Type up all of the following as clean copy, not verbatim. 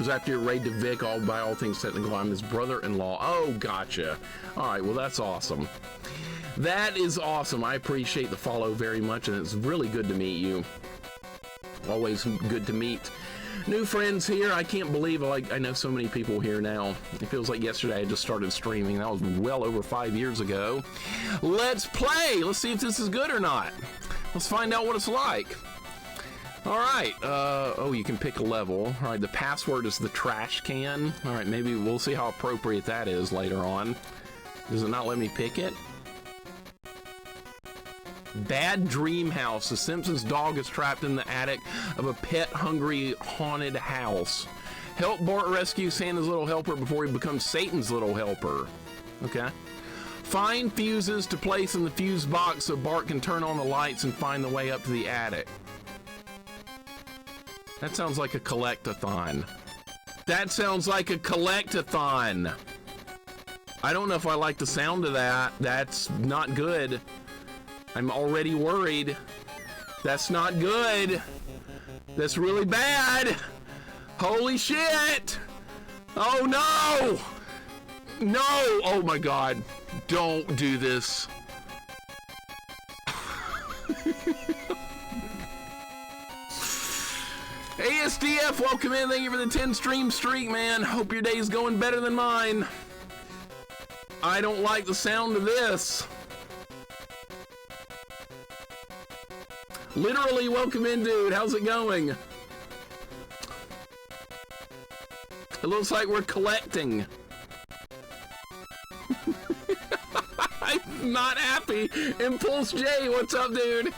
was after your raid to Vic, all by all things technical. I'm his brother-in-law. Oh, gotcha. All right, well, that's awesome. That is awesome. I appreciate the follow very much, and it's really good to meet you. Always good to meet new friends here. I can't believe I know so many people here now. It feels like yesterday I just started streaming. That was well over 5 years ago. Let's play. Let's see if this is good or not. Let's find out what it's like. All right. Oh, you can pick a level. All right. The password is the trash can. All right. Maybe we'll see how appropriate that is later on. Does it not let me pick it? Bad Dream House. The Simpsons dog is trapped in the attic of a pet-hungry haunted house. Help Bart rescue Santa's little helper before he becomes Satan's little helper. Okay. Find fuses to place in the fuse box so Bart can turn on the lights and find the way up to the attic. That sounds like a collect-a-thon. That sounds like a collect-a-thon. I don't know if I like the sound of that. That's not good. I'm already worried. That's not good. That's really bad. Holy shit. Oh no. No. Oh my God. Don't do this. ASDF, welcome in. Thank you for the 10 stream streak, man. Hope your day's going better than mine. I don't like the sound of this. Literally, welcome in, dude. How's it going? It looks like we're collecting. I'm not happy. Impulse J, what's up, dude?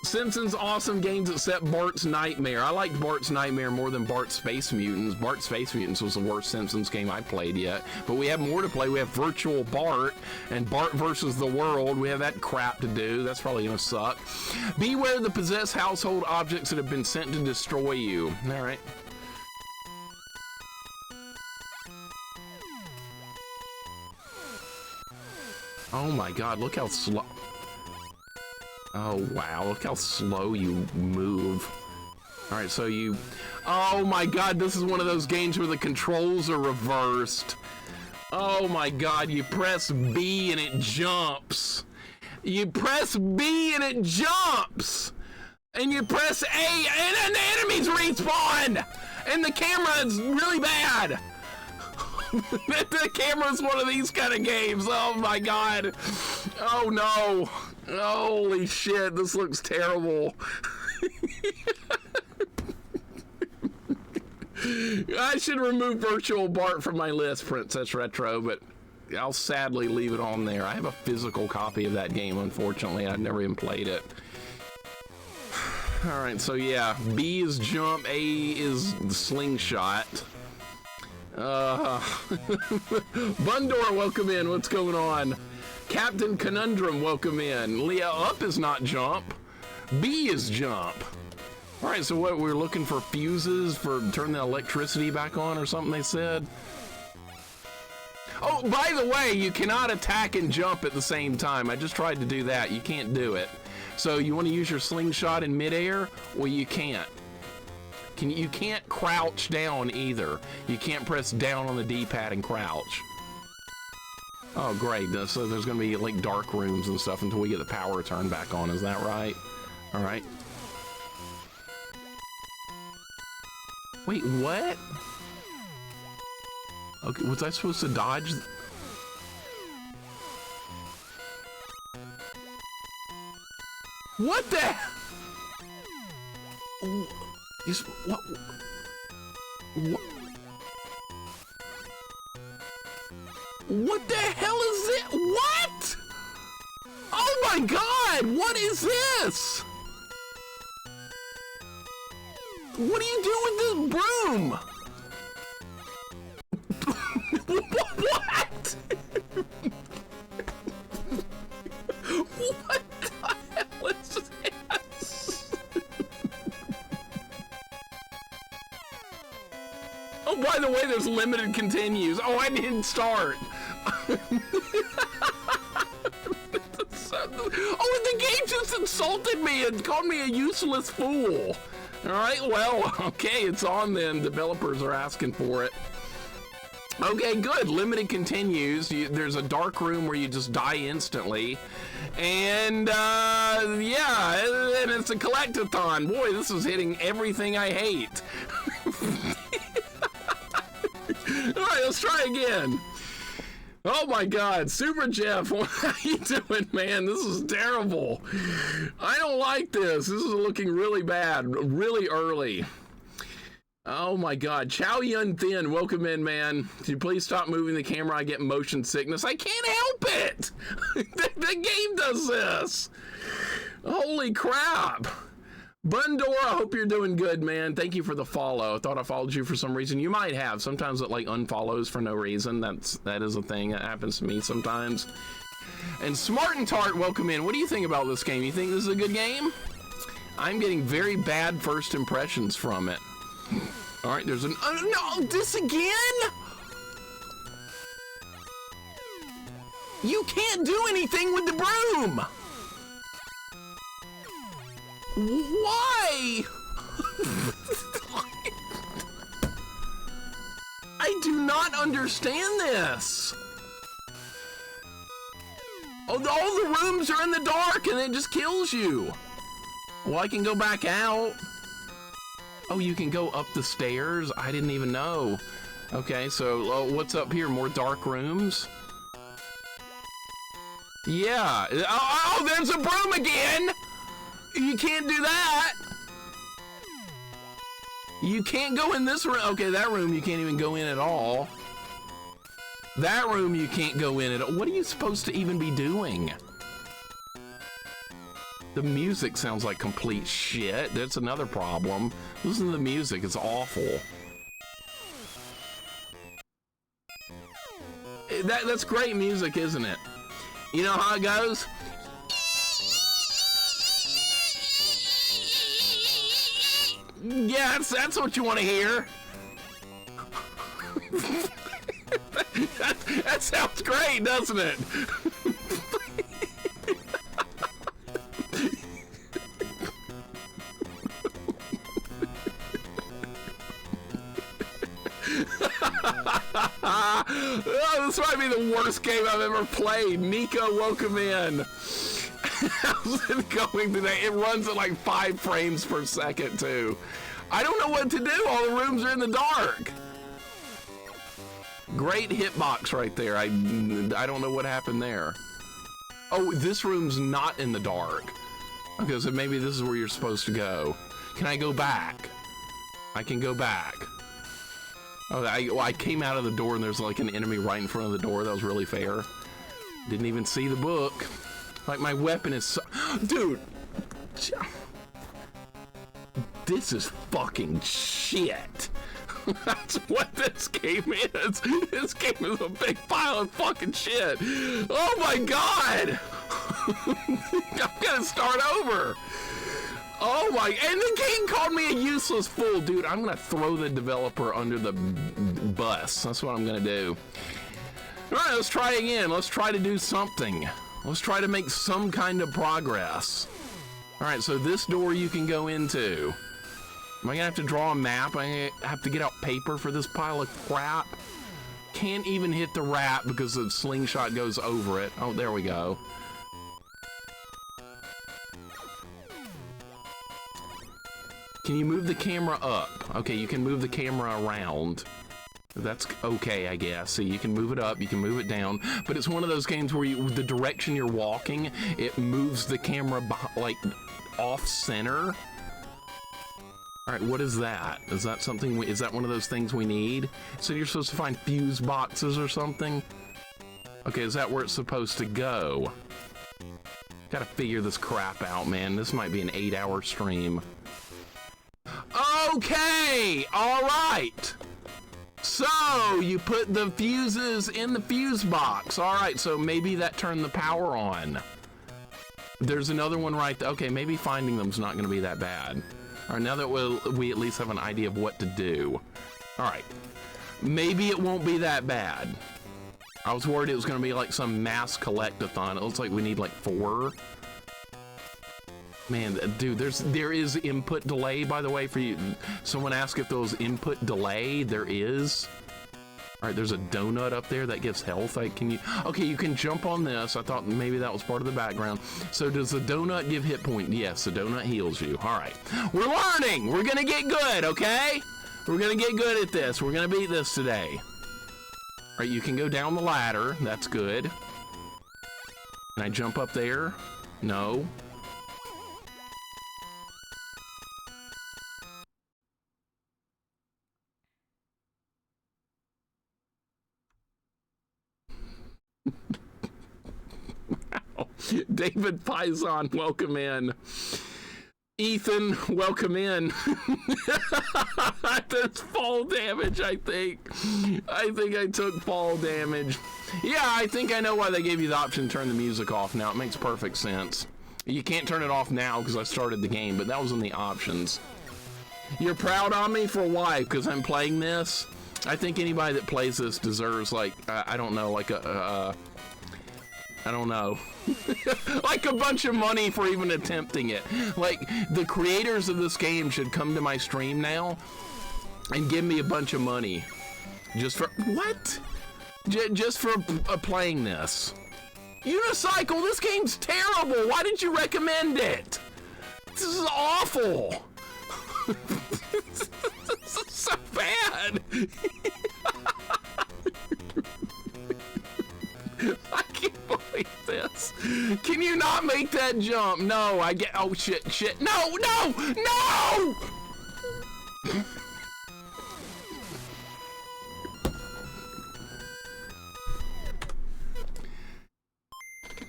Simpsons awesome games except Bart's Nightmare. I liked Bart's Nightmare more than Bart's Space Mutants. Bart's Space Mutants was the worst Simpsons game I played yet. But we have more to play. We have Virtual Bart and Bart versus the World. We have that crap to do. That's probably gonna suck. Beware the possessed household objects that have been sent to destroy you. All right. Oh my God, look how slow. Oh wow, look how slow you move. All right, so you, oh my God, this is one of those games where the controls are reversed. Oh my God, you press B and it jumps. You press B and it jumps. And you press A and then the enemies respawn. And the camera is really bad. The camera's one of these kind of games. Oh my God. Oh no. Holy shit, this looks terrible. I should remove Virtual Bart from my list, Princess Retro, but I'll sadly leave it on there. I have a physical copy of that game, unfortunately. I've never even played it. All right, so yeah, B is jump, A is the slingshot. Bundor, welcome in. What's going on? Captain Conundrum, welcome in. Leah, up is not jump. B is jump. All right, so what, we're looking for fuses for turn the electricity back on or something they said? Oh, by the way, you cannot attack and jump at the same time. I just tried to do that. You can't do it. So you want to use your slingshot in midair? Well, you can't. You can't crouch down either. You can't press down on the D-pad and crouch. Oh, great. So there's going to be like dark rooms and stuff until we get the power turned back on. Is that right? All right. Wait, what? Okay, was I supposed to dodge? What the? Is what? What the hell is it? What? Oh my God! What is this? What do you do with this broom? What? What the hell is this? Oh, by the way, there's limited continues. Oh, I didn't start. Oh, and the game just insulted me and called me a useless fool. All right, well, okay, it's on then. Developers are asking for it. Okay, good. Limited continues. There's a dark room where you just die instantly. And, yeah, and it's a collectathon. Boy, this is hitting everything I hate. All right, let's try again. Oh my God, Super Jeff, how you doing, man? This is terrible. I don't like this. This is looking really bad, really early. Oh my God, Chow Yun Thin, welcome in, man. Could you please stop moving the camera? I get motion sickness. I can't help it. The game does this. Holy crap. Bundora, I hope you're doing good, man. Thank you for the follow. I thought I followed you for some reason. You might have. Sometimes it like unfollows for no reason. That is a thing that happens to me sometimes. And Smart and Tart, welcome in. What do you think about this game? You think this is a good game? I'm getting very bad first impressions from it. All right, there's an... Oh, no, this again? You can't do anything with the broom. Why? I do not understand this. Oh, all the rooms are in the dark and it just kills you. Well, I can go back out. Oh, you can go up the stairs? I didn't even know. Okay, so what's up here? More dark rooms? Yeah. Oh, there's a broom again! You can't do that! You can't go in this room. Okay, that room you can't even go in at all. That room you can't go in at all. What are you supposed to even be doing? The music sounds like complete shit. That's another problem. Listen to the music, it's awful. That's great music, isn't it? You know how it goes? Yeah, that's what you want to hear. That sounds great, doesn't it? Oh, this might be the worst game I've ever played. Nico, welcome in. How's it going today? It runs at like 5 frames per second too. I don't know what to do. All the rooms are in the dark. Great hitbox right there. I don't know what happened there. Oh, this room's not in the dark. Okay, so maybe this is where you're supposed to go. Can I go back? I can go back. Oh, I came out of the door and there's like an enemy right in front of the door. That was really fair. Didn't even see the book. Like my weapon is so... Dude! This is fucking shit. That's what this game is. This game is a big pile of fucking shit. Oh my God! I'm gonna start over. Oh my, and the game called me a useless fool. Dude, I'm gonna throw the developer under the bus. That's what I'm gonna do. All right, let's try again. Let's try to do something. Let's try to make some kind of progress. All right, so this door you can go into. Am I gonna have to draw a map? I have to get out paper for this pile of crap. Can't even hit the rat because the slingshot goes over it. Oh, there we go. Can you move the camera up? Okay, you can move the camera around. That's okay, I guess. So you can move it up, you can move it down, but it's one of those games where the direction you're walking, it moves the camera like off center. All right, what is that? Is that something? Is that one of those things we need? So you're supposed to find fuse boxes or something? Okay, is that where it's supposed to go? Gotta figure this crap out, man. This might be an 8-hour stream. Okay, all right. So you put the fuses in the fuse box. All right, so maybe that turned the power on. There's another one right there. Okay, maybe finding them's not gonna be that bad. All right, now that we at least have an idea of what to do. All right, maybe it won't be that bad. I was worried it was gonna be like some mass collectathon. It looks like we need like 4. Man, dude, there is input delay, by the way, for you. Someone asked if there was input delay. There is. All right, there's a donut up there that gives health. Okay, you can jump on this. I thought maybe that was part of the background. So does the donut give hit point? Yes, the donut heals you. All right, we're learning. We're gonna get good, okay? We're gonna get good at this. We're gonna beat this today. All right, you can go down the ladder. That's good. Can I jump up there? No. David Pison, welcome in. Ethan, welcome in. There's fall damage, I think. I think I took fall damage. Yeah, I think I know why they gave you the option to turn the music off now. It makes perfect sense. You can't turn it off now because I started the game, but that was in the options. You're proud on me for why? Because I'm playing this? I think anybody that plays this deserves, like, I don't know, like I don't know. Like a bunch of money for even attempting it. Like, the creators of this game should come to my stream now and give me a bunch of money. Just for, what? Just for playing this. Unicycle, this game's terrible. Why did you recommend it? This is awful. This is so bad. I can't believe this. Can you not make that jump? No, I get. Oh shit! No! No!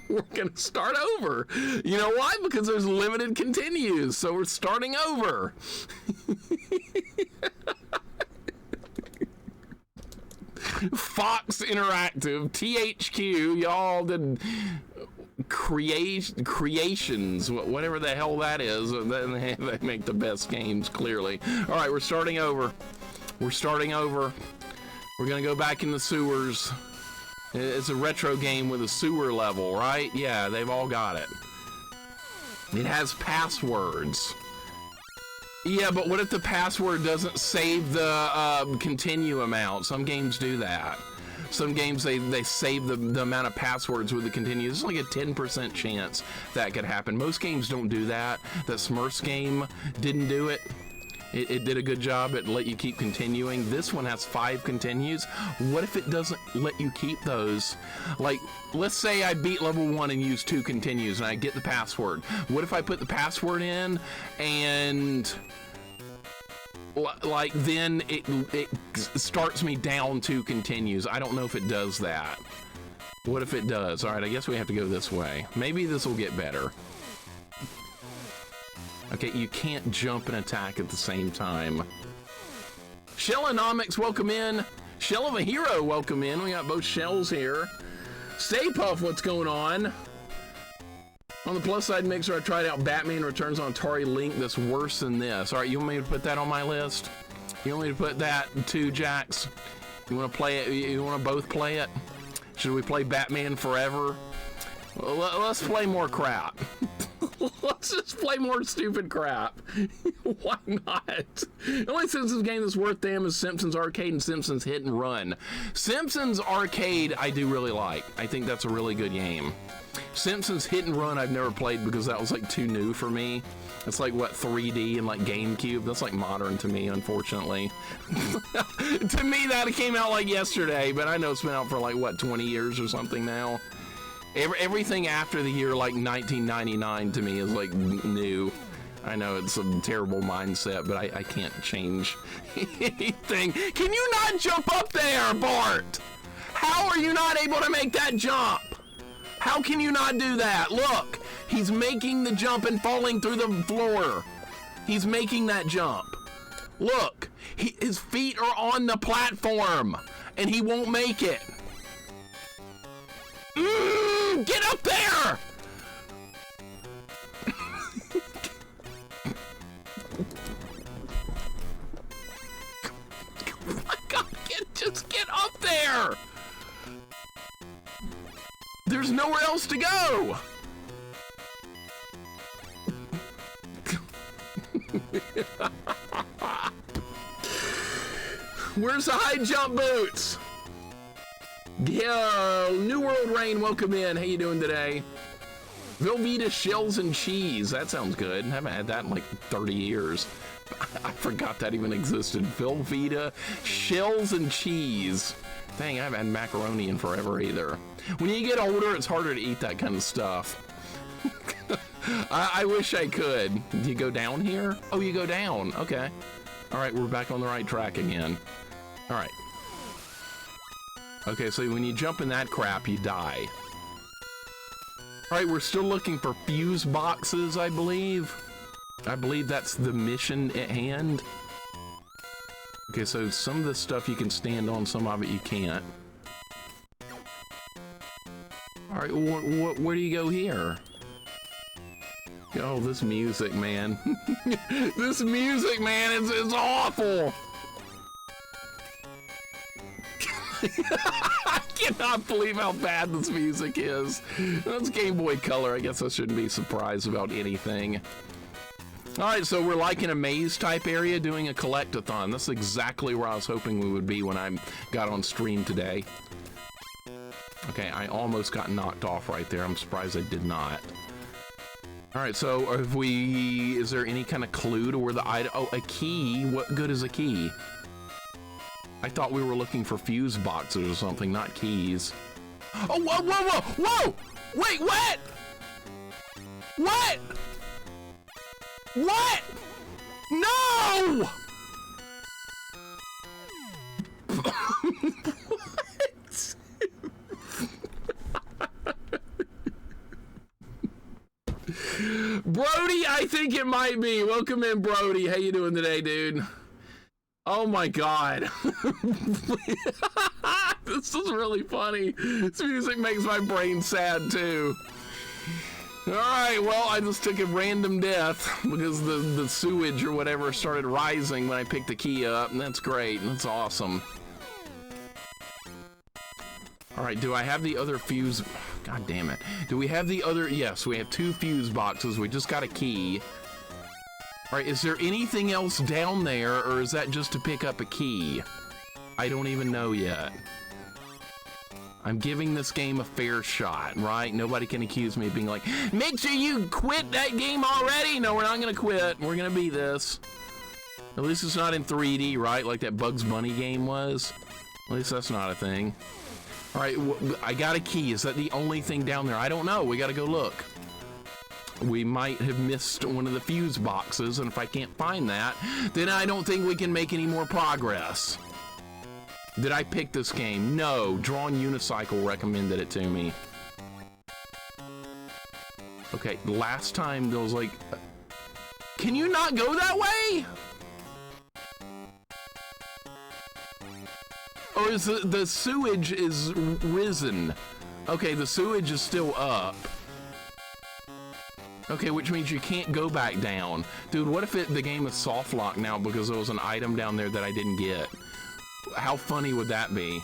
We're gonna start over. You know why? Because there's limited continues, so we're starting over. Fox Interactive, THQ, y'all did creations, whatever the hell that is. They make the best games, clearly. All right, we're starting over. We're starting over. We're gonna go back in the sewers. It's a retro game with a sewer level, right? Yeah, they've all got it. It has passwords. Yeah, but what if the password doesn't save the continue amount? Some games do that. Some games, they save the amount of passwords with the continue. There's like a 10% chance that could happen. Most games don't do that. The Smurfs game didn't do it. It did a good job at let you keep continuing. This one has 5 continues. What if it doesn't let you keep those? Like, let's say I beat level 1 and use 2 continues and I get the password. What if I put the password in and like then it starts me down 2 continues? I don't know if it does that. What if it does? All right, I guess we have to go this way. Maybe this will get better. Okay, you can't jump and attack at the same time. Shellonomics, welcome in. Shell of a Hero, welcome in. We got both shells here. Stay Puff, what's going on? On the plus side, Mixer, I tried out Batman Returns on Atari Link that's worse than this. All right, you want me to put that on my list? You want me to put that too, Jax? You want to play it? You want to both play it? Should we play Batman Forever? Well, let's play more crap. Let's just play more stupid crap. Why not? The only Simpsons game that's worth damn is Simpsons Arcade and Simpsons Hit and Run. Simpsons Arcade I do really like. I think that's a really good game. Simpsons Hit and Run I've never played because that was like too new for me. It's like what, 3D and like GameCube? That's like modern to me, unfortunately. To me that came out like yesterday, but I know it's been out for like what, 20 years or something now. Everything after the year like 1999 to me is like new. I know it's a terrible mindset, but I can't change anything. Can you not jump up there, Bart? How are you not able to make that jump? How can you not do that? Look, he's making the jump and falling through the floor. He's making that jump. Look, his feet are on the platform and he won't make it. Get up there! Oh my God, just get up there! There's nowhere else to go! Where's the high jump boots? Yeah, New World Rain, welcome in. How you doing today? Velveeta shells and cheese. That sounds good. I haven't had that in like 30 years. I forgot that even existed. Velveeta shells and cheese. Dang, I haven't had macaroni in forever either. When you get older, it's harder to eat that kind of stuff. I wish I could. Do you go down here? Oh, you go down. Okay. All right, we're back on the right track again. All right. Okay, so when you jump in that crap, you die. All right, we're still looking for fuse boxes, I believe. I believe that's the mission at hand. Okay, so some of this stuff you can stand on, some of it you can't. All right, where do you go here? Oh, this music, man. This music, man, it's awful. I cannot believe how bad this music is. That's Game Boy Color. I guess I shouldn't be surprised about anything. All right, so we're like in a maze type area doing a collect-a-thon. That's exactly where I was hoping we would be when I got on stream today. Okay, I almost got knocked off right there. I'm surprised I did not. All right, so is there any kind of clue to where the item, oh, a key. What good is a key? I thought we were looking for fuse boxes or something, not keys. Oh, whoa, whoa, whoa, whoa! Wait, what? What? What? No! What? Brody, I think it might be. Welcome in, Brody. How you doing today, dude? Oh my God. This is really funny. This music makes my brain sad too. All right, well, I just took a random death because the sewage or whatever started rising when I picked the key up, and that's great. That's awesome. All right, do I have the other fuse? God damn it. Do we have the other? Yes, we have 2 fuse boxes. We just got a key. All right, is there anything else down there, or is that just to pick up a key? I don't even know yet. I'm giving this game a fair shot, right? Nobody can accuse me of being like, make sure you quit that game already. No, we're not gonna quit. We're gonna beat this. At least it's not in 3D, right? Like that Bugs Bunny game was. At least that's not a thing. All right, I got a key. Is that the only thing down there? I don't know. We gotta go look. We might have missed one of the fuse boxes, and if I can't find that, then I don't think we can make any more progress. Did I pick this game? No. Drawn Unicycle recommended it to me. Okay, last time there was like... Can you not go that way? Or is the sewage is risen? Okay, the sewage is still up. Okay, which means you can't go back down. Dude, what if the game is soft lock now because there was an item down there that I didn't get? How funny would that be?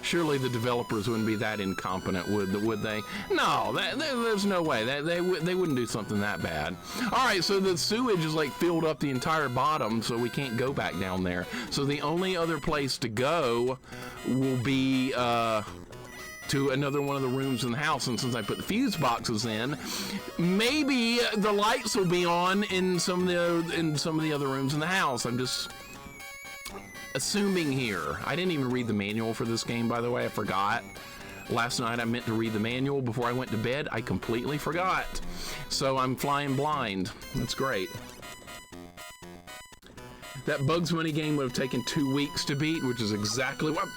Surely the developers wouldn't be that incompetent, would they? No, there's no way. They wouldn't do something that bad. All right, so the sewage is like filled up the entire bottom, so we can't go back down there. So the only other place to go will be to another one of the rooms in the house. And since I put the fuse boxes in, maybe the lights will be on in some of the other rooms in the house. I'm just assuming here. I didn't even read the manual for this game, by the way. I forgot. Last night I meant to read the manual before I went to bed. I completely forgot. So I'm flying blind. That's great. That Bugs Bunny game would have taken 2 weeks to beat, which is exactly what...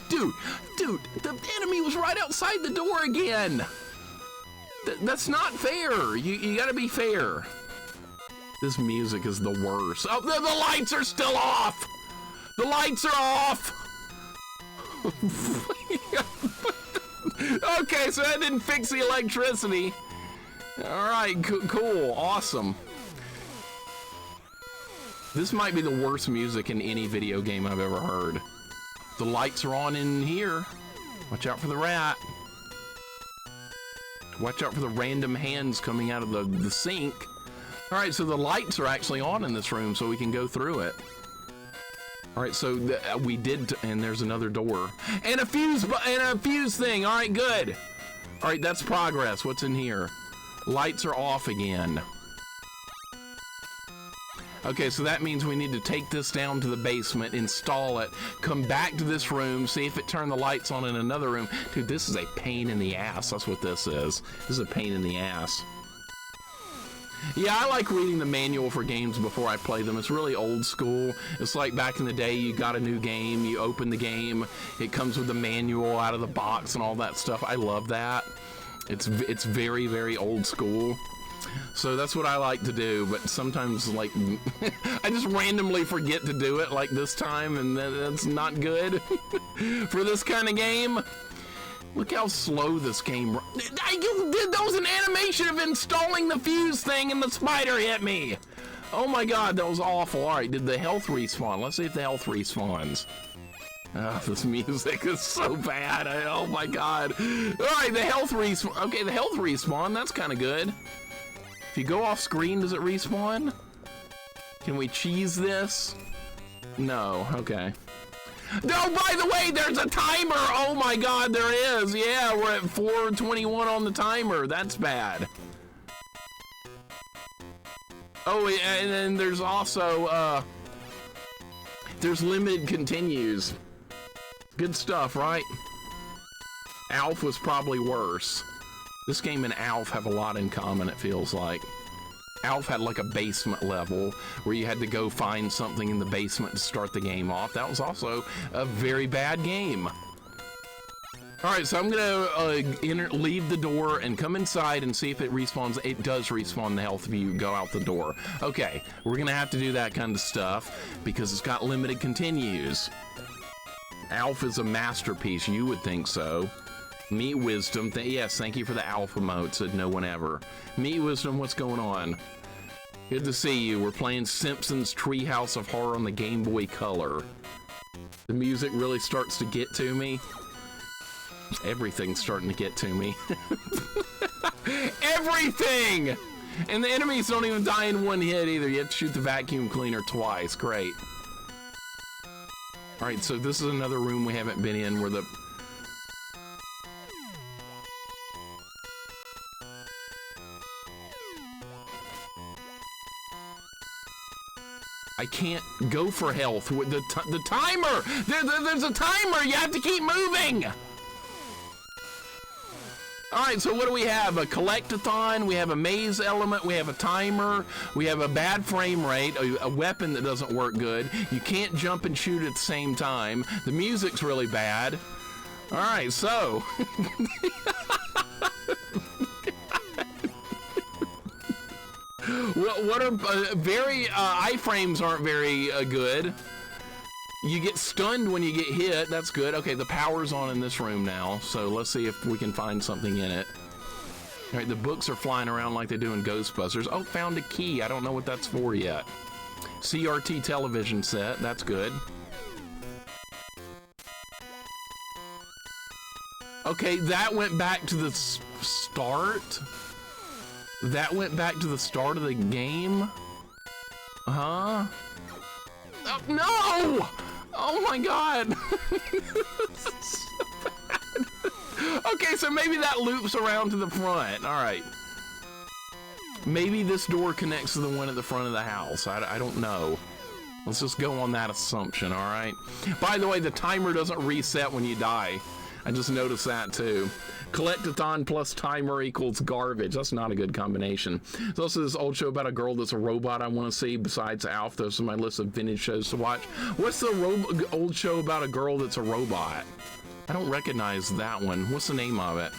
Dude, the enemy was right outside the door again. That's not fair. You gotta be fair. This music is the worst. Oh, the lights are still off. The lights are off! Okay, so that didn't fix the electricity. Alright, cool, awesome. This might be the worst music in any video game I've ever heard. The lights are on in here. Watch out for the rat. Watch out for the random hands coming out of the sink. All right, so the lights are actually on in this room, so we can go through it. All right, so we did, and there's another door. And a fuse thing, all right, good. All right, that's progress. What's in here? Lights are off again. Okay, so that means we need to take this down to the basement, install it, come back to this room, see if it turned the lights on in another room. Dude, this is a pain in the ass. That's what this is. This is a pain in the ass. Yeah, I like reading the manual for games before I play them. It's really old school. It's like back in the day, you got a new game, you open the game, it comes with the manual out of the box and all that stuff. I love that. It's very, very old school. So that's what I like to do, but sometimes, like, I just randomly forget to do it, like this time, and that's not good for this kind of game. Look how slow this game. That was an animation of installing the fuse thing, and the spider hit me. Oh my god, that was awful. All right, did the health respawn? Let's see if the health respawns. Oh, this music is so bad. Oh my god. All right, the health respawn. Okay, the health respawn. That's kind of good. If you go off screen, does it respawn? Can we cheese this? No, okay. No, by the way, there's a timer! Oh my god, there is! Yeah, we're at 4:21 on the timer. That's bad. Oh, and then there's also, there's limited continues. Good stuff, right? Alf was probably worse. This game and Alf have a lot in common, it feels like. Alf had like a basement level where you had to go find something in the basement to start the game off. That was also a very bad game. All right, so I'm gonna leave the door and come inside and see if it respawns. It does respawn the health if you go out the door. Okay, we're gonna have to do that kind of stuff because it's got limited continues. Alf is a masterpiece, you would think so. Meet Wisdom, yes, thank you for the Alf emote, said no one ever. Meet Wisdom, what's going on? Good to see you. We're playing Simpsons Treehouse of Horror on the Game Boy Color. The music really starts to get to me. Everything's starting to get to me. Everything! And the enemies don't even die in one hit either. You have to shoot the vacuum cleaner twice. Great. All right, so this is another room we haven't been in where the... I can't go for health with the timer. There's a timer. You have to keep moving. All right, so what do we have? A collectathon. We have a maze element. We have a timer. We have a bad frame rate. A weapon that doesn't work good. You can't jump and shoot at the same time. The music's really bad. All right, so. What are iframes aren't very good. You get stunned when you get hit. That's good. Okay, the power's on in this room now, so let's see if we can find something in it. All right, the books are flying around like they do in Ghostbusters. Oh, found a key. I don't know what that's for yet. CRT television set. That's good. Okay, that went back to the start. That went back to the start of the game? Huh? Oh, no! Oh my god! This is so bad. Okay, so maybe that loops around to the front. Alright. Maybe this door connects to the one at the front of the house. I don't know. Let's just go on that assumption, alright? By the way, the timer doesn't reset when you die. I just noticed that too. Collectathon plus timer equals garbage. That's not a good combination. There's also this old show about a girl that's a robot I want to see besides Alf. Those are my list of vintage shows to watch. What's the old show about a girl that's a robot? I don't recognize that one. What's the name of it?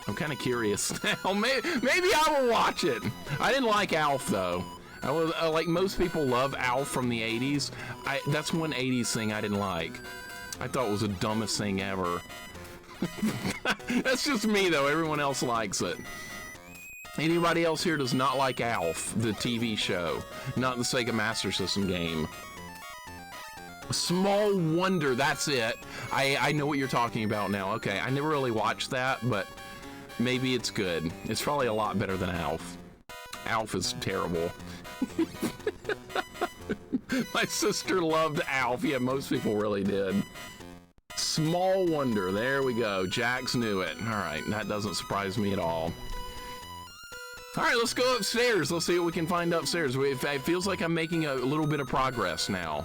I'm kind of curious now. Maybe I will watch it. I didn't like Alf though. I was like most people love Alf from the 80s. That's one 80s thing I didn't like. I thought it was the dumbest thing ever. That's just me though, everyone else likes it. Anybody else here does not like Alf, the TV show, not the Sega Master System game. Small Wonder, that's it. I know what you're talking about now. Okay, I never really watched that, but maybe it's good. It's probably a lot better than Alf. Alf is terrible. My sister loved Alf. Yeah, most people really did. Small Wonder. There we go. Jax knew it. All right, that doesn't surprise me at all. All right, let's go upstairs. Let's see what we can find upstairs. It feels like I'm making a little bit of progress now.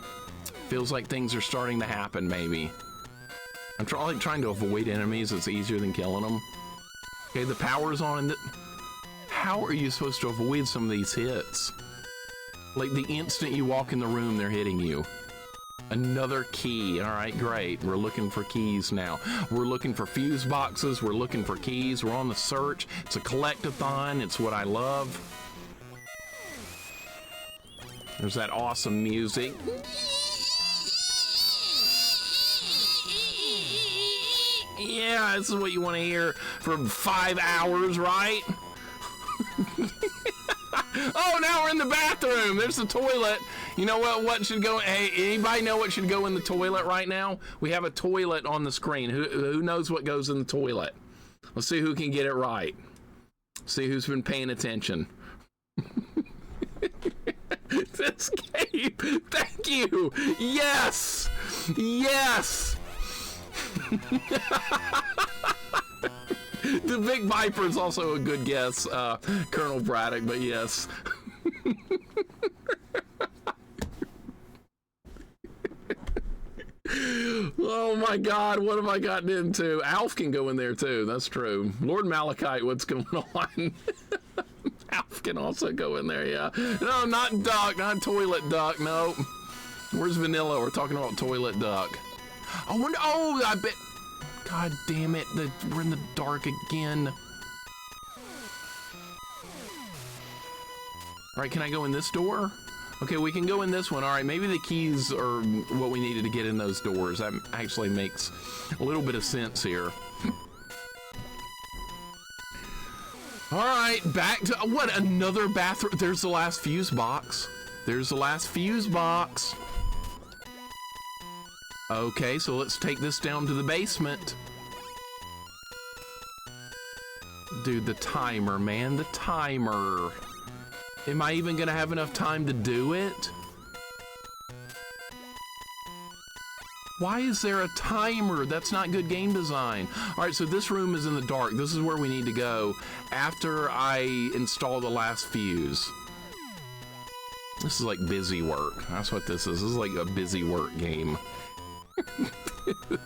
Feels like things are starting to happen, maybe. I'm trying to avoid enemies. It's easier than killing them. Okay, the power's on. And how are you supposed to avoid some of these hits? Like the instant you walk in the room, they're hitting you. Another key. All right, great. We're looking for keys now. We're looking for fuse boxes. We're looking for keys. We're on the search. It's a collect-a-thon. It's what I love. There's that awesome music. Yeah, this is what you want to hear for 5 hours, right? Oh, now we're in the bathroom. There's the toilet. You know what should go? Hey, anybody know what should go in the toilet right now? We have a toilet on the screen. Who knows what goes in the toilet? Let's see who can get it right. See who's been paying attention. Escape. Thank you. Yes. Yes. The Big Viper is also a good guess, Colonel Braddock, but yes. Oh my God, what have I gotten into? Alf can go in there too, that's true. Lord Malachite, what's going on? Alf can also go in there, yeah. No, not Duck, not Toilet Duck, no. Where's Vanilla? We're talking about Toilet Duck. I wonder, oh, I bet. God damn it, we're in the dark again. All right, can I go in this door? Okay, we can go in this one. All right, maybe the keys are what we needed to get in those doors. That actually makes a little bit of sense here. All right, back to, what, another bathroom? There's the last fuse box. There's the last fuse box. Okay, so let's take this down to the basement. Dude, the timer, man, the timer. Am I even gonna have enough time to do it? Why is there a timer? That's not good game design. All right, so this room is in the dark. This is where we need to go after I install the last fuse. This is like busy work. That's what this is. This is like a busy work game.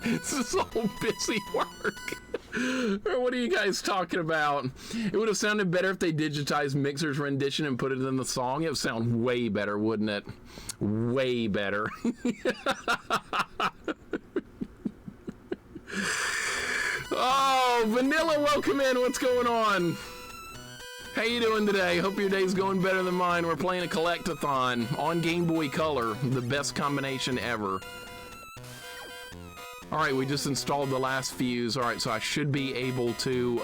This is all busy work. What are you guys talking about? It would have sounded better if they digitized Mixer's rendition and put it in the song. It would sound way better, wouldn't it? Way better. Oh, Vanilla, welcome in. What's going on? How you doing today? Hope your day's going better than mine. We're playing a collect-a-thon on Game Boy Color. The best combination ever. All right, we just installed the last fuse. All right, so I should be able to,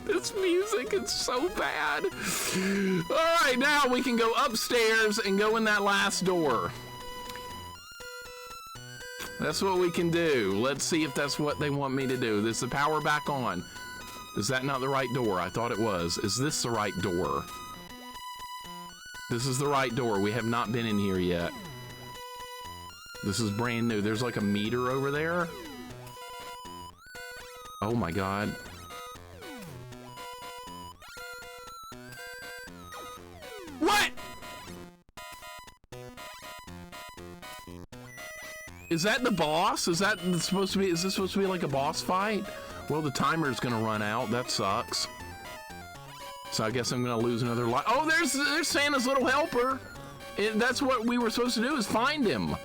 this music is so bad. All right, now we can go upstairs and go in that last door. That's what we can do. Let's see if that's what they want me to do. Is the power back on? Is that not the right door? I thought it was. Is this the right door? This is the right door. We have not been in here yet. This is brand new. There's like a meter over there. Oh my God. What? Is that the boss? Is that supposed to be, is this supposed to be like a boss fight? Well, the timer's gonna run out. That sucks. So I guess I'm gonna lose another life. Oh, there's Santa's little helper. That's what we were supposed to do, is find him.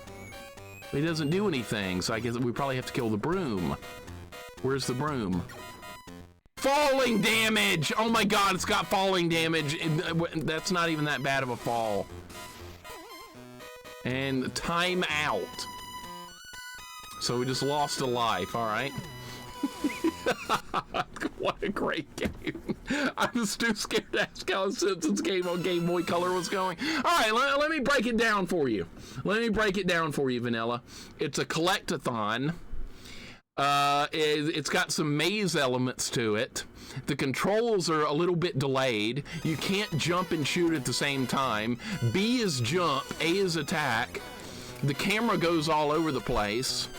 He doesn't do anything, so I guess we probably have to kill the broom. Where's the broom? Falling damage! Oh my God, it's got falling damage. That's not even that bad of a fall. And time out. So we just lost a life, all right? What a great game. I was too scared to ask how Simpsons game on Game Boy Color was going. All right, let me break it down for you. Let me break it down for you, Vanilla. It's a collect-a-thon. It's got some maze elements to it. The controls are a little bit delayed. You can't jump and shoot at the same time. B is jump, A is attack. The camera goes all over the place.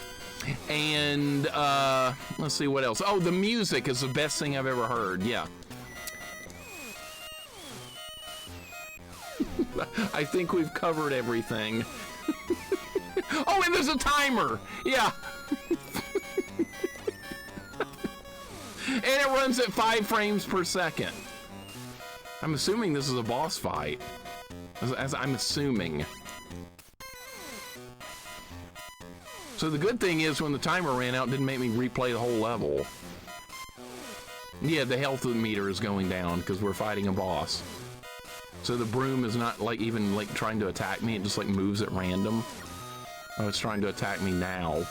And let's see what else. Oh, the music is the best thing I've ever heard. Yeah. I think we've covered everything. Oh, and there's a timer. Yeah. And it runs at 5 frames per second. I'm assuming this is a boss fight. As I'm assuming. So the good thing is when the timer ran out, it didn't make me replay the whole level. Yeah, the health meter is going down because we're fighting a boss. So the broom is not like even like trying to attack me. It just like moves at random. Oh, it's trying to attack me now.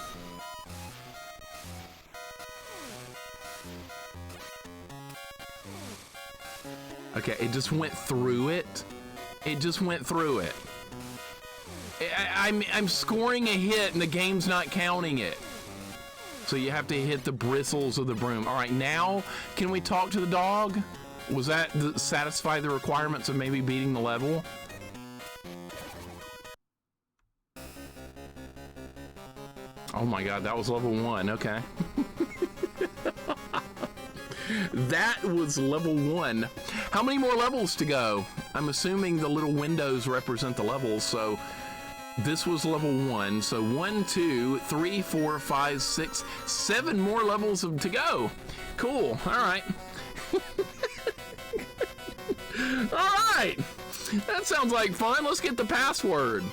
Okay, it just went through it. It just went through it. I'm scoring a hit and the game's not counting it. So you have to hit the bristles of the broom. All right, now can we talk to the dog? Was that satisfy the requirements of maybe beating the level? Oh my God, that was level 1. Okay. That was level 1. How many more levels to go? I'm assuming the little windows represent the levels, so this was level 1. So 1, 2, 3, 4, 5, 6, 7 more levels to go. Cool. All right. All right. That sounds like fun. Let's get the password.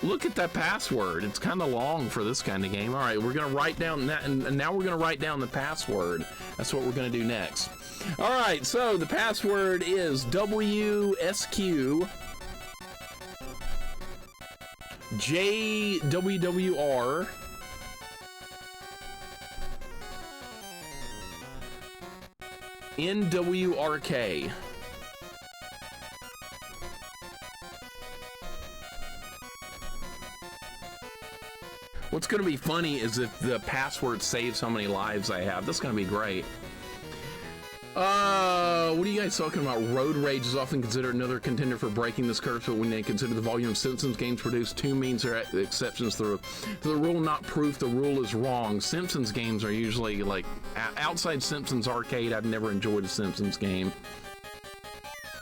Look at that password. It's kind of long for this kind of game. All right, we're going to write down that, and now we're going to write down the password. That's what we're going to do next. All right, so the password is WSQ JWWR NWRK. What's going to be funny is if the password saves how many lives I have. That's going to be great. What are you guys talking about? Road Rage is often considered another contender for breaking this curse, but when they consider the volume of Simpsons games produced, 2 means there are exceptions to the rule, not proof. The rule is wrong. Simpsons games are usually like outside Simpsons Arcade. I've never enjoyed a Simpsons game.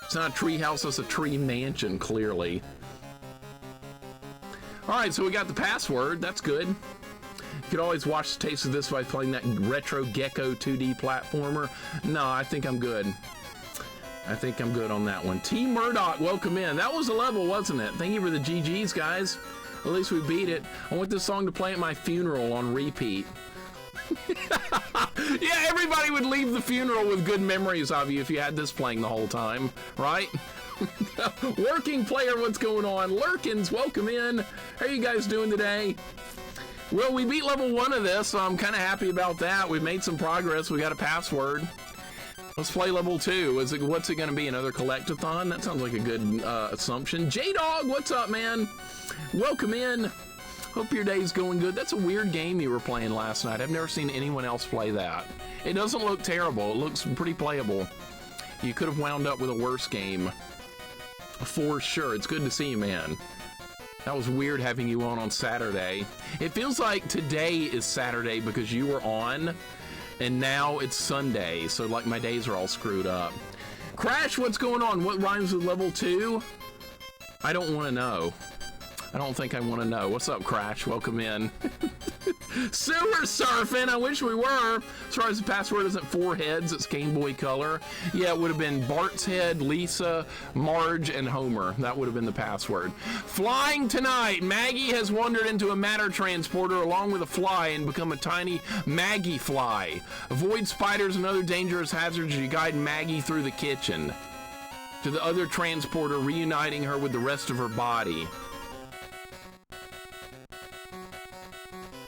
It's not a tree house, it's a tree mansion, clearly. All right, so we got the password. That's good. You could always watch the taste of this by playing that Retro Gecko 2D platformer. No, I think I'm good. I think I'm good on that one. T Murdoch, welcome in. That was a level, wasn't it? Thank you for the GGs, guys. At least we beat it. I want this song to play at my funeral on repeat. Yeah, everybody would leave the funeral with good memories of you if you had this playing the whole time, right? Working player, what's going on? Lurkins, welcome in. How are you guys doing today? Well, we beat level 1 of this, so I'm kind of happy about that. We've made some progress. We got a password. Let's play level 2. What's it going to be? Another collectathon? That sounds like a good assumption. J-Dog, what's up, man? Welcome in. Hope your day's going good. That's a weird game you were playing last night. I've never seen anyone else play that. It doesn't look terrible. It looks pretty playable. You could have wound up with a worse game. For sure. It's good to see you, man. That was weird having you on Saturday. It feels like today is Saturday because you were on, and now it's Sunday, so like my days are all screwed up. Crash, what's going on? What rhymes with level 2? I don't want to know. I don't think I want to know. What's up, Crash? Welcome in. Sewer surfing. I wish we were. As far as the password isn't 4 heads, it's Game Boy Color. Yeah, it would have been Bart's head, Lisa, Marge, and Homer. That would have been the password. Flying tonight. Maggie has wandered into a matter transporter along with a fly and become a tiny Maggie fly. Avoid spiders and other dangerous hazards as you guide Maggie through the kitchen to the other transporter, reuniting her with the rest of her body.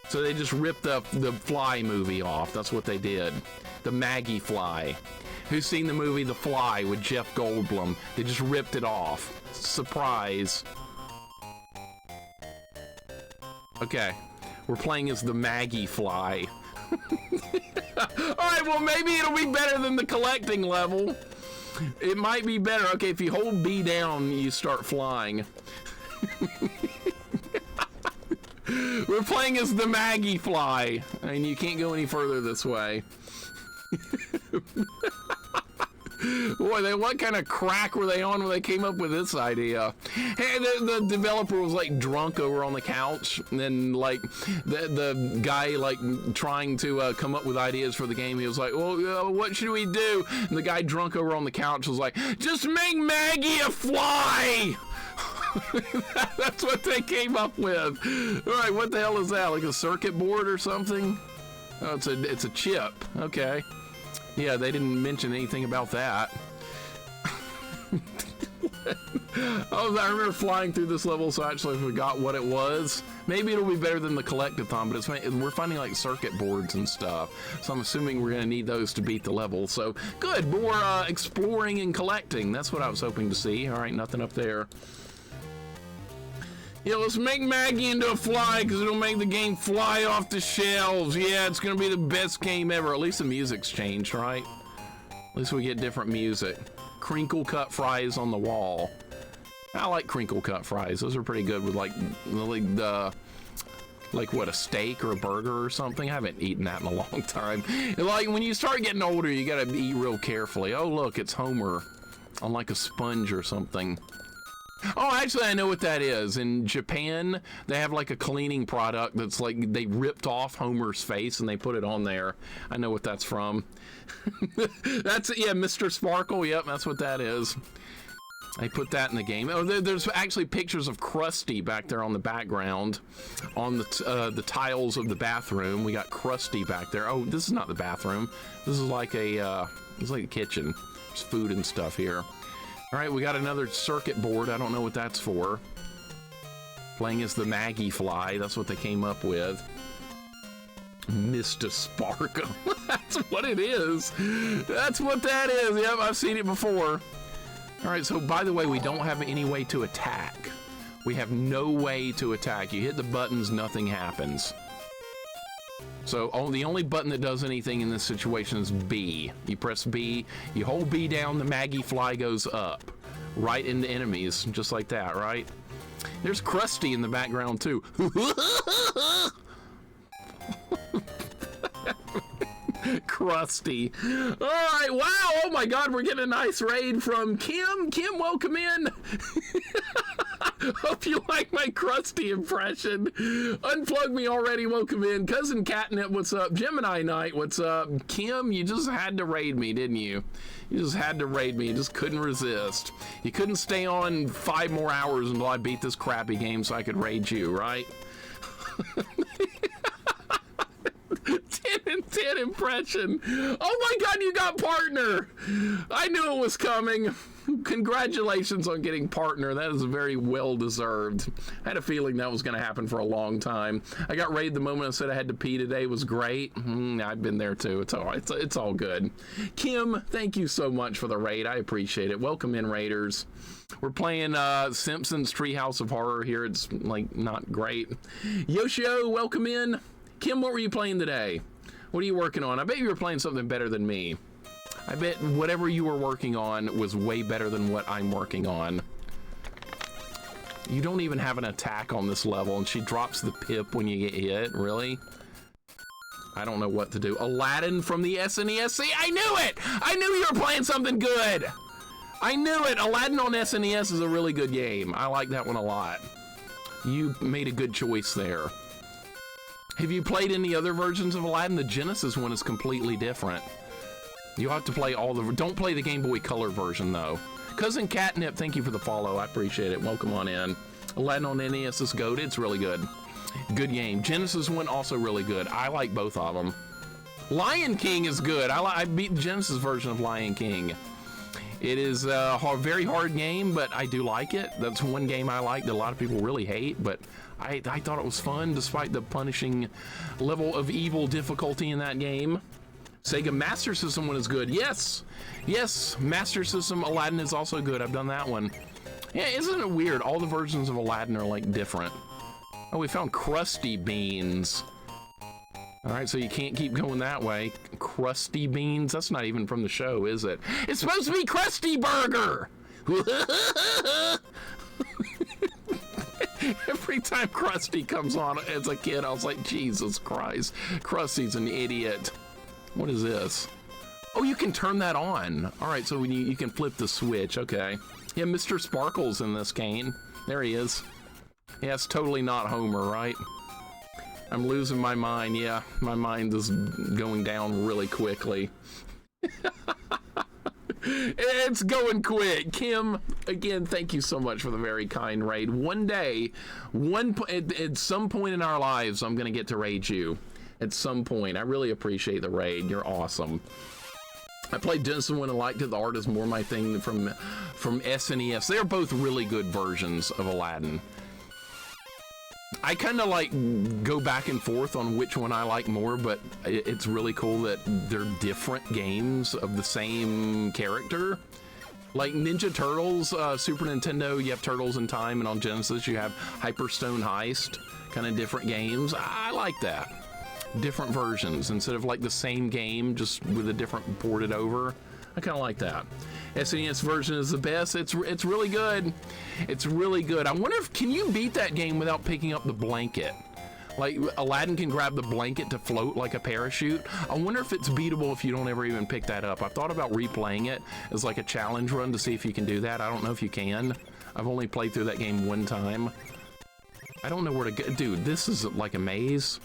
So they just ripped the Fly movie off. That's what they did. The Maggie Fly. Who's seen the movie The Fly with Jeff Goldblum? They just ripped it off. Surprise. Okay. We're playing as the Maggie fly. All right, well, maybe it'll be better than the collecting level. It might be better. Okay, if you hold B down, you start flying. We're playing as the Maggie fly, and you can't go any further this way. Boy, what kind of crack were they on when they came up with this idea? Hey, the developer was like drunk over on the couch, and then like the guy like trying to come up with ideas for the game. He was like, "Well, what should we do?" And the guy drunk over on the couch was like, "Just make Maggie a fly." That's what they came up with. All right, what the hell is that? Like a circuit board or something? Oh, it's a chip. Okay. Yeah, they didn't mention anything about that. I remember flying through this level, so I actually forgot what it was. Maybe it'll be better than the collectathon, but we're finding like circuit boards and stuff. So I'm assuming we're going to need those to beat the level. So good, more exploring and collecting. That's what I was hoping to see. All right, nothing up there. Yeah, let's make Maggie into a fly because it'll make the game fly off the shelves. Yeah, it's going to be the best game ever. At least the music's changed, right? At least we get different music. Crinkle cut fries on the wall. I like crinkle cut fries. Those are pretty good with like what, a steak or a burger or something. I haven't eaten that in a long time. Like when you start getting older, you got to eat real carefully. Oh, look, it's Homer on like a sponge or something. Oh, actually, I know what that is. In Japan, they have like a cleaning product that's like they ripped off Homer's face and they put it on there. I know what that's from. That's it. Yeah, Mr. Sparkle. Yep, that's what that is. They put that in the game. Oh, there's actually pictures of Krusty back there on the background, on the tiles of the bathroom. We got Krusty back there. Oh, this is not the bathroom. This is like it's like a kitchen. There's food and stuff here. All right, we got another circuit board. I don't know what that's for. Playing as the Maggie fly. That's what they came up with. Mr. Sparkle. That's what it is. That's what that is. Yep, I've seen it before. All right, so by the way, we don't have any way to attack. We have no way to attack. You hit the buttons, nothing happens. So the only button that does anything in this situation is B. You press B, you hold B down, the Maggie fly goes up, right into enemies, just like that, right? There's Krusty in the background too. Krusty. All right, wow, oh my God, we're getting a nice raid from Kim. Kim, welcome in. Hope you like my Krusty impression. Unplug me already, welcome in. Cousin Catnip, what's up? Gemini Knight, what's up? Kim, you just had to raid me, didn't you? You just had to raid me, you just couldn't resist. You couldn't stay on 5 more hours until I beat this crappy game so I could raid you, right? 10 and 10 impression. Oh my God, you got partner. I knew it was coming. Congratulations on getting partner. That is very well deserved. I had a feeling that was going to happen for a long time. I got raided the moment I said I had to pee today. It was great. I've been there too. It's all right. It's all good. Kim, thank you so much for the raid. I appreciate it. Welcome in, raiders. We're playing Simpsons Treehouse of Horror here. It's like not great. Yoshio, welcome in. Kim, what were you playing today? What are you working on? I bet you were playing something better than me. I bet whatever you were working on was way better than what I'm working on. You don't even have an attack on this level, and she drops the pip when you get hit. Really? I don't know what to do. Aladdin from the SNES. See, I knew it! I knew you were playing something good! I knew it! Aladdin on SNES is a really good game. I like that one a lot. You made a good choice there. Have you played any other versions of Aladdin? The Genesis one is completely different. You have to play all the... Don't play the Game Boy Color version, though. Cousin Catnip, thank you for the follow. I appreciate it. Welcome on in. Aladdin on NES is goated. It's really good. Good game. Genesis one, also really good. I like both of them. Lion King is good. I beat the Genesis version of Lion King. It is a very hard game, but I do like it. That's one game I like that a lot of people really hate, but I thought it was fun despite the punishing level of evil difficulty in that game. Sega Master System one is good. Yes, yes, Master System Aladdin is also good. I've done that one. Yeah, isn't it weird? All the versions of Aladdin are like different. Oh, we found crusty beans. All right, so you can't keep going that way. Crusty beans? That's not even from the show, is it? It's supposed to be Krusty Burger! Every time Krusty comes on as a kid, I was like, Jesus Christ, Krusty's an idiot. What is this? Oh, you can turn that on. All right, so when you can flip the switch, okay. Yeah, Mr. Sparkle's in this game. There he is. Yeah, it's totally not Homer, right? I'm losing my mind. Yeah, my mind is going down really quickly. It's going quick. Kim, again, thank you so much for the very kind raid. One day, at some point in our lives, I'm going to get to raid you. At some point. I really appreciate the raid. You're awesome. I played Denson when I liked it. The art is more my thing from SNES. They're both really good versions of Aladdin. I kind of like go back and forth on which one I like more, but it's really cool that they're different games of the same character. Like Ninja Turtles, Super Nintendo, you have Turtles in Time, and on Genesis you have Hyperstone Heist, kind of different games. I like that. Different versions instead of like the same game, just with a different ported over. I kind of like that. SNES version is the best. It's really good. It's really good. I wonder if, can you beat that game without picking up the blanket? Like Aladdin can grab the blanket to float like a parachute. I wonder if it's beatable if you don't ever even pick that up. I've thought about replaying it as like a challenge run to see if you can do that. I don't know if you can. I've only played through that game one time. I don't know where to go. Dude, this is like a maze.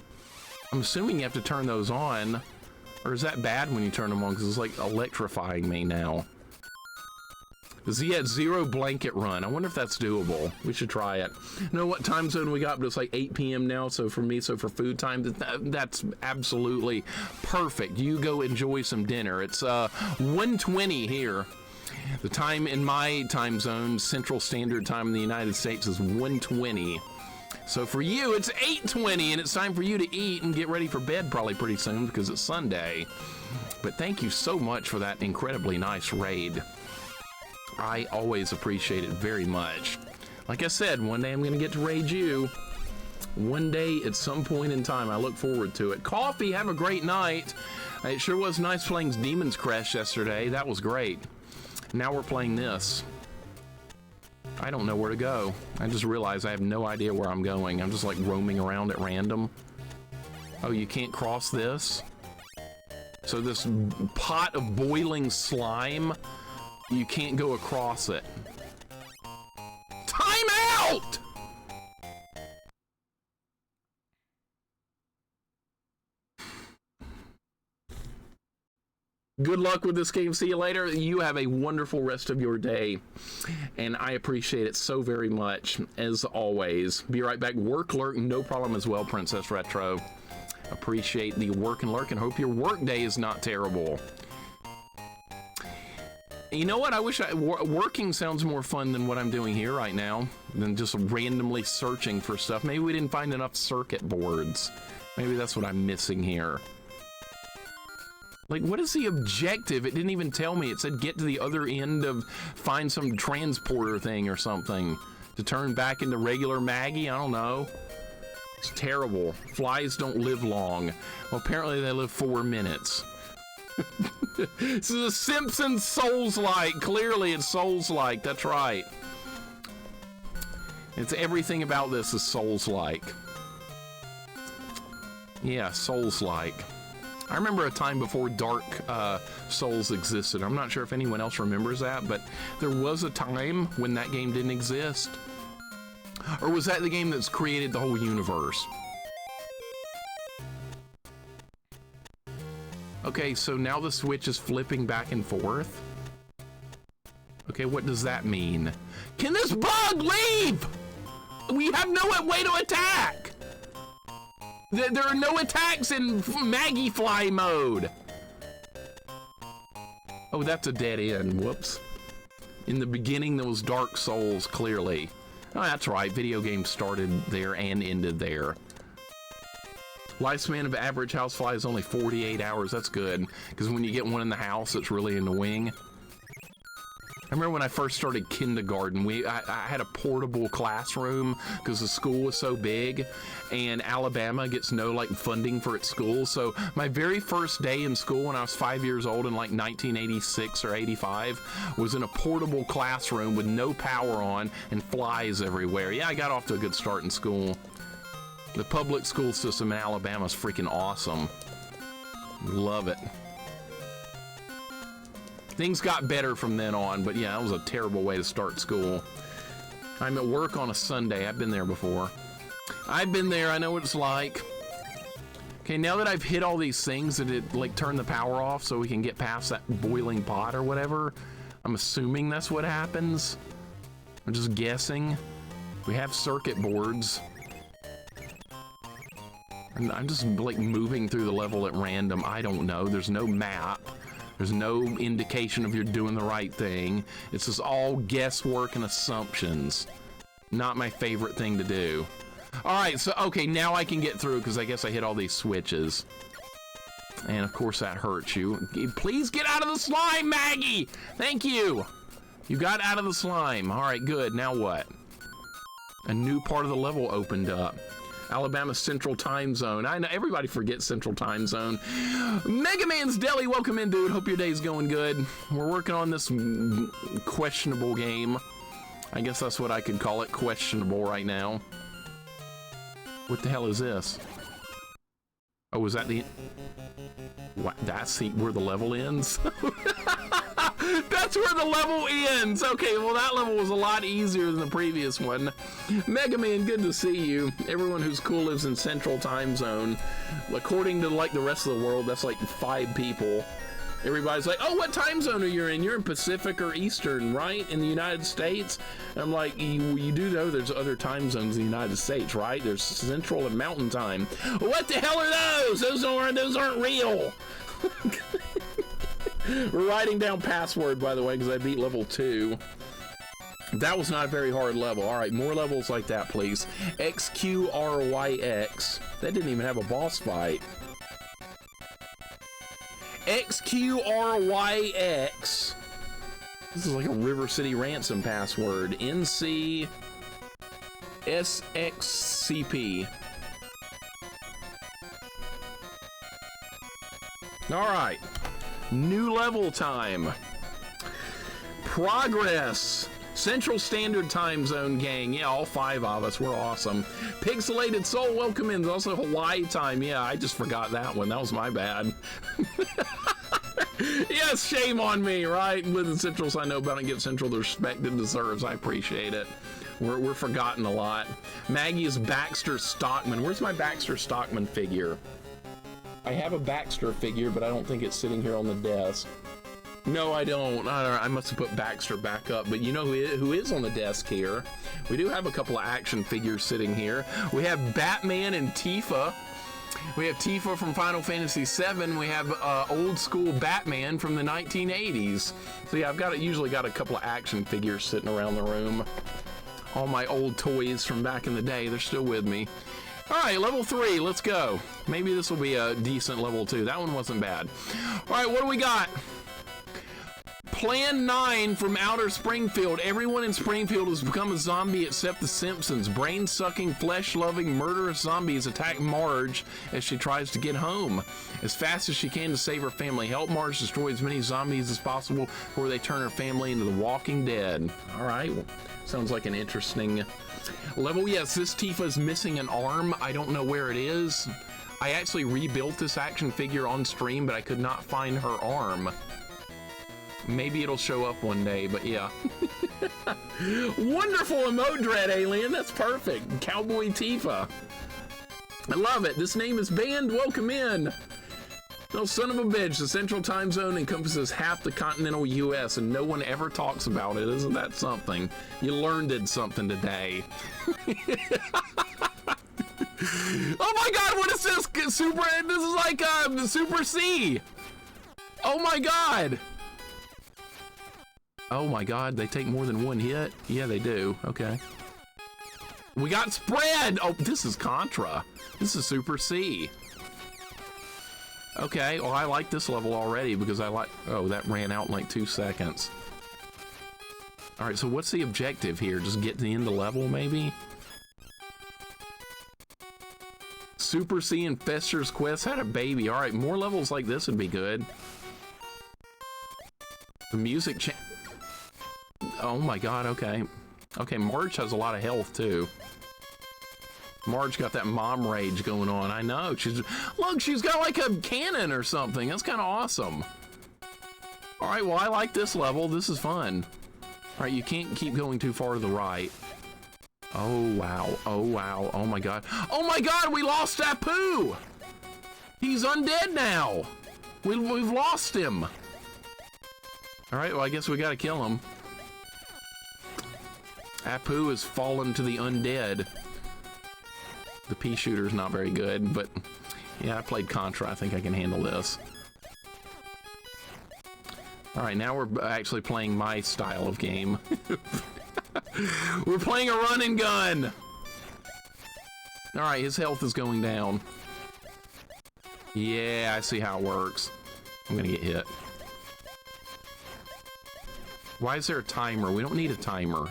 I'm assuming you have to turn those on. Or is that bad when you turn them on? Because it's like electrifying me now. Because he had 0 blanket run. I wonder if that's doable. We should try it. You know what time zone we got? But it's like 8 p.m. now. So for me, so for food time, that's absolutely perfect. You go enjoy some dinner. It's 1:20 here. The time in my time zone, Central Standard Time in the United States, is 1:20. So for you, it's 8:20, and it's time for you to eat and get ready for bed probably pretty soon because it's Sunday. But thank you so much for that incredibly nice raid. I always appreciate it very much. Like I said, one day I'm going to get to raid you. One day at some point in time. I look forward to it. Coffee, have a great night. It sure was nice playing Demon's Crest yesterday. That was great. Now we're playing this. I don't know where to go. I just realized I have no idea where I'm going. I'm just like roaming around at random. Oh, you can't cross this? So this pot of boiling slime, you can't go across it. Time out! Good luck with this game. See you later. You have a wonderful rest of your day. And I appreciate it so very much, as always. Be right back. Work, lurk, no problem as well, Princess Retro. Appreciate the work and lurk and hope your work day is not terrible. You know what? I wish working sounds more fun than what I'm doing here right now, than just randomly searching for stuff. Maybe we didn't find enough circuit boards. Maybe that's what I'm missing here. Like, what is the objective? It didn't even tell me. It said get to the other end of, find some transporter thing or something to turn back into regular Maggie. I don't know. It's terrible. Flies don't live long. Well, apparently they live 4 minutes. This is a Simpsons Souls-like. Clearly it's Souls-like. That's right. It's everything about this is Souls-like. Yeah, Souls-like. I remember a time before Dark Souls existed. I'm not sure if anyone else remembers that, but there was a time when that game didn't exist. Or was that the game that's created the whole universe? Okay, so now the switch is flipping back and forth. Okay, what does that mean? Can this bug leave? We have no way to attack. There are no attacks in Maggie Fly mode. Oh, that's a dead end. Whoops. In the beginning, there was Dark Souls, clearly. Oh, that's right. Video games started there and ended there. Lifespan of average housefly is only 48 hours. That's good, because when you get one in the house, it's really annoying. I remember when I first started kindergarten, I had a portable classroom because the school was so big, and Alabama gets no like funding for its school. So my very first day in school when I was 5 years old in like 1986 or 85 was in a portable classroom with no power on and flies everywhere. Yeah, I got off to a good start in school. The public school system in Alabama is freaking awesome. Love it. Things got better from then on, but yeah, that was a terrible way to start school. I'm at work on a Sunday. I've been there before. I've been there. I know what it's like. Okay, now that I've hit all these things, did it like turn the power off so we can get past that boiling pot or whatever? I'm assuming that's what happens. I'm just guessing. We have circuit boards. And I'm just like moving through the level at random. I don't know. There's no map. There's no indication of you're doing the right thing. It's just all guesswork and assumptions. Not my favorite thing to do. All right, so, okay, now I can get through because I guess I hit all these switches. And of course that hurts you. Please get out of the slime, Maggie! Thank you! You got out of the slime. All right, good. Now what? A new part of the level opened up. Alabama Central Time Zone. I know everybody forgets Central Time Zone. Mega Man's Deli, welcome in, dude. Hope your day's going good. We're working on this questionable game. I guess that's what I could call it, questionable right now. What the hell is this? Oh, was that the... What? That's where the level ends? That's where the level ends! Okay, well that level was a lot easier than the previous one. Mega Man, good to see you. Everyone who's cool lives in Central Time Zone. According to like the rest of the world, that's like 5 people. Everybody's like, oh, what time zone are you in? You're in Pacific or Eastern, right? In the United States? And I'm like, you do know there's other time zones in the United States, right? There's Central and Mountain Time. What the hell are those? Those aren't real. We're writing down password, by the way, because I beat level 2. That was not a very hard level. All right, more levels like that, please. XQRYX. That didn't even have a boss fight. XQRYX. This is like a River City Ransom password. NC SXCP. All right. New level time. Progress. Central Standard Time Zone gang. Yeah, all 5 of us. We're awesome. Pixelated Soul, welcome in. There's also Hawaii time. Yeah, I just forgot that one. That was my bad. Yes, shame on me, right? With the Centrals, I know about and give Central the respect it deserves. I appreciate it. We're forgotten a lot. Maggie is Baxter Stockman. Where's my Baxter Stockman figure? I have a Baxter figure, but I don't think it's sitting here on the desk. No, I don't. I must have put Baxter back up. But you know who is on the desk here? We do have a couple of action figures sitting here. We have Batman and Tifa. We have Tifa from Final Fantasy VII. We have old school Batman from the 1980s. So yeah, I've usually got a couple of action figures sitting around the room. All my old toys from back in the day, they're still with me. All right, level 3, let's go. Maybe this will be a decent level 2. That one wasn't bad. All right, what do we got? Plan 9 from Outer Springfield. Everyone in Springfield has become a zombie except the Simpsons. Brain-sucking, flesh-loving, murderous zombies attack Marge as she tries to get home as fast as she can to save her family. Help Marge destroy as many zombies as possible before they turn her family into the Walking Dead. All right, well, sounds like an interesting level. Yes, this Tifa is missing an arm. I don't know where it is. I actually rebuilt this action figure on stream, but I could not find her arm. Maybe it'll show up one day, but yeah. Wonderful emote dread, Alien. That's perfect. Cowboy Tifa. I love it. This name is banned. Welcome in. No, son of a bitch. The Central Time Zone encompasses half the continental U.S. and no one ever talks about it. Isn't that something? You learned something today. Oh my God, what is this? This is like Super C. Oh my God. Oh my God, they take more than one hit? Yeah, they do. Okay. We got spread! Oh, this is Contra. This is Super C. Okay, well, I like this level already because I like... Oh, that ran out in like 2 seconds. All right, so what's the objective here? Just get to the end of the level, maybe? Super C and Fester's Quest had a baby. All right, more levels like this would be good. The music cha- Oh my god, okay. Okay, Marge has a lot of health, too. Marge got that mom rage going on. I know. Look, she's got like a cannon or something. That's kind of awesome. All right, well, I like this level. This is fun. All right, you can't keep going too far to the right. Oh, wow. Oh, wow. Oh, my God. Oh, my God, we lost Apu! He's undead now. We've lost him. All right, well, I guess we got to kill him. Apu has fallen to the undead. The pea shooter's not very good, but yeah, I played Contra. I think I can handle this. All right, now we're actually playing my style of game. We're playing a run and gun. All right, his health is going down. Yeah, I see how it works. I'm gonna get hit. Why is there a timer? We don't need a timer.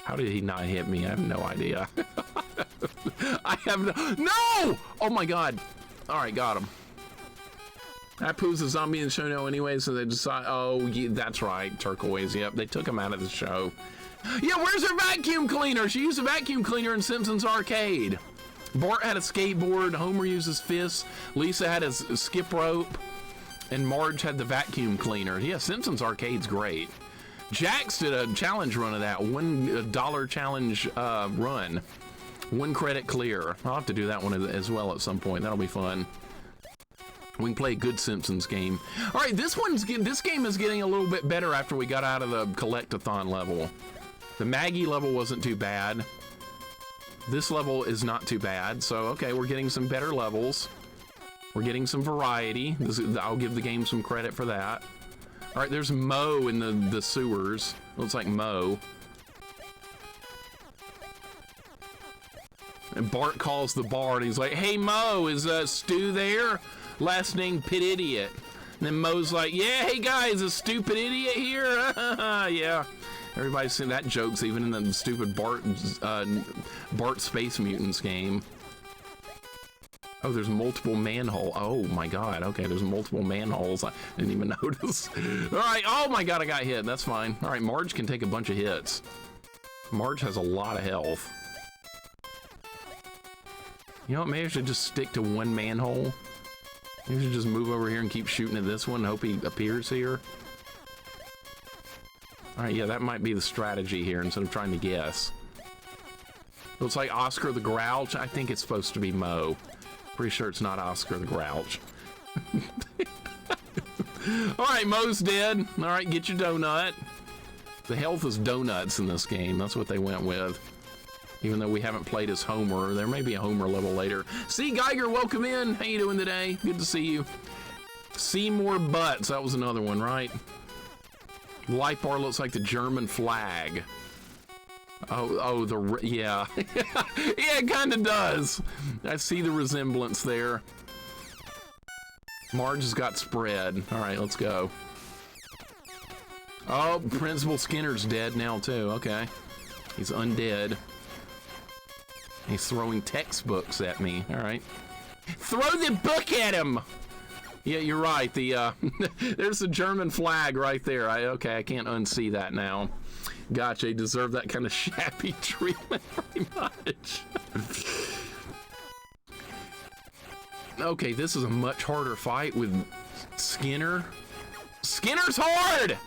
How did he not hit me? I have no idea. I have no! Oh my god. All right, got him. Apu's a zombie in the show now anyway, so they decide, oh, yeah, that's right, turquoise, yep, they took him out of the show. Yeah, where's her vacuum cleaner? She used a vacuum cleaner in Simpsons Arcade. Bart had a skateboard, Homer used his fists, Lisa had a skip rope, and Marge had the vacuum cleaner. Yeah, Simpsons Arcade's great. Jax did a challenge run of that, $1 challenge run. 1 credit clear. I'll have to do that one as well at some point. That'll be fun. We can play a good Simpsons game. All right, this game is getting a little bit better after we got out of the collect-a-thon level. The Maggie level wasn't too bad. This level is not too bad. So, okay, we're getting some better levels. We're getting some variety. I'll give the game some credit for that. All right, there's Mo in the sewers. Looks like Mo. And Bart calls the bar and he's like, hey Mo, is Stu there? Last name Pit Idiot. And then Mo's like, yeah, hey guys, a stupid idiot here? Yeah. Everybody's seen that joke's even in the stupid Bart Space Mutants game. Oh, there's multiple manhole. Oh my god, okay, there's multiple manholes. I didn't even notice. All right, oh my god, I got hit, that's fine. All right, Marge can take a bunch of hits. Marge has a lot of health. You know what, maybe I should just stick to one manhole. Maybe I should just move over here and keep shooting at this one and hope he appears here. All right, yeah, that might be the strategy here instead of trying to guess. Looks like Oscar the Grouch. I think it's supposed to be Mo. Pretty sure it's not Oscar the Grouch. All right, Mo's dead. All right, get your donut. The health is donuts in this game. That's what they went with. Even though we haven't played as Homer, there may be a Homer level later. C. Geiger, welcome in. How you doing today? Good to see you. Seymour Butts, that was another one, right? The light bar looks like the German flag. Oh, yeah. Yeah, it kind of does. I see the resemblance there. Marge has got spread. All right, let's go. Oh, Principal Skinner's dead now, too. Okay. He's undead. He's throwing textbooks at me. All right. Throw the book at him! Yeah, you're right. There's the German flag right there. Okay, I can't unsee that now. Gotcha, he deserved that kind of shabby treatment very much. Okay, this is a much harder fight with Skinner. Skinner's hard!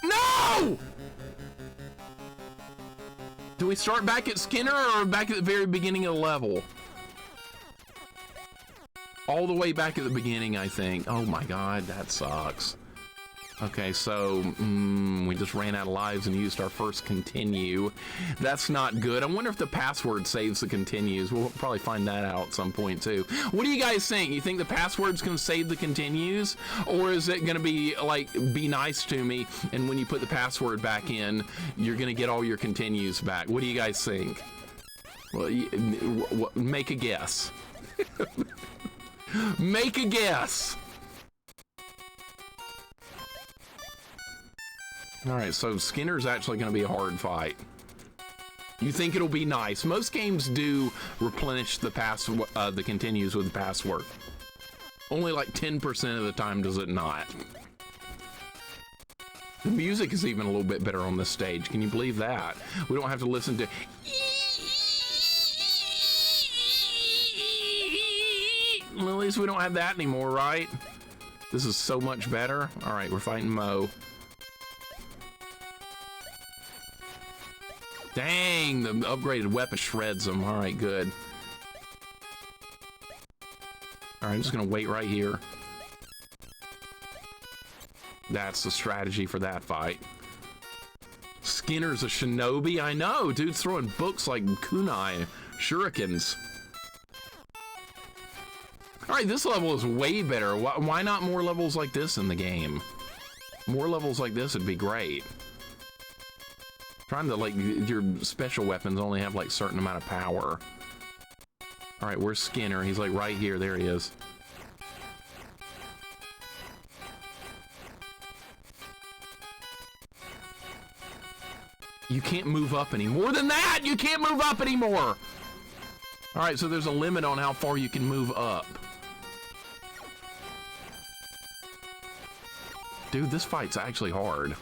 No! Do we start back at Skinner or back at the very beginning of the level? All the way back at the beginning, I think. Oh my god, that sucks. Okay, so we just ran out of lives and used our first continue. That's not good. I wonder if the password saves the continues. We'll probably find that out at some point too. What do you guys think? You think the password's gonna save the continues? Or is it gonna be like, be nice to me, and when you put the password back in, you're gonna get all your continues back? What do you guys think? Well, make a guess. Make a guess. All right, so Skinner's actually going to be a hard fight. You think it'll be nice. Most games do replenish the the continues with the password. Only like 10% of the time does it not. The music is even a little bit better on this stage. Can you believe that? We don't have to listen to... Well, at least we don't have that anymore, right? This is so much better. All right, we're fighting Mo. Dang, the upgraded weapon shreds them. All right, good. All right, I'm just gonna wait right here. That's the strategy for that fight. Skinner's a shinobi? I know, dude's throwing books like kunai, shurikens. All right, this level is way better. Why not more levels like this in the game? More levels like this would be great. Trying to, like, your special weapons only have, like, certain amount of power. All right, where's Skinner? He's, like, right here. There he is. You can't move up any more than that! You can't move up anymore! All right, so there's a limit on how far you can move up. Dude, this fight's actually hard.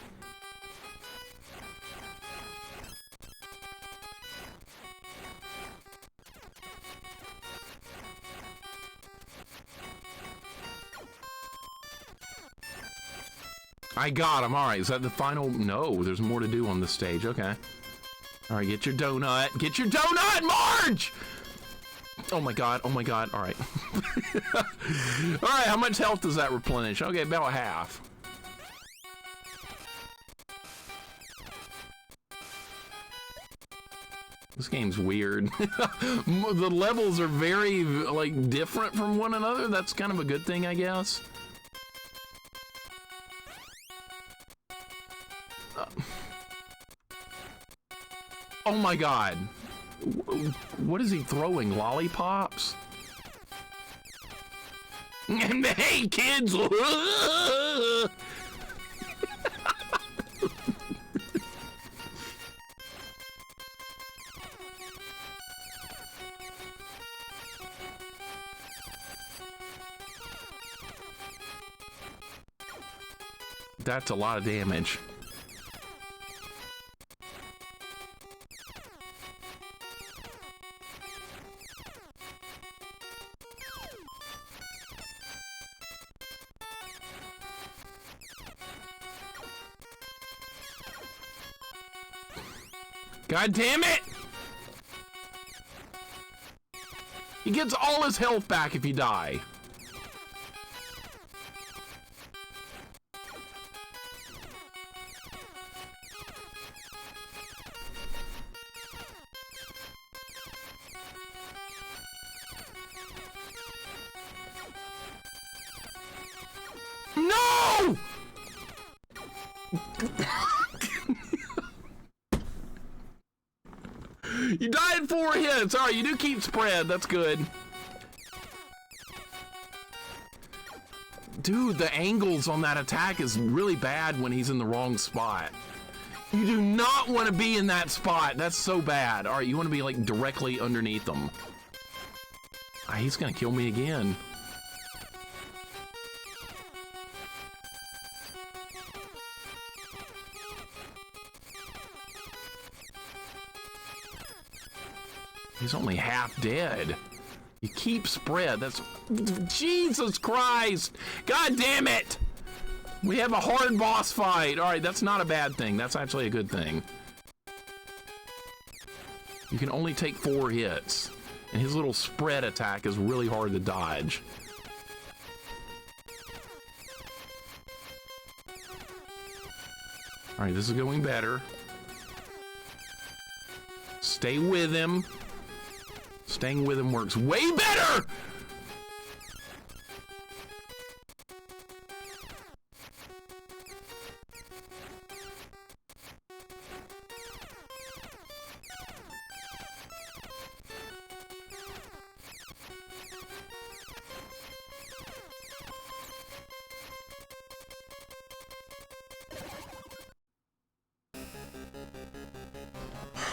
I got him. All right, is that the final? No, there's more to do on this stage. Okay. All right, get your donut. Get your donut, Marge! Oh my god, oh my god. All right. All right, how much health does that replenish? Okay, about half. This game's weird. The levels are very, like, different from one another. That's kind of a good thing, I guess. Oh my god. What is he throwing? Lollipops? Hey, kids! That's a lot of damage. God damn it! He gets all his health back if you die. No! You died 4 hits. All right, you do keep spread. That's good. Dude, the angles on that attack is really bad when he's in the wrong spot. You do not want to be in that spot. That's so bad. All right, you want to be like directly underneath him. He's gonna kill me again. He's only half dead. You keep spread. That's... Jesus Christ! God damn it! We have a hard boss fight. All right, that's not a bad thing. That's actually a good thing. You can only take 4 hits. And his little spread attack is really hard to dodge. All right, this is going better. Stay with him. Staying with him works way better!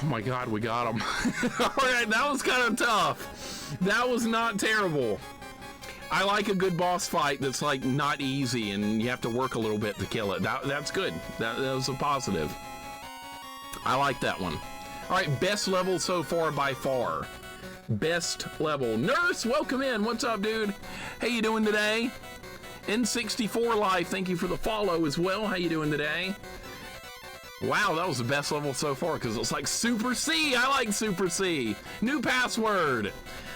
my God, we got him. All right, that was kind of tough. That was not terrible. I like a good boss fight that's like not easy and you have to work a little bit to kill it. That's good. That was a positive. I like that one. All right, best level so far by far. Best level. Nurse, welcome in. What's up, dude? How you doing today? N64 Live, thank you for the follow as well. How you doing today? Wow, that was the best level so far because it's like Super C. I like Super C. New password.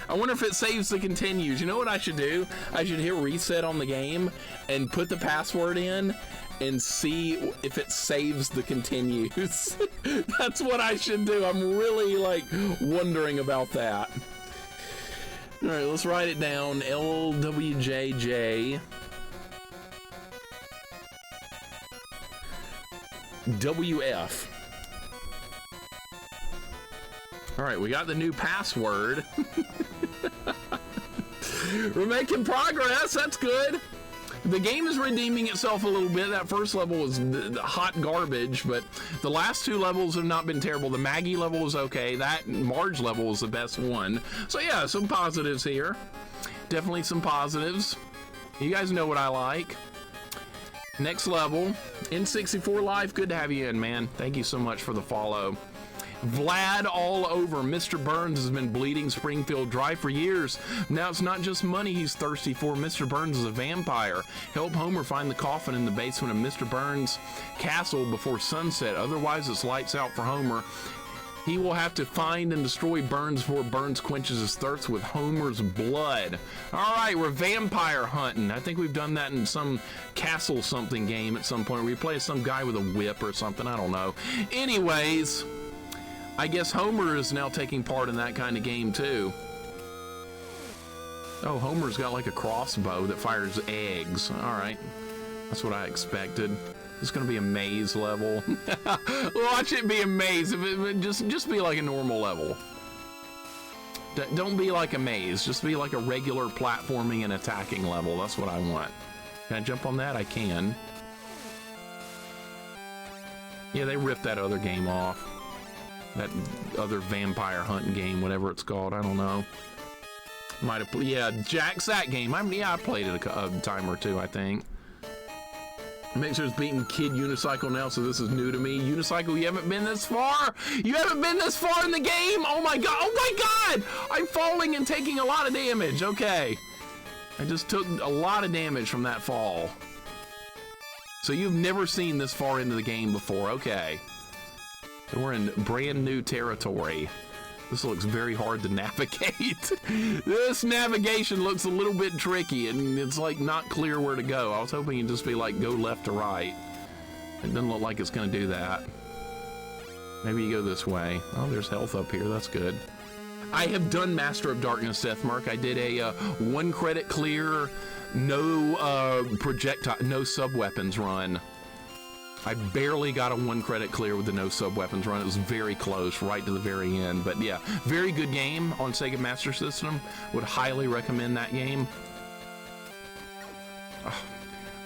I wonder if it saves the continues. You know what I should do? I should hit reset on the game and put the password in and see if it saves the continues. That's what I should do. I'm really like wondering about that. All right, let's write it down. LWJJ. WF. All right, we got the new password. We're making progress. That's good. The game is redeeming itself a little bit. That first level was hot garbage, but the last two levels have not been terrible. The Maggie level was okay. That Marge level was the best one. So yeah, some positives here. Definitely some positives. You guys know what I like. Next level, N64 Live, good to have you in, man. Thank you so much for the follow. Vlad all over. Mr. Burns has been bleeding Springfield dry for years. Now it's not just money he's thirsty for. Mr. Burns is a vampire. Help Homer find the coffin in the basement of Mr. Burns' castle before sunset. Otherwise, it's lights out for Homer. He will have to find and destroy Burns before Burns quenches his thirst with Homer's blood. All right, we're vampire hunting. I think we've done that in some castle something game at some point. We play some guy with a whip or something. I don't know. Anyways, I guess Homer is now taking part in that kind of game too. Oh, Homer's got like a crossbow that fires eggs. All right, that's what I expected. It's gonna be a maze level. Watch it be a maze. If it just be like a normal level. Don't be like a maze. Just be like a regular platforming and attacking level. That's what I want. Can I jump on that? I can. Yeah, they ripped that other game off. That other vampire hunting game, whatever it's called. I don't know. Might have. Yeah, Jack's that game. Yeah, I played it a time or two, I think. Mixer's beating Kid Unicycle now, so this is new to me. Unicycle, you haven't been this far? You haven't been this far in the game? Oh my god, oh my god! I'm falling and taking a lot of damage, okay. I just took a lot of damage from that fall. So you've never seen this far into the game before, okay. So we're in brand new territory. This looks very hard to navigate. This navigation looks a little bit tricky and it's like not clear where to go. I was hoping it'd just be like go left to right. It doesn't look like it's gonna do that. Maybe you go this way. Oh, there's health up here, that's good. I have done Master of Darkness, Deathmark. I did a 1 credit clear, no projectile, no sub-weapons run. I barely got a 1 credit clear with the no sub-weapons run. It was very close, right to the very end. But yeah, very good game on Sega Master System. Would highly recommend that game.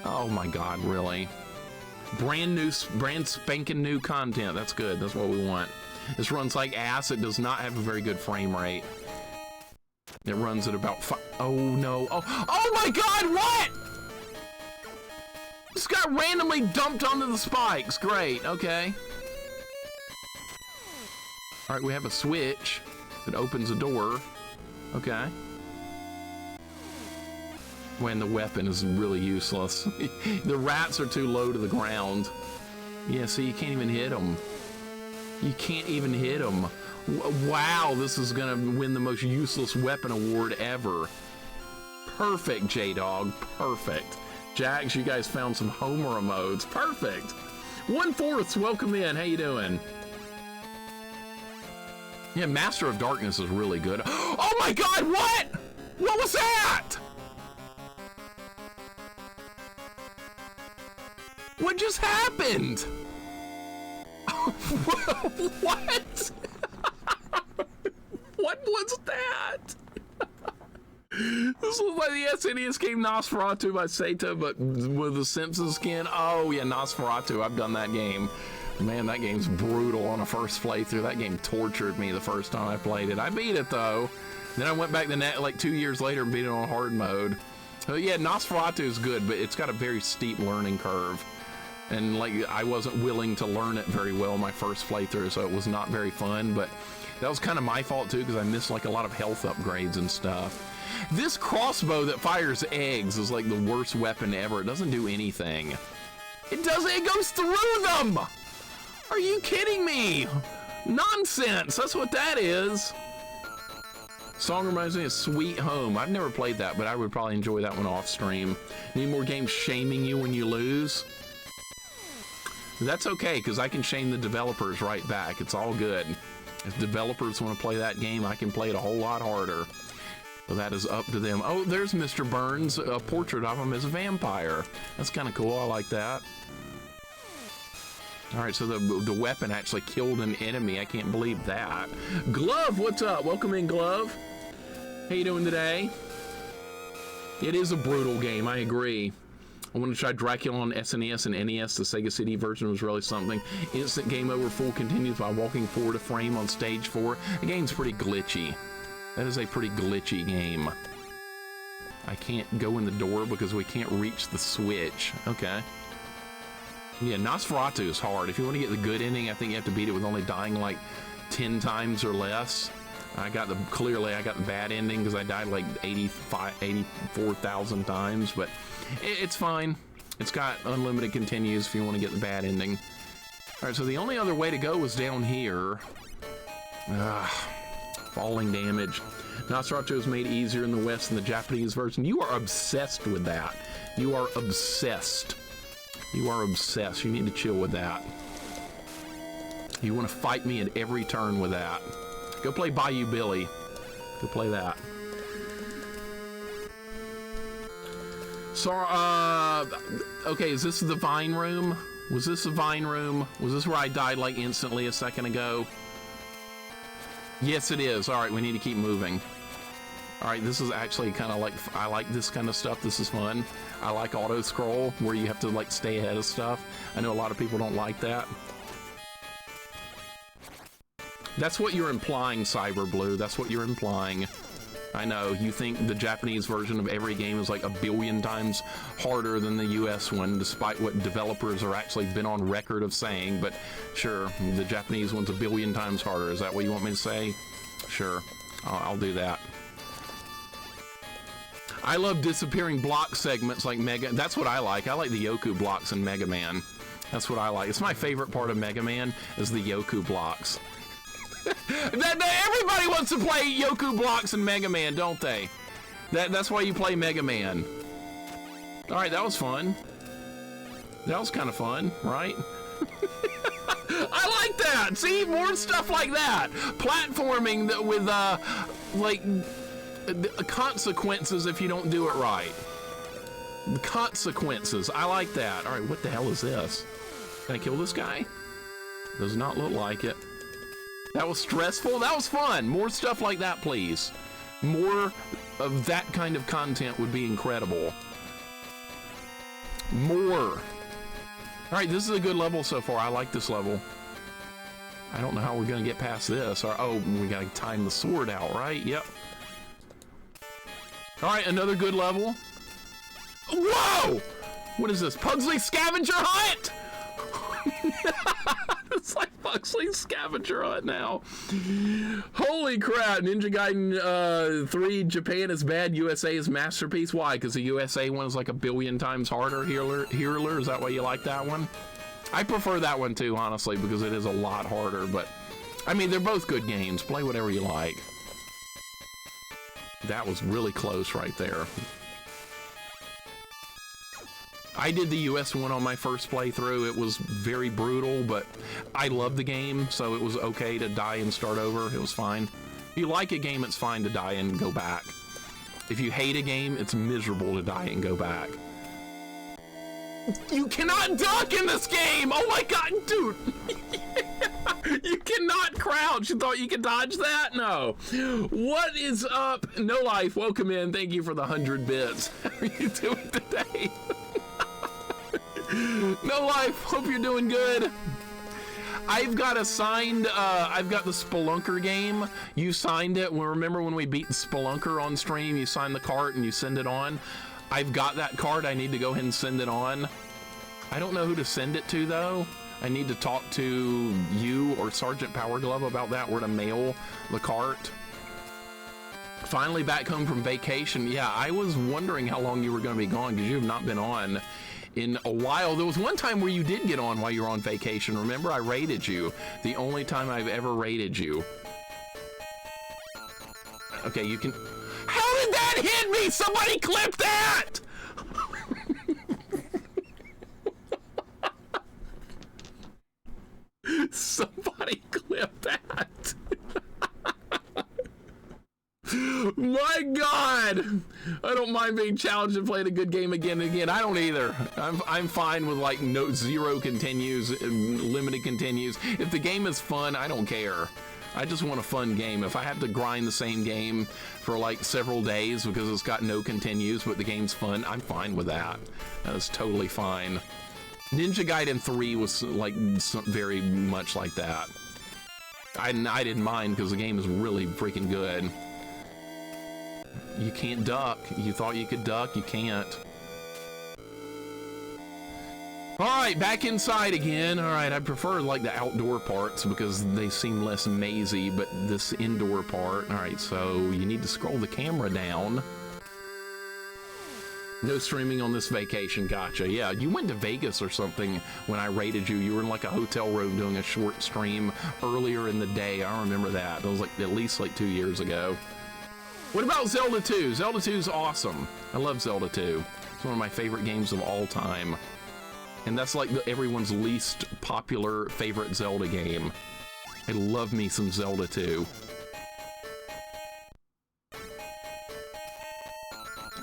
Oh my god, really? Brand spanking new content. That's good. That's what we want. This runs like ass. It does not have a very good frame rate. It runs at about oh no. Oh my god, what? This got randomly dumped onto the spikes. Great, okay. All right, we have a switch that opens a door. Okay. When the weapon is really useless. The rats are too low to the ground. Yeah, see, you can't even hit them. You can't even hit them. Wow, this is gonna win the most useless weapon award ever. Perfect, J-Dog, perfect. Jax, you guys found some Homer modes. Perfect. 1/4, welcome in. How you doing? Yeah, Master of Darkness is really good. Oh my god, what? What was that? What just happened? What? What was that? This looks like the SNES game Nosferatu by Sato, but with the Simpsons skin. Oh yeah, Nosferatu. I've done that game. Man, that game's brutal on a first playthrough. That game tortured me the first time I played it. I beat it though. Then I went back the net like 2 years later and beat it on hard mode. So yeah, Nosferatu is good, but it's got a very steep learning curve. And like, I wasn't willing to learn it very well my first playthrough, so it was not very fun, but that was kind of my fault too, because I missed like a lot of health upgrades and stuff. This crossbow that fires eggs is like the worst weapon ever. It doesn't do anything. It doesn't, it goes through them! Are you kidding me? Nonsense, that's what that is. Song reminds me of Sweet Home. I've never played that, but I would probably enjoy that one off stream. Need more games shaming you when you lose? That's okay, because I can shame the developers right back. It's all good. If developers want to play that game, I can play it a whole lot harder. So that is up to them. Oh, there's Mr. Burns, a portrait of him as a vampire. That's kind of cool. I like that. All right, so the weapon actually killed an enemy. I can't believe that. Glove, what's up? Welcome in, Glove. How you doing today? It is a brutal game, I agree. I want to try Dracula on SNES and NES. The Sega CD version was really something. Instant game over, full continues by walking forward a frame on stage 4. The game's pretty glitchy. That is a pretty glitchy game. I can't go in the door because we can't reach the switch. Okay. Yeah, Nosferatu is hard. If you want to get the good ending, I think you have to beat it with only dying like 10 times or less. Clearly I got the bad ending because I died like 84,000 times, but it's fine. It's got unlimited continues if you want to get the bad ending. All right, so the only other way to go was down here. Falling damage. Nosferatu is made easier in the West than the Japanese version. You are obsessed with that. You are obsessed. You are obsessed. You need to chill with that. You want to fight me at every turn with that. Go play Bayou Billy. Go play that. So, okay, is this the Vine Room? Was this the Vine Room? Was this where I died like instantly a second ago? Yes, it is. All right, we need to keep moving. All right, this is actually kind of like, I like this kind of stuff. This is fun. I like auto scroll where you have to like stay ahead of stuff. I know a lot of people don't like that. That's what you're implying, Cyberblue. That's what you're implying. I know, you think the Japanese version of every game is like 1 billion times harder than the US one, despite what developers are actually been on record of saying, but sure, the Japanese one's 1 billion times harder. Is that what you want me to say? Sure, I'll do that. I love disappearing block segments like Mega. That's what I like. I like the Yoku blocks in Mega Man. That's what I like. It's my favorite part of Mega Man is the Yoku blocks. Everybody wants to play Yoku blocks in Mega Man, don't they? That's why you play Mega Man. All right, that was fun. That was kind of fun, right? I like that. See, more stuff like that. Platforming with like consequences if you don't do it right. The consequences. I like that. All right, what the hell is this? Can I kill this guy? Does not look like it. That was stressful. That was fun. More stuff like that, please. More of that kind of content would be incredible. More. All right, this is a good level so far. I like this level. I don't know how we're going to get past this. Oh, we got to time the sword out, right? Yep. All right, another good level. Whoa! What is this? Pugsley's Scavenger Hunt? It's like Pugsley's Scavenger Hunt now. Holy crap. Ninja Gaiden 3, Japan is bad, USA is masterpiece. Why? Because the USA one is like 1 billion times harder. Healer, is that why you like that one? I prefer that one too, honestly, because it is a lot harder. But, I mean, they're both good games. Play whatever you like. That was really close right there. I did the US one on my first playthrough. It was very brutal, but I love the game, so it was okay to die and start over. It was fine. If you like a game, it's fine to die and go back. If you hate a game, it's miserable to die and go back. You cannot duck in this game! Oh my god, dude! You cannot crouch. You thought you could dodge that? No. What is up? No Life, welcome in. Thank you for the 100 bits. How are you doing today? No Life, hope you're doing good. I've got a signed, I've got the Spelunker game. You signed it. Well, remember when we beat the Spelunker on stream? You signed the cart and you send it on. I've got that card. I need to go ahead and send it on. I don't know who to send it to, though. I need to talk to you or Sergeant Powerglove about that, where to mail the cart. Finally back home from vacation. Yeah, I was wondering how long you were going to be gone, because you have not been on in a while. There was one time where you did get on while you were on vacation. Remember, I raided you. The only time I've ever raided you. Okay, you can... How did that hit me? Somebody clip that! Somebody clip that. My God, I don't mind being challenged and playing a good game again and again. I don't either. I'm fine with like zero continues, limited continues. If the game is fun, I don't care. I just want a fun game. If I have to grind the same game for like several days because it's got no continues, but the game's fun, I'm fine with that. That's totally fine. Ninja Gaiden 3 was like very much like that. I didn't mind because the game is really freaking good. You can't duck. You thought you could duck, you can't. All right, back inside again. All right, I prefer like the outdoor parts because they seem less mazy, but this indoor part. All right, so you need to scroll the camera down. No streaming on this vacation. Gotcha. Yeah, you went to Vegas or something when I raided you. You were in like a hotel room doing a short stream earlier in the day. I remember that. That was like at least like 2 years ago. What about Zelda 2? Zelda 2 is awesome. I love Zelda 2. It's one of my favorite games of all time. And that's like everyone's least popular favorite Zelda game. I love me some Zelda 2.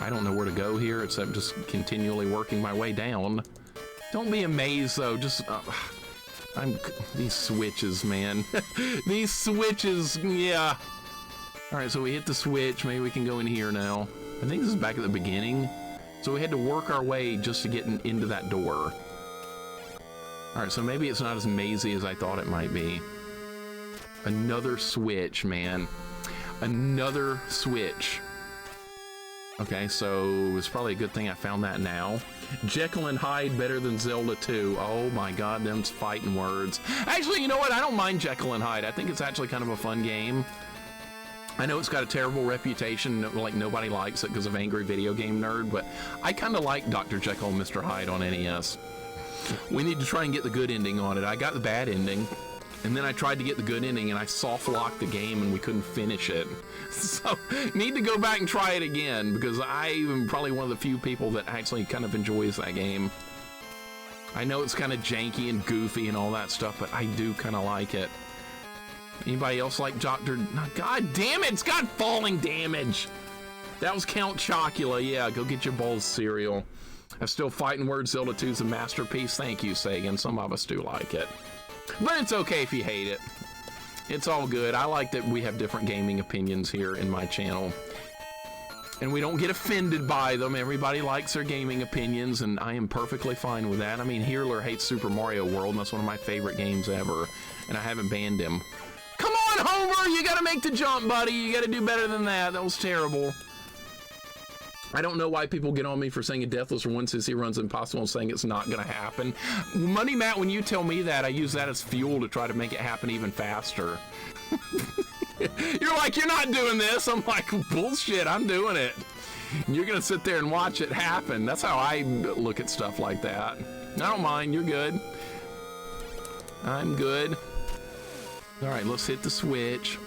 I don't know where to go here except just continually working my way down. Don't be amazed though, just these switches, man. These switches, yeah. All right, so we hit the switch. Maybe we can go in here now. I think this is back at the beginning. So we had to work our way just to get into that door. All right, so maybe it's not as mazy as I thought it might be. Another switch, man. Another switch. Okay, so it's probably a good thing I found that now. Jekyll and Hyde better than Zelda 2. Oh my God, them's fighting words. Actually, you know what? I don't mind Jekyll and Hyde. I think it's actually kind of a fun game. I know it's got a terrible reputation, like nobody likes it because of Angry Video Game Nerd, but I kind of like Dr. Jekyll and Mr. Hyde on NES. We need to try and get the good ending on it. I got the bad ending, and then I tried to get the good ending, and I soft-locked the game, and we couldn't finish it. So, need to go back and try it again, because I am probably one of the few people that actually kind of enjoys that game. I know it's kind of janky and goofy and all that stuff, but I do kind of like it. Anybody else like Dr. God damn it, it's got falling damage. That was Count Chocula. Yeah, go get your bowl of cereal. I'm still fighting words. Zelda 2 is a masterpiece. Thank you, Sagan. Some of us do like it. But it's okay if you hate it. It's all good. I like that we have different gaming opinions here in my channel. And we don't get offended by them. Everybody likes their gaming opinions, and I am perfectly fine with that. I mean, Heerler hates Super Mario World, and that's one of my favorite games ever. And I haven't banned him. Come on, Homer! You gotta make the jump, buddy! You gotta do better than that. That was terrible. I don't know why people get on me for saying a Deathless or One Sissy Run's impossible and saying it's not gonna happen. Money Matt, when you tell me that, I use that as fuel to try to make it happen even faster. You're like, you're not doing this. I'm like, bullshit, I'm doing it. And you're gonna sit there and watch it happen. That's how I look at stuff like that. I don't mind, you're good. I'm good. All right, let's hit the switch.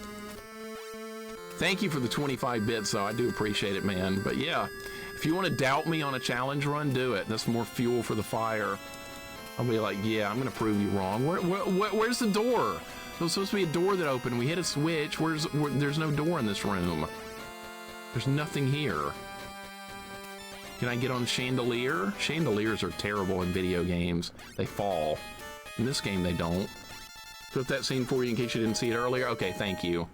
Thank you for the 25 bits, though. I do appreciate it, man. But yeah, if you want to doubt me on a challenge run, do it. That's more fuel for the fire. I'll be like, yeah, I'm going to prove you wrong. Where's the door? There was supposed to be a door that opened. We hit a switch. There's no door in this room. There's nothing here. Can I get on the chandelier? Chandeliers are terrible in video games. They fall. In this game, they don't. Put that scene for you in case you didn't see it earlier. Okay, thank you.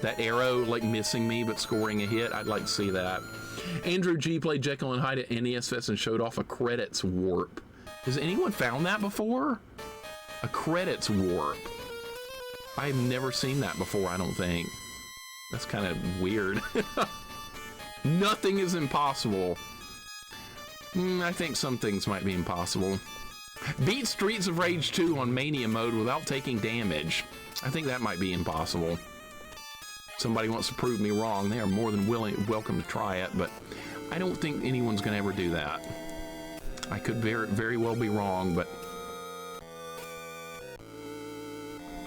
That arrow, like, missing me but scoring a hit, I'd like to see that. Andrew G played Jekyll and Hyde at NES Fest and showed off a credits warp. Has anyone found that before? A credits warp. I've never seen that before, I don't think. That's kind of weird. Nothing is impossible. I think some things might be impossible. Beat Streets of Rage 2 on Mania mode without taking damage. I think that might be impossible. Somebody wants to prove me wrong. They are more than welcome to try it, but I don't think anyone's going to ever do that. I could very well be wrong, but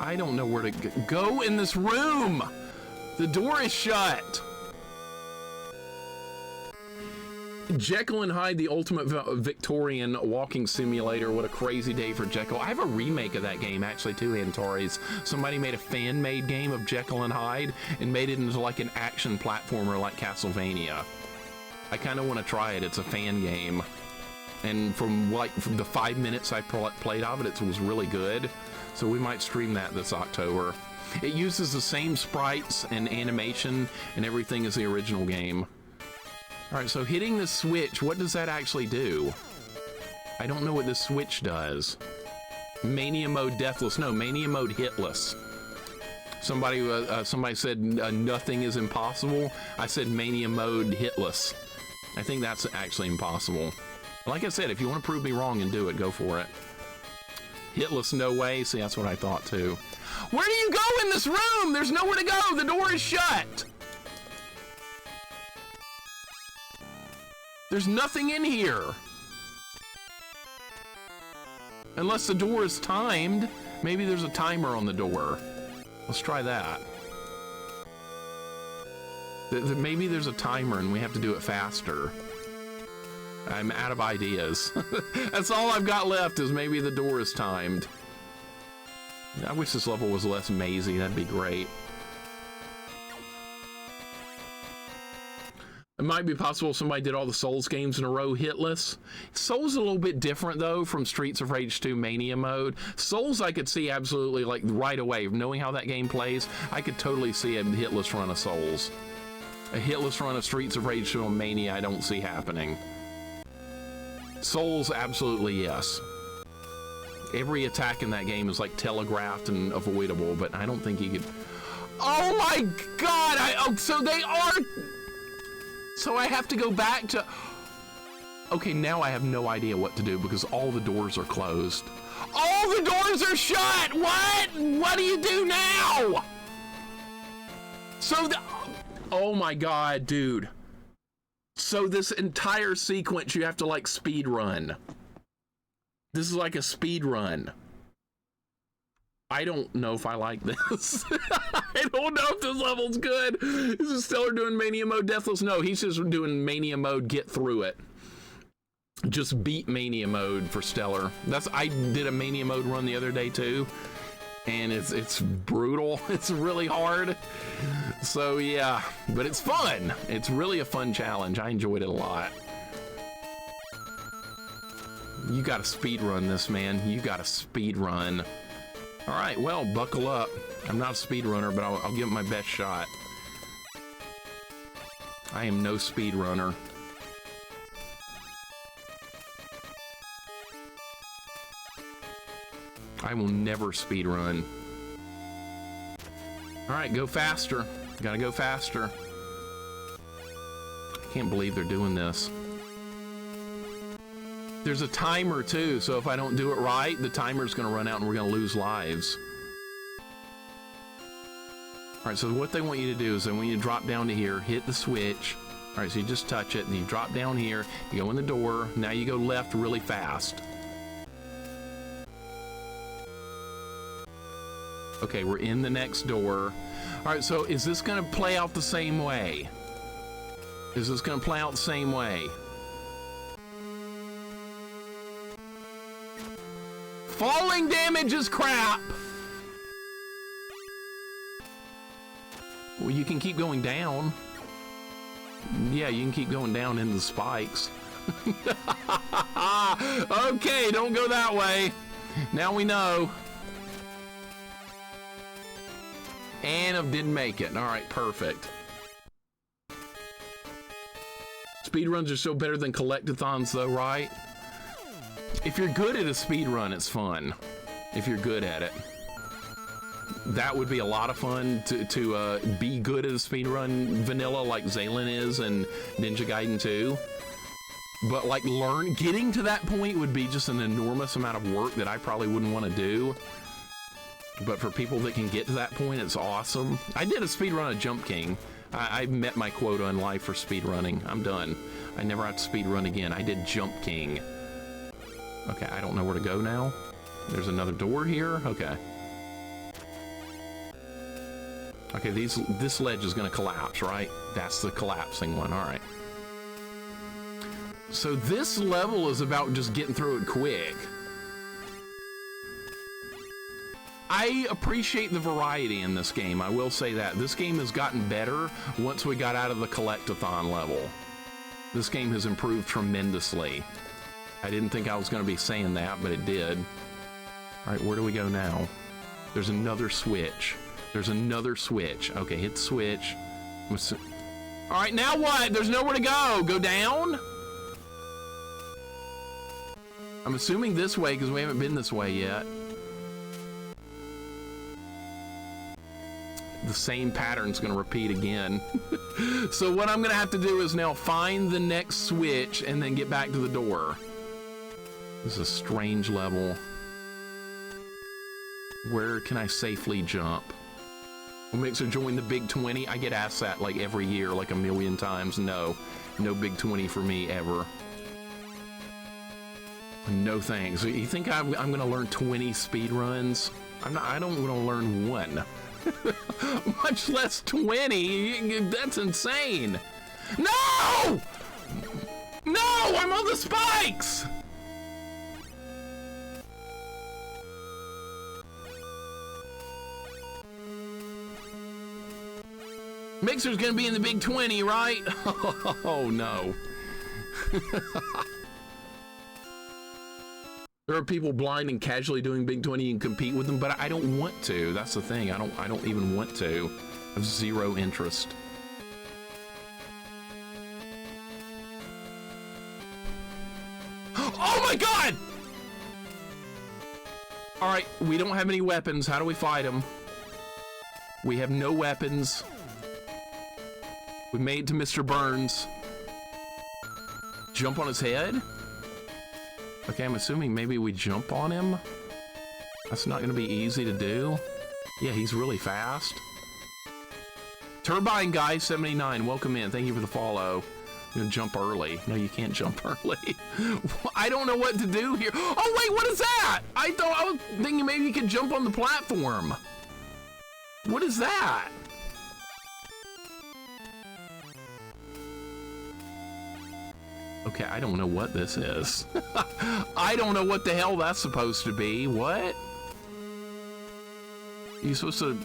I don't know where to go in this room. The door is shut. Jekyll and Hyde, the ultimate Victorian walking simulator. What a crazy day for Jekyll. I have a remake of that game actually too, Antares. Somebody made a fan-made game of Jekyll and Hyde and made it into like an action platformer like Castlevania. I kind of want to try it. It's a fan game. And from the 5 minutes I played of it, it was really good. So we might stream that this October. It uses the same sprites and animation and everything as the original game. All right, so hitting the switch, what does that actually do? I don't know what the switch does. Mania mode deathless. No, Mania mode hitless. Somebody said nothing is impossible. I said Mania mode hitless. I think that's actually impossible. Like I said, if you want to prove me wrong and do it, go for it. Hitless, no way. See, that's what I thought too. Where do you go in this room? There's nowhere to go. The door is shut. There's nothing in here. Unless the door is timed. Maybe there's a timer on the door. Let's try that. Maybe there's a timer and we have to do it faster. I'm out of ideas. That's all I've got left is maybe the door is timed. I wish this level was less mazy. That'd be great. It might be possible somebody did all the Souls games in a row hitless. Souls is a little bit different though from Streets of Rage 2 Mania mode. Souls I could see absolutely like right away. Knowing how that game plays, I could totally see a hitless run of Souls. A hitless run of Streets of Rage 2 on Mania I don't see happening. Souls, absolutely yes. Every attack in that game is like telegraphed and avoidable, but I don't think you could... Oh my god! Oh, so they are... So I have to go back to... Okay, now I have no idea what to do because all the doors are closed. All the doors are shut! What? What do you do now? So the... Oh my god, dude. So this entire sequence you have to like speed run. This is like a speed run. I don't know if I like this. I don't know if this level's good. Is Stellar doing Mania mode deathless? No, he's just doing Mania mode get through it. Just beat Mania mode for Stellar. I did a Mania mode run the other day too. And it's brutal. It's really hard. So yeah, but it's fun. It's really a fun challenge. I enjoyed it a lot. You gotta speed run this, man. You gotta speed run. All right, well, buckle up. I'm not a speedrunner, but I'll give it my best shot. I am no speedrunner. I will never speedrun. All right, go faster. Gotta go faster. I can't believe they're doing this. There's a timer too, so if I don't do it right, the timer's gonna run out and we're gonna lose lives. All right, so what they want you to do is they want you to drop down to here, hit the switch. All right, so you just touch it and you drop down here, you go in the door, now you go left really fast. Okay, we're in the next door. All right, so is this gonna play out the same way? Is this gonna play out the same way? Falling damage is crap! Well, you can keep going down. Yeah, you can keep going down into the spikes. Okay, don't go that way. Now we know. And I didn't make it. All right, perfect. Speedruns are still better than collectathons though, right? If you're good at a speedrun, it's fun. if you're good at it. That would be a lot of fun to be good at a speedrun vanilla like Zaylin is and Ninja Gaiden 2. But like getting to that point would be just an enormous amount of work that I probably wouldn't want to do. But for people that can get to that point, it's awesome. I did a speedrun of Jump King. I met my quota in life for speedrunning. I'm done. I never have to speedrun again. I did Jump King. Okay, I don't know where to go now. There's another door here. Okay. Okay, this ledge is gonna collapse, right? That's the collapsing one, all right. So this level is about just getting through it quick. I appreciate the variety in this game, I will say that. This game has gotten better once we got out of the collect-a-thon level. This game has improved tremendously. I didn't think I was gonna be saying that, but it did. All right, where do we go now? There's another switch. There's another switch. Okay, hit the switch. All right, now what? There's nowhere to go. Go down? I'm assuming this way because we haven't been this way yet. The same pattern's gonna repeat again. So what I'm gonna have to do is now find the next switch and then get back to the door. This is a strange level. Where can I safely jump? LittleMIXER join the Big 20. I get asked that like every year, like a million times. No Big 20 for me ever. No thanks. You think I'm gonna learn 20 speed runs? I don't want to learn one. Much less 20. That's insane. No! No! I'm on the spikes! Mixer's gonna be in the Big 20, right? Oh no. There are people blind and casually doing Big 20 and compete with them, but I don't want to. That's the thing. I don't even want to. I have zero interest. Oh my god! All right, we don't have any weapons. How do we fight him? We have no weapons. We made to Mr. Burns. Jump on his head? Okay, I'm assuming maybe we jump on him. That's not gonna be easy to do. Yeah, he's really fast. Turbine Guy 79, welcome in. Thank you for the follow. You're gonna jump early. No, you can't jump early. I don't know what to do here. Oh wait, what is that? I was thinking maybe you could jump on the platform. What is that? Okay, I don't know what this is. I don't know what the hell that's supposed to be. What? You're supposed to...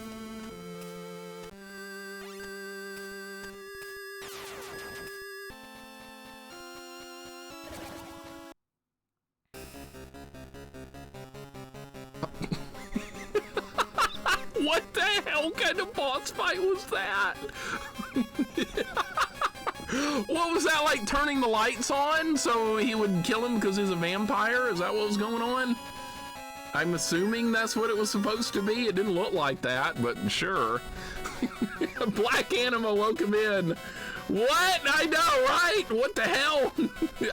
What the hell kind of boss fight was that? What was that, like turning the lights on so he would kill him because he's a vampire? Is that what was going on? I'm assuming that's what it was supposed to be. It didn't look like that, but sure. Black Anima, welcome in. What? I know, right? What the hell?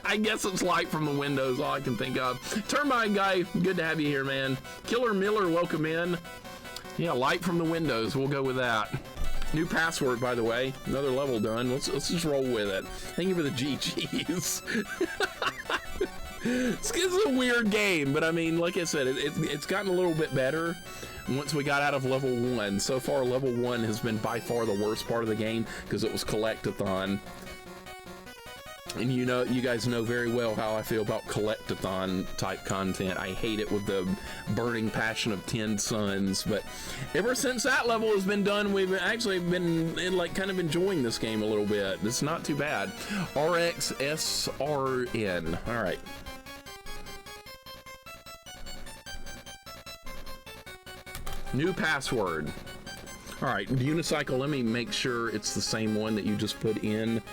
I guess it's light from the windows, all I can think of. Turbine Guy, good to have you here, man. Killer Miller, welcome in. Yeah, light from the windows. We'll go with that. New password, by the way. Another level done. Let's just roll with it. Thank you for the GGs. It's a weird game, but I mean, like I said, it's gotten a little bit better once we got out of level 1. So far, level 1 has been by far the worst part of the game because it was collect-a-thon. And you know, you guys know very well how I feel about collect-a-thon type content. I hate it with the burning passion of 10 suns. But ever since that level has been done, we've actually been like kind of enjoying this game a little bit. It's not too bad. RXSRN. All right. New password. All right, Unicycle, let me make sure it's the same one that you just put in.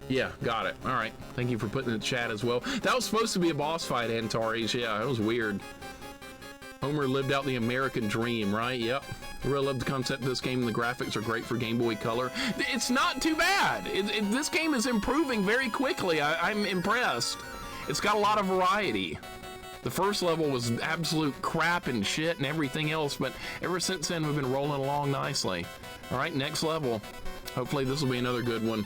Yeah, got it. All right. Thank you for putting in the chat as well. That was supposed to be a boss fight, Antares. Yeah, that was weird. Homer lived out the American dream, right? Yep. I really love the concept of this game, and the graphics are great for Game Boy Color. It's not too bad. This game is improving very quickly. I'm impressed. It's got a lot of variety. The first level was absolute crap and shit and everything else, but ever since then, we've been rolling along nicely. All right, next level. Hopefully this will be another good one.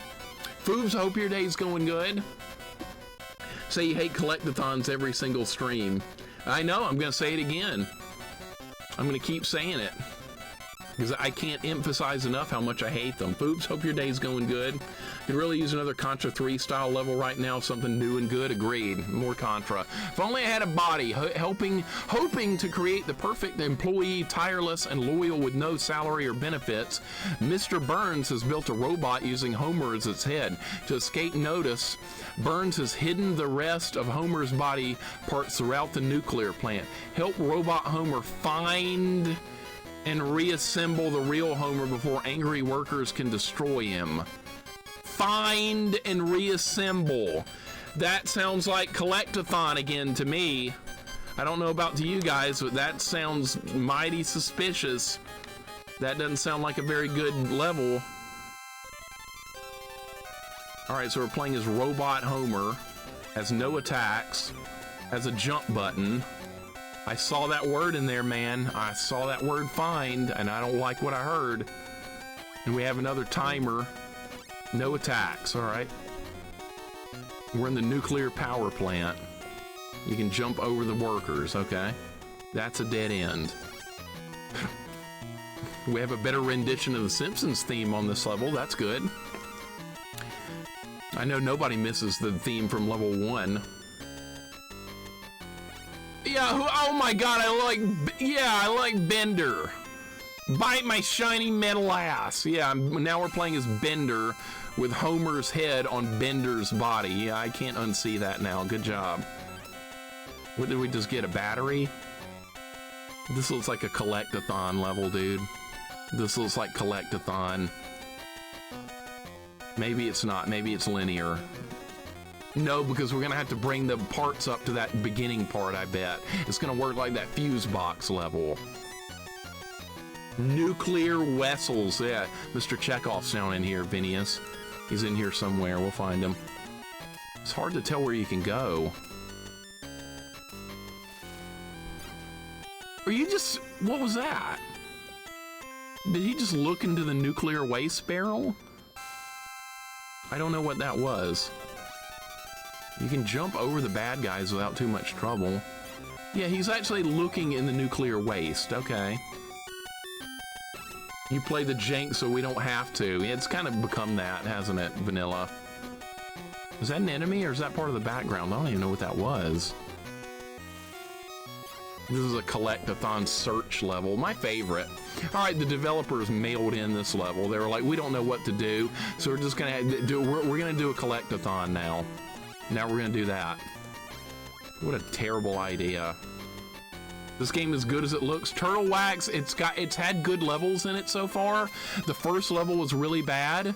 Foobs, hope your day's going good. Say you hate collectathons every single stream. I know, I'm gonna say it again. I'm gonna keep saying it, because I can't emphasize enough how much I hate them. Foobs, hope your day's going good. Could really use another Contra 3 style level right now, something new and good. Agreed. More Contra. If only I had a body, hoping to create the perfect employee, tireless and loyal with no salary or benefits. Mr. Burns has built a robot using Homer as its head. To escape notice, Burns has hidden the rest of Homer's body parts throughout the nuclear plant. Help Robot Homer find and reassemble the real Homer before angry workers can destroy him. Find and reassemble. That sounds like collectathon again to me. I don't know about to you guys, but that sounds mighty suspicious. That doesn't sound like a very good level. All right, so we're playing as Robot Homer, has no attacks, has a jump button. I saw that word in there, man. I saw that word find, and I don't like what I heard. And we have another timer. No attacks, all right. We're in the nuclear power plant. You can jump over the workers, okay. That's a dead end. We have a better rendition of the Simpsons theme on this level. That's good. I know nobody misses the theme from level 1. Yeah, oh my god, I like Bender. Bite my shiny metal ass. Yeah, now we're playing as Bender with Homer's head on Bender's body. Yeah, I can't unsee that now. Good job. What did we just get, a battery? This looks like a collectathon level, dude. This looks like collectathon. Maybe it's not, maybe it's linear. No, because we're gonna have to bring the parts up to that beginning part, I bet. It's gonna work like that fuse box level. Nuclear vessels, yeah. Mr. Chekhov's down in here, Vinius. He's in here somewhere, we'll find him. It's hard to tell where you can go. Are you just, what was that? Did he just look into the nuclear waste barrel? I don't know what that was. You can jump over the bad guys without too much trouble. Yeah, he's actually looking in the nuclear waste, okay. You play the jank so we don't have to. It's kind of become that, hasn't it, Vanilla? Is that an enemy or is that part of the background? I don't even know what that was. This is a collectathon search level, my favorite. All right, the developers mailed in this level. They were like, we don't know what to do, so we're just gonna do, we're gonna do a collectathon now. Now we're gonna do that. What a terrible idea. This game is good as it looks. Turtle Wax, it's had good levels in it so far. The first level was really bad,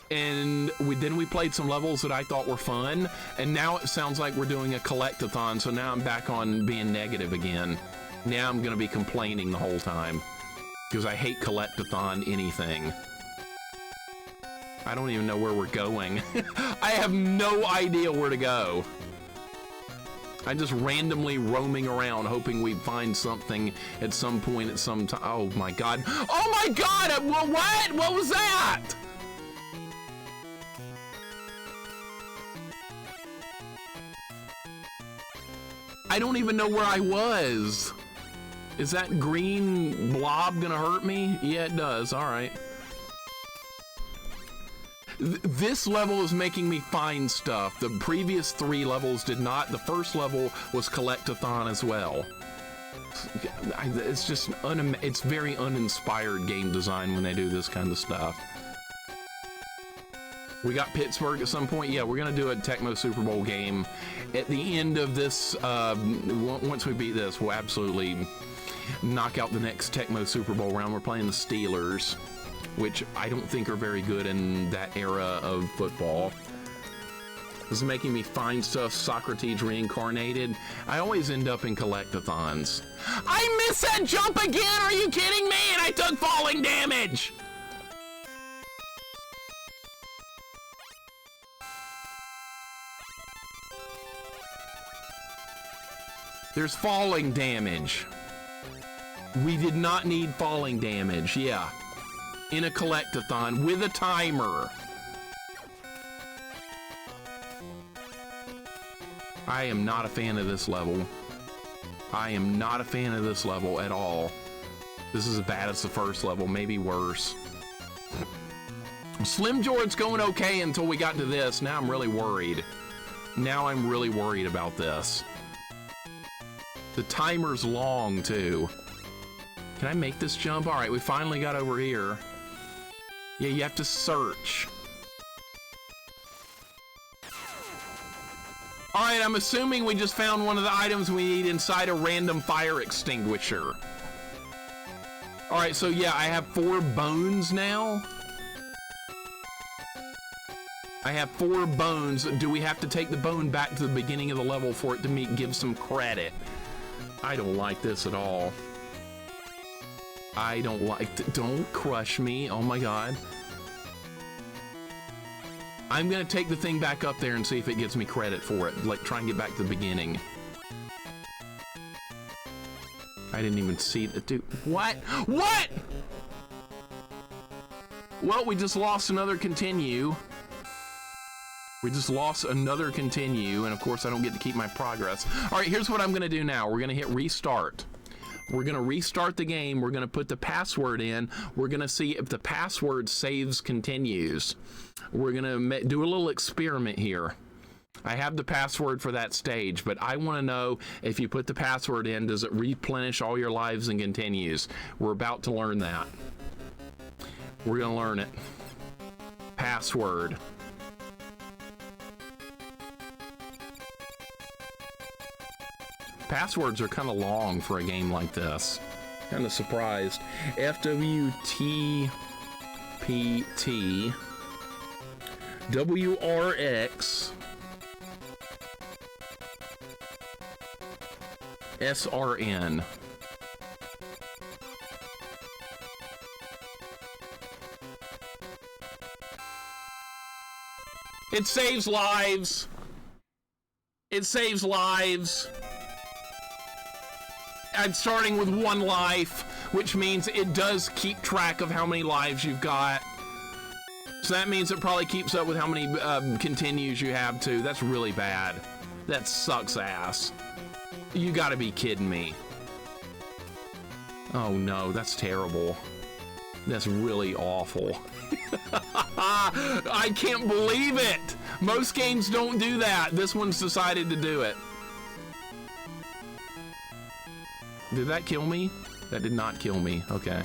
and then we played some levels that I thought were fun, and now it sounds like we're doing a collectathon, so now I'm back on being negative again. Now I'm gonna be complaining the whole time, because I hate collectathon anything. I don't even know where we're going. I have no idea where to go. I'm just randomly roaming around, hoping we find something at some point at some time. Oh my god. Oh my god! What? What was that? I don't even know where I was. Is that green blob gonna hurt me? Yeah, it does. All right. This level is making me find stuff. The previous 3 levels did not. The first level was collectathon as well. It's just, it's very uninspired game design when they do this kind of stuff. We got Pittsburgh at some point. Yeah, we're gonna do a Tecmo Super Bowl game. At the end of this, once we beat this, we'll absolutely knock out the next Tecmo Super Bowl round. We're playing the Steelers, which I don't think are very good in that era of football. This is making me find stuff Socrates reincarnated. I always end up in collectathons. I missed that jump again! Are you kidding me? And I took falling damage! There's falling damage. We did not need falling damage, yeah. In a collectathon with a timer. I am not a fan of this level. I am not a fan of this level at all. This is as bad as the first level, maybe worse. Slim George's going okay until we got to this. Now I'm really worried. Now I'm really worried about this. The timer's long, too. Can I make this jump? All right, we finally got over here. Yeah, you have to search. All right, I'm assuming we just found one of the items we need inside a random fire extinguisher. All right, so yeah, I have 4 bones now. I have 4 bones. Do we have to take the bone back to the beginning of the level for it to give some credit? I don't like this at all. I don't like, don't crush me, oh my god. I'm gonna take the thing back up there and see if it gives me credit for it. Like, try and get back to the beginning. I didn't even see the dude. What? What? Well, we just lost another continue. We just lost another continue, and of course I don't get to keep my progress. All right, here's what I'm gonna do now. We're gonna hit restart. We're gonna restart the game. We're gonna put the password in. We're gonna see if the password saves continues. We're gonna do a little experiment here. I have the password for that stage, but I wanna know if you put the password in, does it replenish all your lives and continues? We're about to learn that. We're gonna learn it. Password. Passwords are kind of long for a game like this. Kind of surprised. FWTPT WRX SRN. It saves lives. It saves lives. I'm starting with 1 life, which means it does keep track of how many lives you've got. So that means it probably keeps up with how many continues you have too. That's really bad. That sucks ass. You gotta be kidding me. Oh no, that's terrible. That's really awful. I can't believe it! Most games don't do that. This one's decided to do it. Did that kill me? That did not kill me. Okay.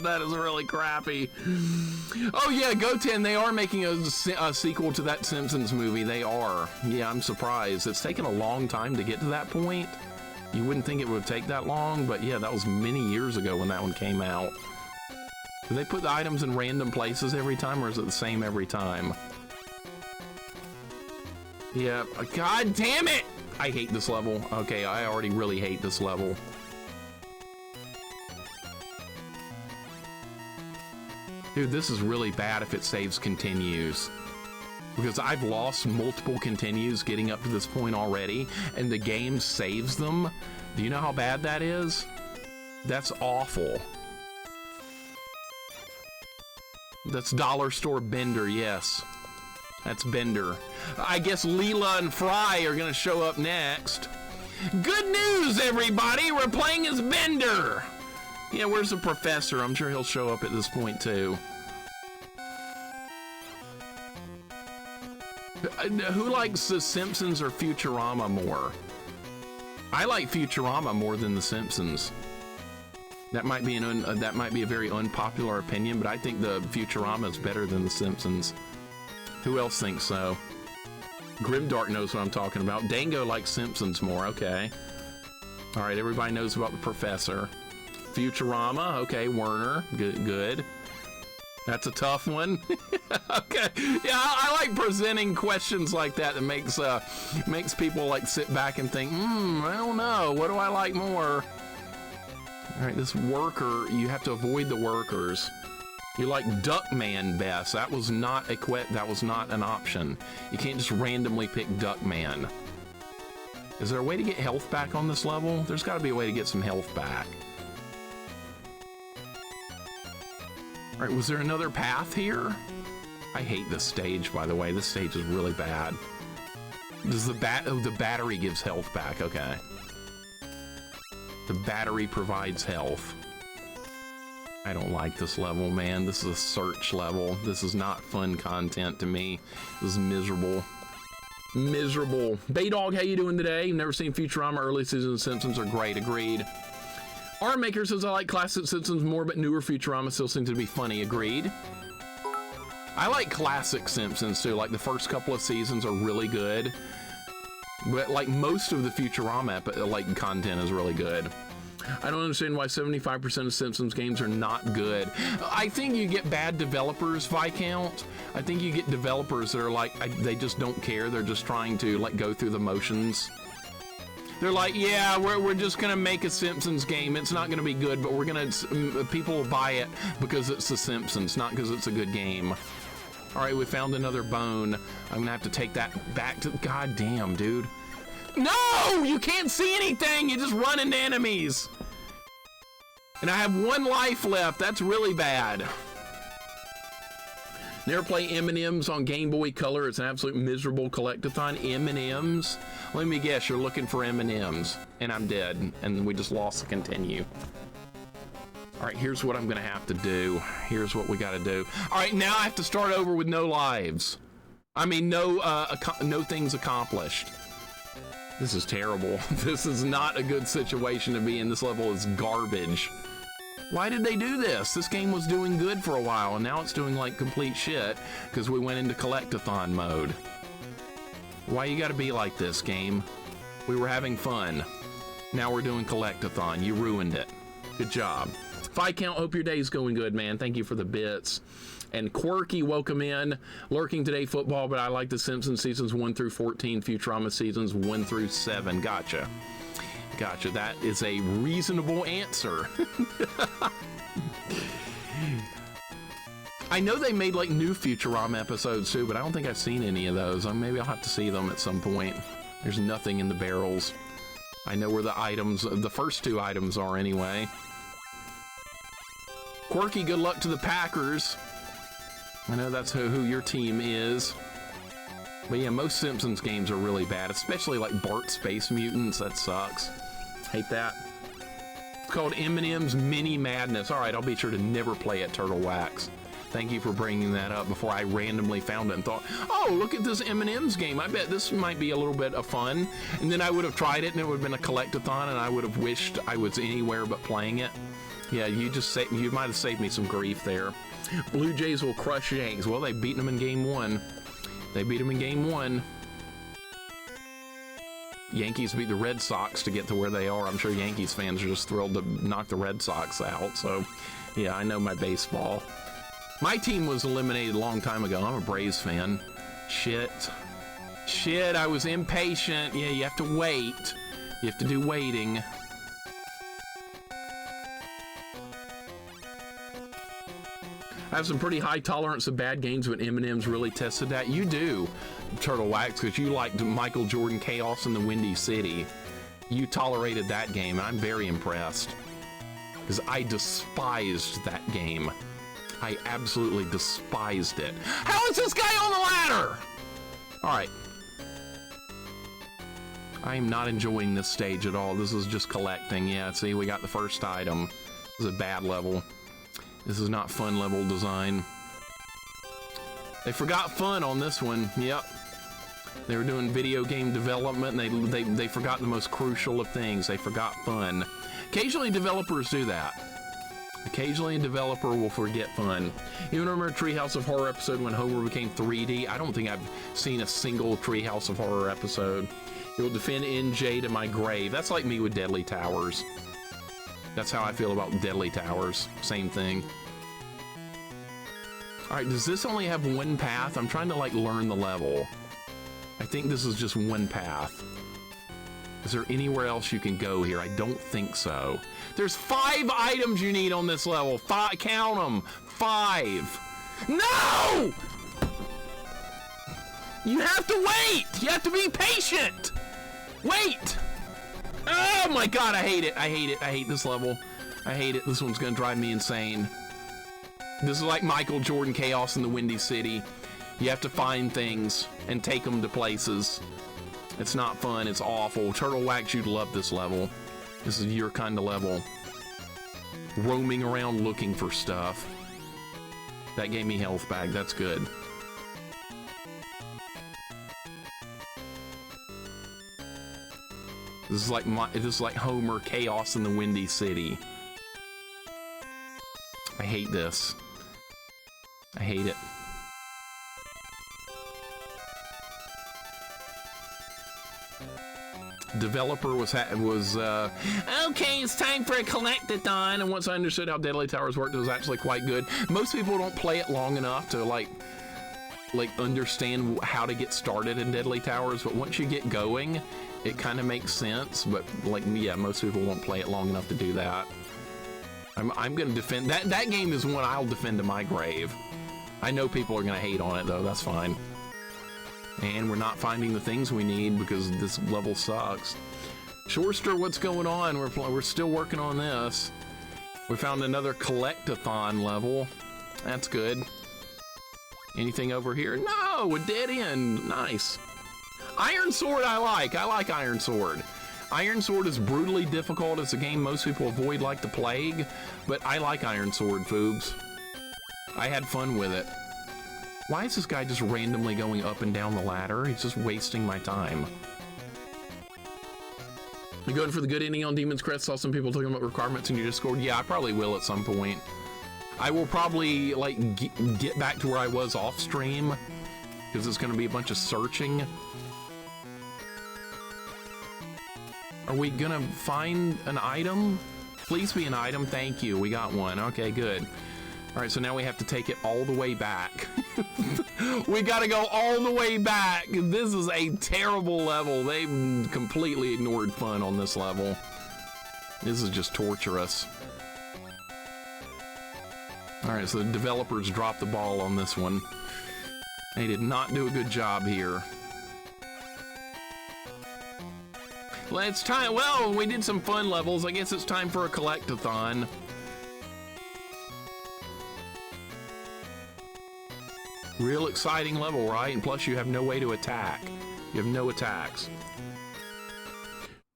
That is really crappy. Oh yeah, Goten, they are making a sequel to that Simpsons movie. They are. Yeah, I'm surprised. It's taken a long time to get to that point. You wouldn't think it would take that long, but yeah, that was many years ago when that one came out. Do they put the items in random places every time, or is it the same every time? Yeah, god damn it! I hate this level. Okay, I already really hate this level. Dude, this is really bad if it saves continues. Because I've lost multiple continues getting up to this point already, and the game saves them. Do you know how bad that is? That's awful. That's Dollar Store Bender, yes. That's Bender. I guess Leela and Fry are gonna show up next. Good news, everybody! We're playing as Bender! Yeah, where's the professor? I'm sure he'll show up at this point, too. Who likes The Simpsons or Futurama more? I like Futurama more than The Simpsons. That might be a very unpopular opinion, but I think the Futurama is better than The Simpsons. Who else thinks so? Grimdark knows what I'm talking about. Dango likes Simpsons more. Okay. All right, everybody knows about the professor. Futurama. Okay, Werner. Good. Good. That's a tough one. Okay. Yeah, I like presenting questions like that that makes people like sit back and think, I don't know. What do I like more? All right, this worker, you have to avoid the workers. You like Duckman best. That was not an option. You can't just randomly pick Duckman. Is there a way to get health back on this level? There's got to be a way to get some health back. All right, was there another path here? I hate this stage, by the way. This stage is really bad. Does the battery gives health back, okay. The battery provides health. I don't like this level, man. This is a search level. This is not fun content to me. This is miserable. Miserable. Baydog, how you doing today? You've never seen Futurama. Early seasons of Simpsons are great. Agreed. Maker says, I like classic Simpsons more, but newer Futurama still seems to be funny. Agreed. I like classic Simpsons too. Like the first couple of seasons are really good, but like most of the Futurama like content is really good. I don't understand why 75% of Simpsons games are not good. I think you get bad developers, Viscount. I think you get developers that are like, they just don't care. They're just trying to like go through the motions. They're like, yeah, we're just gonna make a Simpsons game. It's not gonna be good, but people will buy it because it's the Simpsons, not because it's a good game. All right, we found another bone. I'm gonna have to take that back to, god damn, dude. No, you can't see anything. You just run into enemies. And I have 1 life left. That's really bad. Never play M&M's on Game Boy Color. It's an absolute miserable collectathon. M&M's? Let me guess, you're looking for M&M's. And I'm dead. And we just lost the continue. All right, here's what I'm gonna have to do. Here's what we gotta do. All right, now I have to start over with no lives. I mean, no things accomplished. This is terrible. This is not a good situation to be in. This level is garbage. Why did they do this? This game was doing good for a while, and now it's doing like complete shit because we went into collectathon mode. Why you gotta be like this, game? We were having fun. Now we're doing collectathon. You ruined it. Good job. Viscount, hope your day's going good, man. Thank you for the bits. And Quirky, welcome in. Lurking today, football, but I like the Simpsons seasons 1 through 14, Futurama seasons 1 through 7. Gotcha. Gotcha. That is a reasonable answer. I know they made like new Futurama episodes too, but I don't think I've seen any of those. Maybe I'll have to see them at some point. There's nothing in the barrels. I know where the items, the first 2 items are anyway. Quirky, good luck to the Packers. I know that's who your team is. But yeah, most Simpsons games are really bad, especially like Bart Space Mutants. That sucks. Hate that. It's called M&M's Mini Madness. All right, I'll be sure to never play at Turtle Wax. Thank you for bringing that up before I randomly found it and thought, oh, look at this M&M's game. I bet this might be a little bit of fun. And then I would have tried it and it would have been a collectathon and I would have wished I was anywhere but playing it. Yeah, you might have saved me some grief there. Blue Jays will crush Yanks. Well, they beat them in game 1. They beat them in game 1. Yankees beat the Red Sox to get to where they are. I'm sure Yankees fans are just thrilled to knock the Red Sox out. So, yeah, I know my baseball. My team was eliminated a long time ago. I'm a Braves fan. Shit. Shit, I was impatient. Yeah, you have to wait. You have to do waiting. I have some pretty high tolerance of bad games, but M&M's really tested that. You do, Turtle Wax, because you liked Michael Jordan Chaos in the Windy City. You tolerated that game, and I'm very impressed. Because I despised that game. I absolutely despised it. How is this guy on the ladder? All right. I am not enjoying this stage at all. This is just collecting. Yeah, see, we got the first item. This is a bad level. This is not fun level design. They forgot fun on this one. Yep. They were doing video game development and they forgot the most crucial of things. They forgot fun. Occasionally developers do that. Occasionally a developer will forget fun. You remember Treehouse of Horror episode when Homer became 3D? I don't think I've seen a single Treehouse of Horror episode. It will defend NJ to my grave. That's like me with Deadly Towers. That's how I feel about Deadly Towers. Same thing. All right, does this only have one path? I'm trying to like learn the level. I think this is just one path. Is there anywhere else you can go here? I don't think so. There's 5 items you need on this level. 5, count them. 5. No! You have to wait. You have to be patient. Wait. Oh my God, I hate it. I hate it. I hate this level. I hate it. This one's gonna drive me insane. This is like Michael Jordan Chaos in the Windy City. You have to find things and take them to places. It's not fun, it's awful. Turtle Wax, you'd love this level. This is your kind of level. Roaming around looking for stuff. That gave me health back, that's good. This is like Homer Chaos in the Windy City. I hate this. I hate it. Developer was okay, it's time for a collect-a-thon, and once I understood how Deadly Towers worked, it was actually quite good. Most people don't play it long enough to like understand how to get started in Deadly Towers, but once you get going, it kind of makes sense. But like, yeah, most people won't play it long enough to do that. I'm gonna defend that game is one I'll defend to my grave. I know people are gonna hate on it though, that's fine. And we're not finding the things we need because this level sucks. Shorester, what's going on? We're still working on this. We found another collect-a-thon level. That's good. Anything over here? No, a dead end. Nice. Iron Sword I like. I like Iron Sword. Iron Sword is brutally difficult. It's a game most people avoid like the plague, but I like Iron Sword, Foobs. I had fun with it. Why is this guy just randomly going up and down the ladder? He's just wasting my time. You going for the good ending on Demon's Crest? Saw some people talking about requirements in your Discord. Yeah, I probably will at some point. I will probably like get back to where I was off stream because it's going to be a bunch of searching. Are we going to find an item? Please be an item. Thank you. We got one. Okay, good. All right, so now we have to take it all the way back. We got to go all the way back. This is a terrible level. They completely ignored fun on this level. This is just torturous. All right, so the developers dropped the ball on this one. They did not do a good job here. Well, it's time. Well, we did some fun levels. I guess it's time for a collect-a-thon. Real exciting level, right? And plus you have no way to attack. You have no attacks.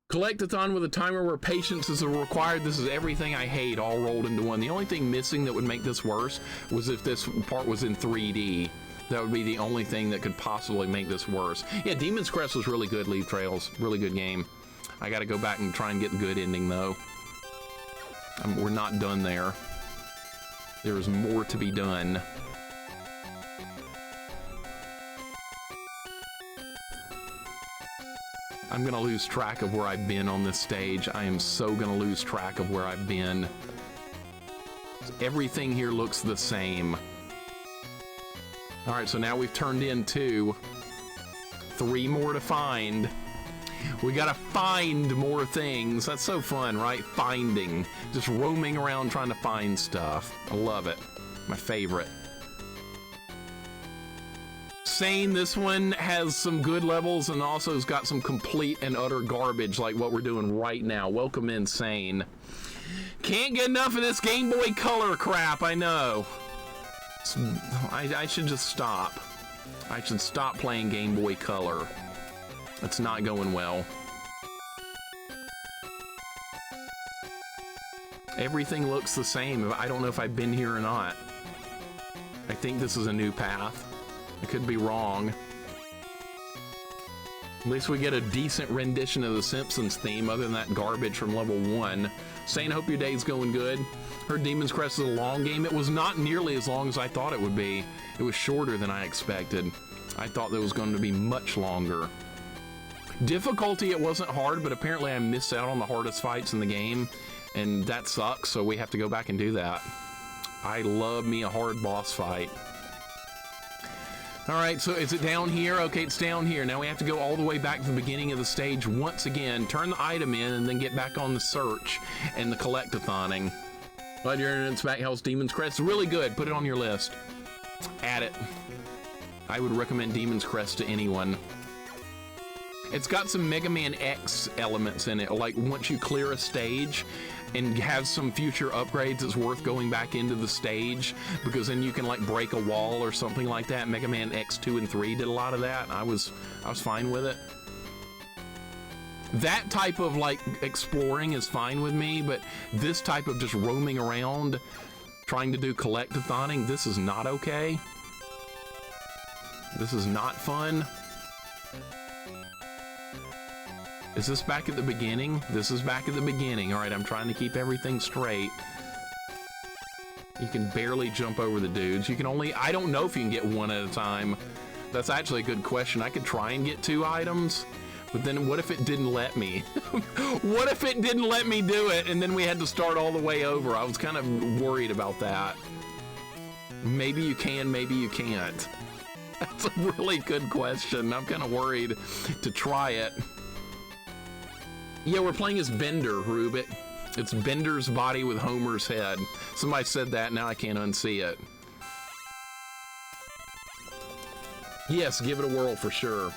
Collect-a-thon with a timer where patience is required. This is everything I hate all rolled into one. The only thing missing that would make this worse was if this part was in 3D. That would be the only thing that could possibly make this worse. Yeah, Demon's Crest was really good, Leaf Trails. Really good game. I gotta go back and try and get the good ending though. We're not done there. There's more to be done. I'm gonna lose track of where I've been on this stage. I am so gonna lose track of where I've been. Everything here looks the same. All right, so now we've turned in 2. 3 more to find. We gotta find more things. That's so fun, right? Finding. Just roaming around trying to find stuff. I love it. My favorite. Sane, this one has some good levels and also has got some complete and utter garbage like what we're doing right now. Welcome in, Sane. Can't get enough of this Game Boy Color crap, I know. I should just stop. I should stop playing Game Boy Color. It's not going well. Everything looks the same. I don't know if I've been here or not. I think this is a new path. I could be wrong. At least we get a decent rendition of the Simpsons theme other than that garbage from level 1. Sane, hope your day's going good. Heard Demon's Crest is a long game. It was not nearly as long as I thought it would be. It was shorter than I expected. I thought that was going to be much longer. Difficulty, it wasn't hard, but apparently I missed out on the hardest fights in the game, and that sucks, so we have to go back and do that. I love me a hard boss fight. All right, so is it down here? Okay, it's down here. Now we have to go all the way back to the beginning of the stage once again, turn the item in, and then get back on the search and the collect-a-thoning. Glad your internet's back. How's Demon's Crest? Really good. Put it on your list. Add it. I would recommend Demon's Crest to anyone. It's got some Mega Man X elements in it, like once you clear a stage and have some future upgrades, it's worth going back into the stage because then you can like break a wall or something like that. Mega Man X 2 and 3 did a lot of that. I was fine with it. That type of like exploring is fine with me, but this type of just roaming around trying to do collect-a-thoning, this is not okay. This is not fun. Is this back at the beginning? This is back at the beginning. All right, I'm trying to keep everything straight. You can barely jump over the dudes. You can only, I don't know if you can get one at a time. That's actually a good question. I could try and get 2 items, but then what if it didn't let me? What if it didn't let me do it and then we had to start all the way over? I was kind of worried about that. Maybe you can, maybe you can't. That's a really good question. I'm kind of worried to try it. Yeah, we're playing as Bender, Rubik. It's Bender's body with Homer's head. Somebody said that, now I can't unsee it. Yes, give it a whirl for sure.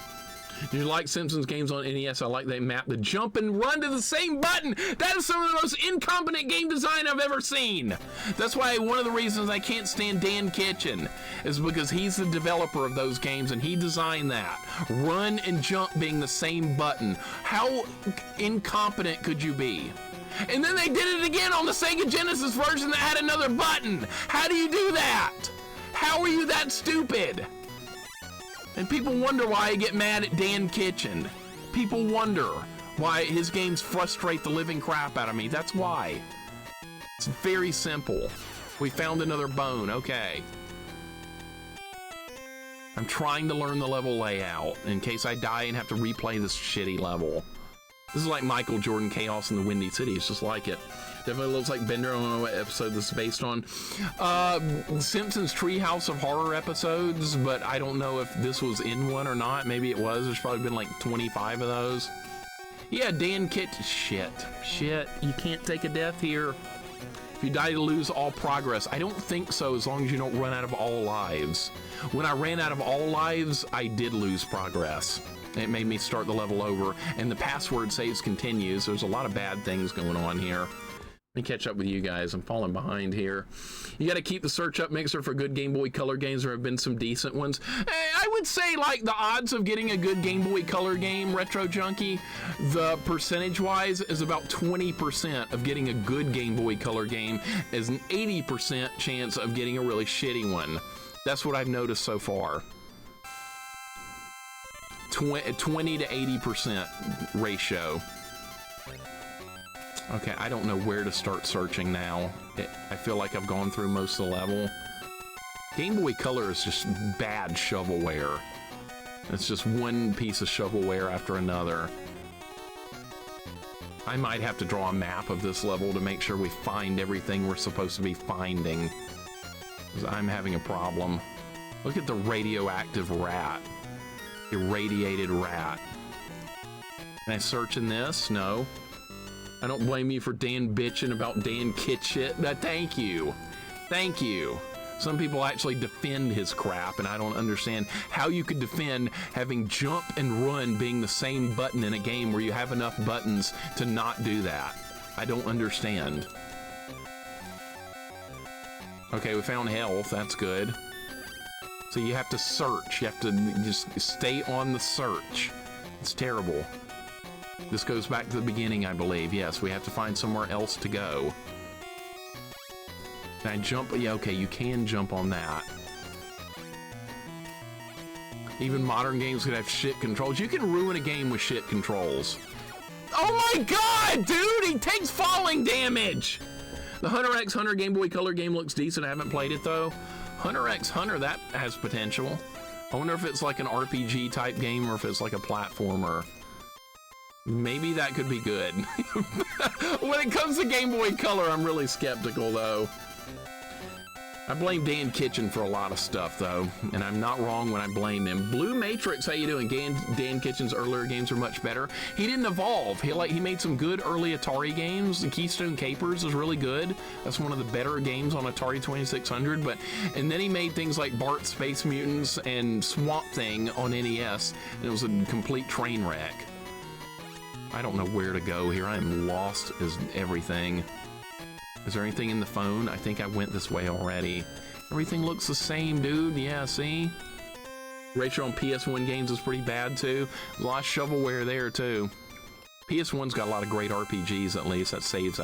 Do you like Simpsons games on NES? I like they map the jump and run to the same button. That is some of the most incompetent game design I've ever seen. That's why one of the reasons I can't stand Dan Kitchen is because he's the developer of those games and he designed that. Run and jump being the same button. How incompetent could you be? And then they did it again on the Sega Genesis version that had another button. How do you do that? How are you that stupid? And people wonder why I get mad at Dan Kitchen. People wonder why his games frustrate the living crap out of me. That's why. It's very simple. We found another bone, okay. I'm trying to learn the level layout in case I die and have to replay this shitty level. This is like Michael Jordan Chaos in the Windy City. It's just like it. Definitely looks like Bender. I don't know what episode this is based on. Simpsons Treehouse of Horror episodes, but I don't know if this was in one or not. Maybe it was. There's probably been like 25 of those. Yeah, Dan Kit. Shit. You can't take a death here. If you die, you lose all progress. I don't think so, as long as you don't run out of all lives. When I ran out of all lives, I did lose progress. It made me start the level over, and the password saves continues. There's a lot of bad things going on here. Let me catch up with you guys. I'm falling behind here. You got to keep the search up, Mixer, for good Game Boy Color games. There have been some decent ones. I would say, like, the odds of getting a good Game Boy Color game, Retro Junkie, the percentage-wise is about 20% of getting a good Game Boy Color game is an 80% chance of getting a really shitty one. That's what I've noticed so far. 20 to 80% ratio. Okay, I don't know where to start searching now. I feel like I've gone through most of the level. Game Boy Color is just bad shovelware. It's just one piece of shovelware after another. I might have to draw a map of this level to make sure we find everything we're supposed to be finding, because I'm having a problem. Look at the radioactive rat. Irradiated rat. Can I search in this? No. I don't blame you for Dan bitching about Dan Kit shit. Thank you. Thank you. Some people actually defend his crap, and I don't understand how you could defend having jump and run being the same button in a game where you have enough buttons to not do that. I don't understand. Okay, we found health. That's good. So you have to search. You have to just stay on the search. It's terrible. This goes back to the beginning, I believe. Yes, we have to find somewhere else to go. Can I jump? Yeah, okay, you can jump on that. Even modern games could have shit controls. You can ruin a game with shit controls. Oh my god, dude! He takes falling damage! The Hunter x Hunter Game Boy Color game looks decent. I haven't played it, though. Hunter x Hunter, that has potential. I wonder if it's like an RPG type game or if it's like a platformer. Maybe that could be good. When it comes to Game Boy Color, I'm really skeptical, though. I blame Dan Kitchen for a lot of stuff, though, and I'm not wrong when I blame him. Blue Matrix, how you doing? Dan Kitchen's earlier games are much better. He didn't evolve. He made some good early Atari games. The Keystone Capers is really good. That's one of the better games on Atari 2600. And then he made things like Bart Space Mutants and Swamp Thing on NES, and it was a complete train wreck. I don't know where to go here. I am lost as everything. Is there anything in the phone? I think I went this way already. Everything looks the same, dude. Yeah, see? Ratio on PS1 games is pretty bad, too. There's a lot of shovelware there, too. PS1's got a lot of great RPGs, at least. That saves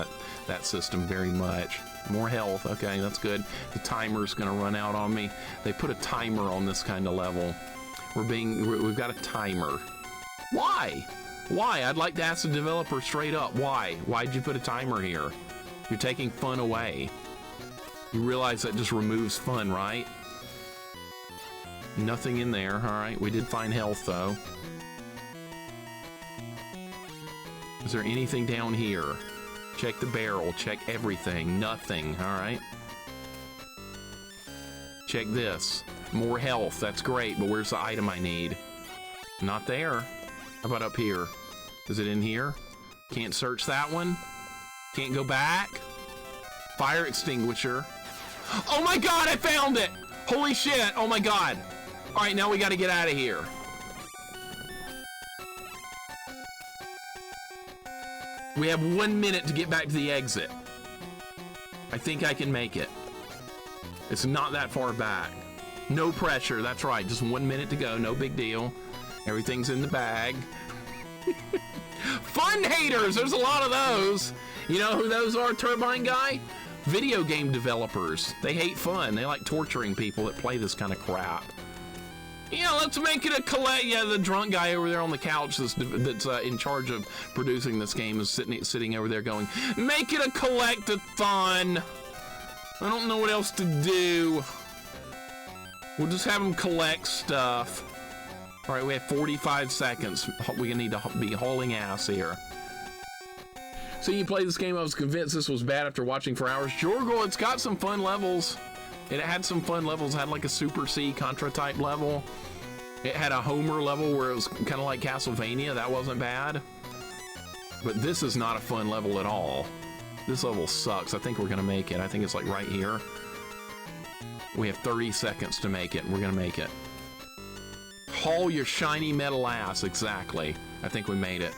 that system very much. More health. Okay, that's good. The timer's going to run out on me. They put a timer on this kind of level. We've got a timer. Why? Why? I'd like to ask the developer straight up. Why? Why'd you put a timer here? You're taking fun away. You realize that just removes fun, right? Nothing in there. All right, we did find health, though. Is there anything down here? Check the barrel. Check everything. Nothing. All right. Check this. More health. That's great, but where's the item I need? Not there. How about up here? Is it in here? Can't search that one? Can't go back? Fire extinguisher. Oh my god, I found it! Holy shit, oh my god. All right, now we gotta get out of here. We have 1 minute to get back to the exit. I think I can make it. It's not that far back. No pressure, that's right, just 1 minute to go, no big deal. Everything's in the bag. Fun haters, there's a lot of those. You know who those are, Turbine Guy? Video game developers. They hate fun. They like torturing people that play this kind of crap. Yeah, let's make it a collect. Yeah, the drunk guy over there on the couch that's in charge of producing this game is sitting over there going, make it a collect-a-thon. I don't know what else to do. We'll just have them collect stuff. All right, we have 45 seconds. We need to be hauling ass here. So you play this game, I was convinced this was bad after watching for hours. Jorgel, it's got some fun levels. It had some fun levels. It had like a Super C Contra type level. It had a Homer level where it was kind of like Castlevania. That wasn't bad. But this is not a fun level at all. This level sucks. I think we're gonna make it. I think it's like right here. We have 30 seconds to make it. We're gonna make it. Haul your shiny metal ass. Exactly. I think we made it.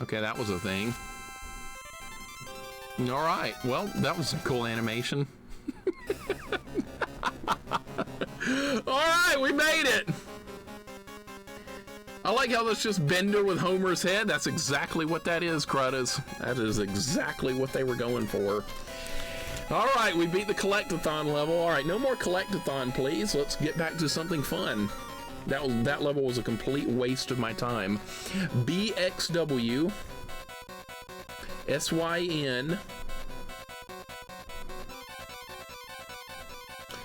Okay, that was a thing. All right, well, that was some cool animation. All right, we made it. I like how that's just Bender with Homer's head. That's exactly what that is, Cruddas. That is exactly what they were going for. All right, we beat the collect-a-thon level. All right, no more collect-a-thon, please. Let's get back to something fun. That level was a complete waste of my time. BXW SYN.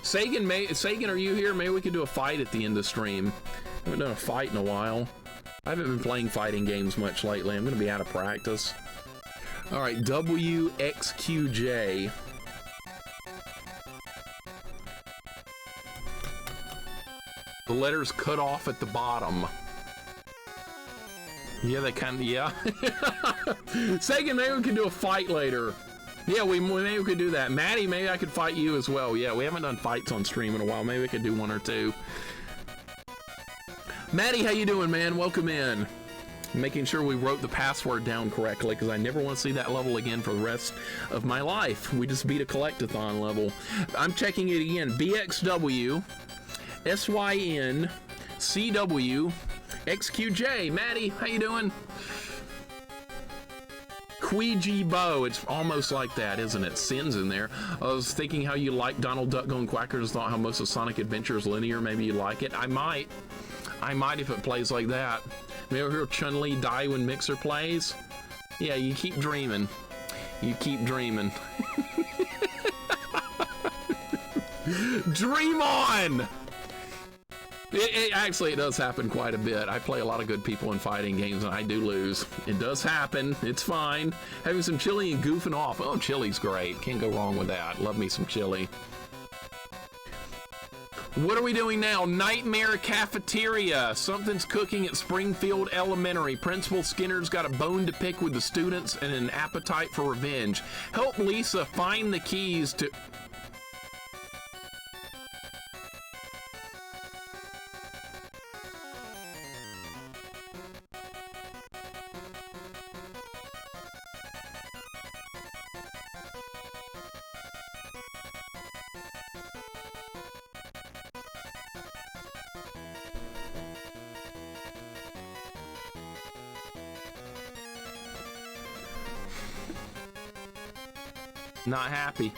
Sagan, are you here? Maybe we could do a fight at the end of stream. I haven't done a fight in a while. I haven't been playing fighting games much lately. I'm going to be out of practice. All right, WXQJ. The letters cut off at the bottom. Yeah, they kind of, yeah. Sagan, maybe we could do a fight later. Yeah, maybe we could do that. Maddie, maybe I could fight you as well. Yeah, we haven't done fights on stream in a while. Maybe we could do one or two. Maddie, how you doing, man? Welcome in. Making sure we wrote the password down correctly because I never want to see that level again for the rest of my life. We just beat a collect-a-thon level. I'm checking it again. BXW SYN CW XQJ. Maddie, how you doing? Queegee Bow. It's almost like that, isn't it? Sin's in there. I was thinking how you like Donald Duck Going Quackers. Thought how most of Sonic Adventure is linear. Maybe you like it. I might if it plays like that. Maybe we'll hear Chun-Li die when Mixer plays. Yeah, you keep dreaming. You keep dreaming. Dream on! Actually, it does happen quite a bit. I play a lot of good people in fighting games, and I do lose. It does happen. It's fine. Having some chili and goofing off. Oh, chili's great. Can't go wrong with that. Love me some chili. What are we doing now? Nightmare Cafeteria. Something's cooking at Springfield Elementary. Principal Skinner's got a bone to pick with the students and an appetite for revenge. Help Lisa find the keys to... Not happy.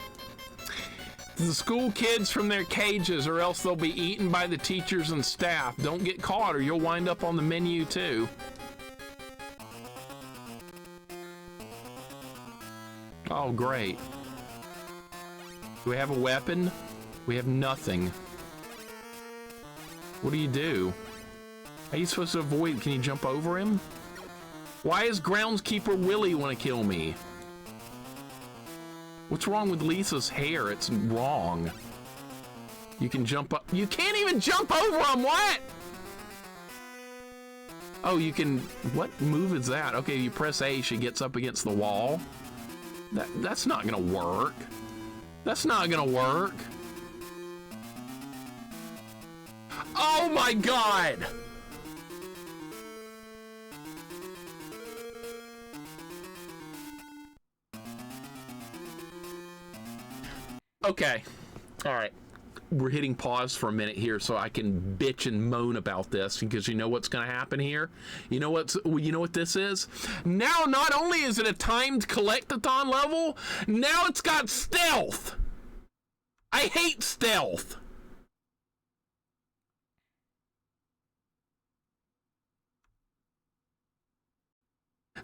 The school kids from their cages, or else they'll be eaten by the teachers and staff. Don't get caught or you'll wind up on the menu too. Oh, great. Do we have a weapon? We have nothing. What do you do? How are you supposed to avoid? Can you jump over him? Why is groundskeeper Willie want to kill me? What's wrong with Lisa's hair? It's wrong. You can jump up. You can't even jump over him. What? Oh, you can. What move is that? Okay, you press A, she gets up against the wall. That's not gonna work. That's not gonna work. Oh my God! Okay, all right. We're hitting pause for a minute here so I can bitch and moan about this, because you know what's going to happen here? You know what this is? Now, not only is it a timed collect-a-thon level, now it's got stealth. I hate stealth.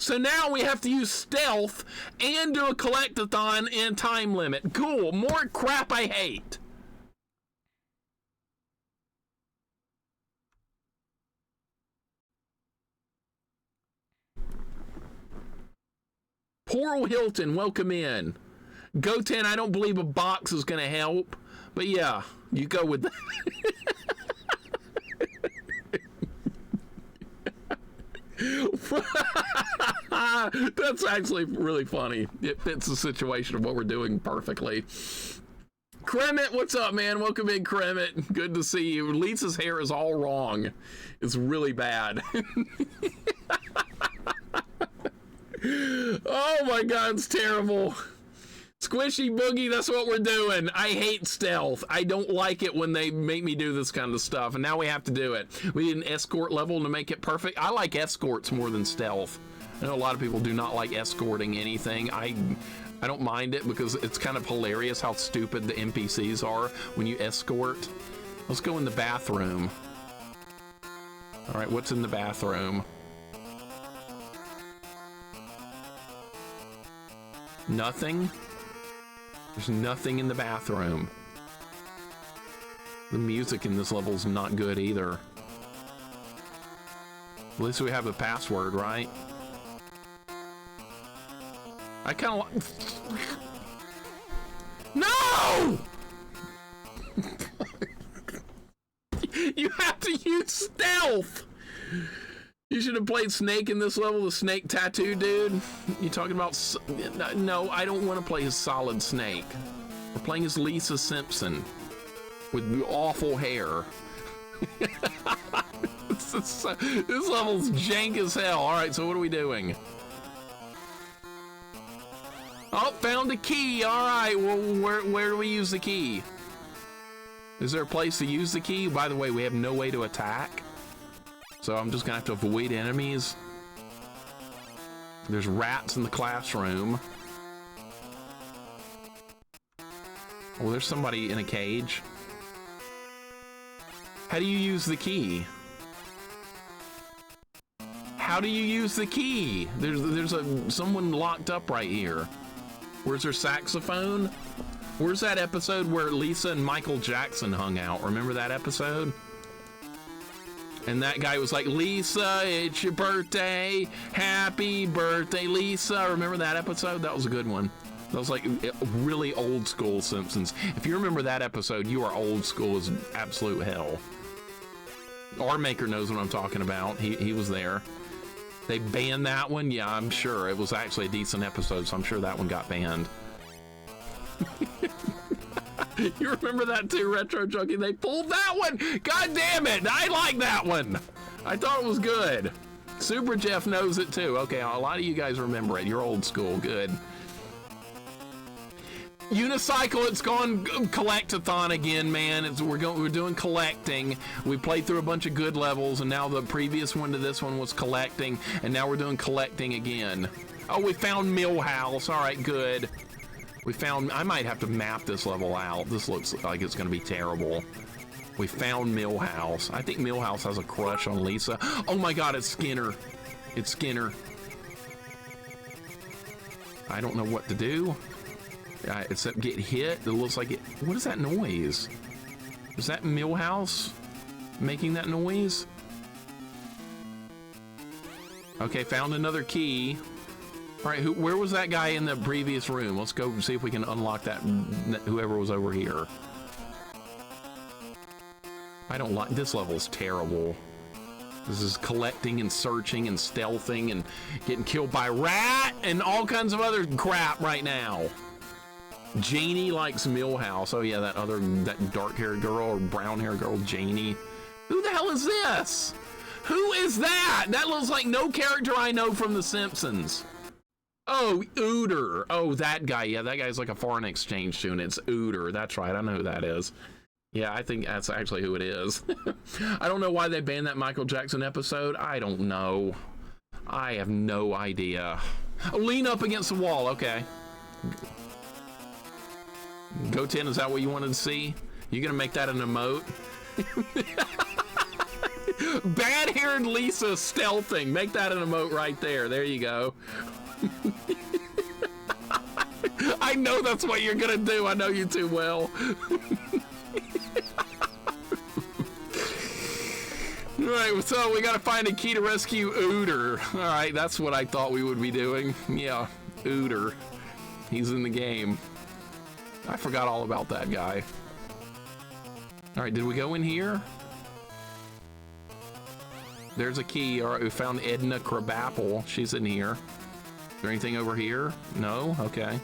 So now we have to use stealth and do a collect-a-thon and time limit. Cool. More crap I hate. Poor Hilton, welcome in. Goten, I don't believe a box is going to help. But yeah, you go with that. That's actually really funny. It fits the situation of what we're doing perfectly. Kremet, what's up, man? Welcome in, Kremet. Good to see you. Lisa's hair is all wrong. It's really bad. Oh my God, it's terrible. Squishy Boogie, that's what we're doing. I hate stealth. I don't like it when they make me do this kind of stuff, and now we have to do it. We need an escort level to make it perfect. I like escorts more than stealth. I know a lot of people do not like escorting anything. I don't mind it because it's kind of hilarious how stupid the NPCs are when you escort. Let's go in the bathroom. All right, what's in the bathroom? Nothing? There's nothing in the bathroom. The music in this level is not good either. At least we have the password, right? I kind of No! You have to use stealth! You should have played Snake in this level, the Snake tattoo dude. You talking about... No, I don't want to play his solid Snake. We're playing as Lisa Simpson with awful hair. This level's jank as hell. All right, so what are we doing? Oh, found a key. All right, well, where do we use the key? Is there a place to use the key? By the way, we have no way to attack. So I'm just gonna have to avoid enemies. There's rats in the classroom. Oh, there's somebody in a cage. How do you use the key? How do you use the key? There's someone locked up right here. Where's her saxophone? Where's that episode where Lisa and Michael Jackson hung out? Remember that episode? And that guy was like, Lisa, it's your birthday. Happy birthday, Lisa. Remember that episode? That was a good one. That was like really old school Simpsons. If you remember that episode, you are old school as absolute hell. Our maker knows what I'm talking about. He was there. They banned that one? Yeah, I'm sure. It was actually a decent episode, so I'm sure that one got banned. You remember that too, Retro Junkie? They pulled that one! God damn it! I like that one! I thought it was good. Super Jeff knows it too. Okay, a lot of you guys remember it. You're old school. Good. Unicycle, it's gone collect-a-thon again, man. We're doing collecting. We played through a bunch of good levels, and now the previous one to this one was collecting, and now we're doing collecting again. Oh, we found Millhouse. All right, good. We found, I might have to map this level out. This looks like it's gonna be terrible. We found Millhouse. I think Millhouse has a crush on Lisa. Oh my God, it's Skinner. It's Skinner. I don't know what to do. Except get hit. It looks like it. What is that noise? Is that Millhouse making that noise? Okay, found another key. All right, where was that guy in the previous room? Let's go see if we can unlock that, whoever was over here. I don't like, this level's terrible. This is collecting and searching and stealthing and getting killed by rat and all kinds of other crap right now. Janie likes Millhouse. Oh yeah, that dark-haired girl or brown-haired girl, Janie. Who the hell is this? Who is that? That looks like no character I know from The Simpsons. Oh, Ooter. Oh, that guy. Yeah, that guy's like a foreign exchange student. It's Ooter. That's right. I know who that is. Yeah, I think that's actually who it is. I don't know why they banned that Michael Jackson episode. I don't know. I have no idea. Oh, lean up against the wall. Okay. Go 10, is that what you wanted to see? You gonna make that an emote? Bad-haired Lisa stealthing. Make that an emote right there. There you go. I know that's what you're gonna do. I know you too well. All right, so we gotta find a key to rescue Ooter. All right, that's what I thought we would be doing. Yeah, Ooter. He's in the game. I forgot all about that guy. All right, did we go in here? There's a key. All right, we found Edna Crabapple. She's in here. Is there anything over here? No? Okay.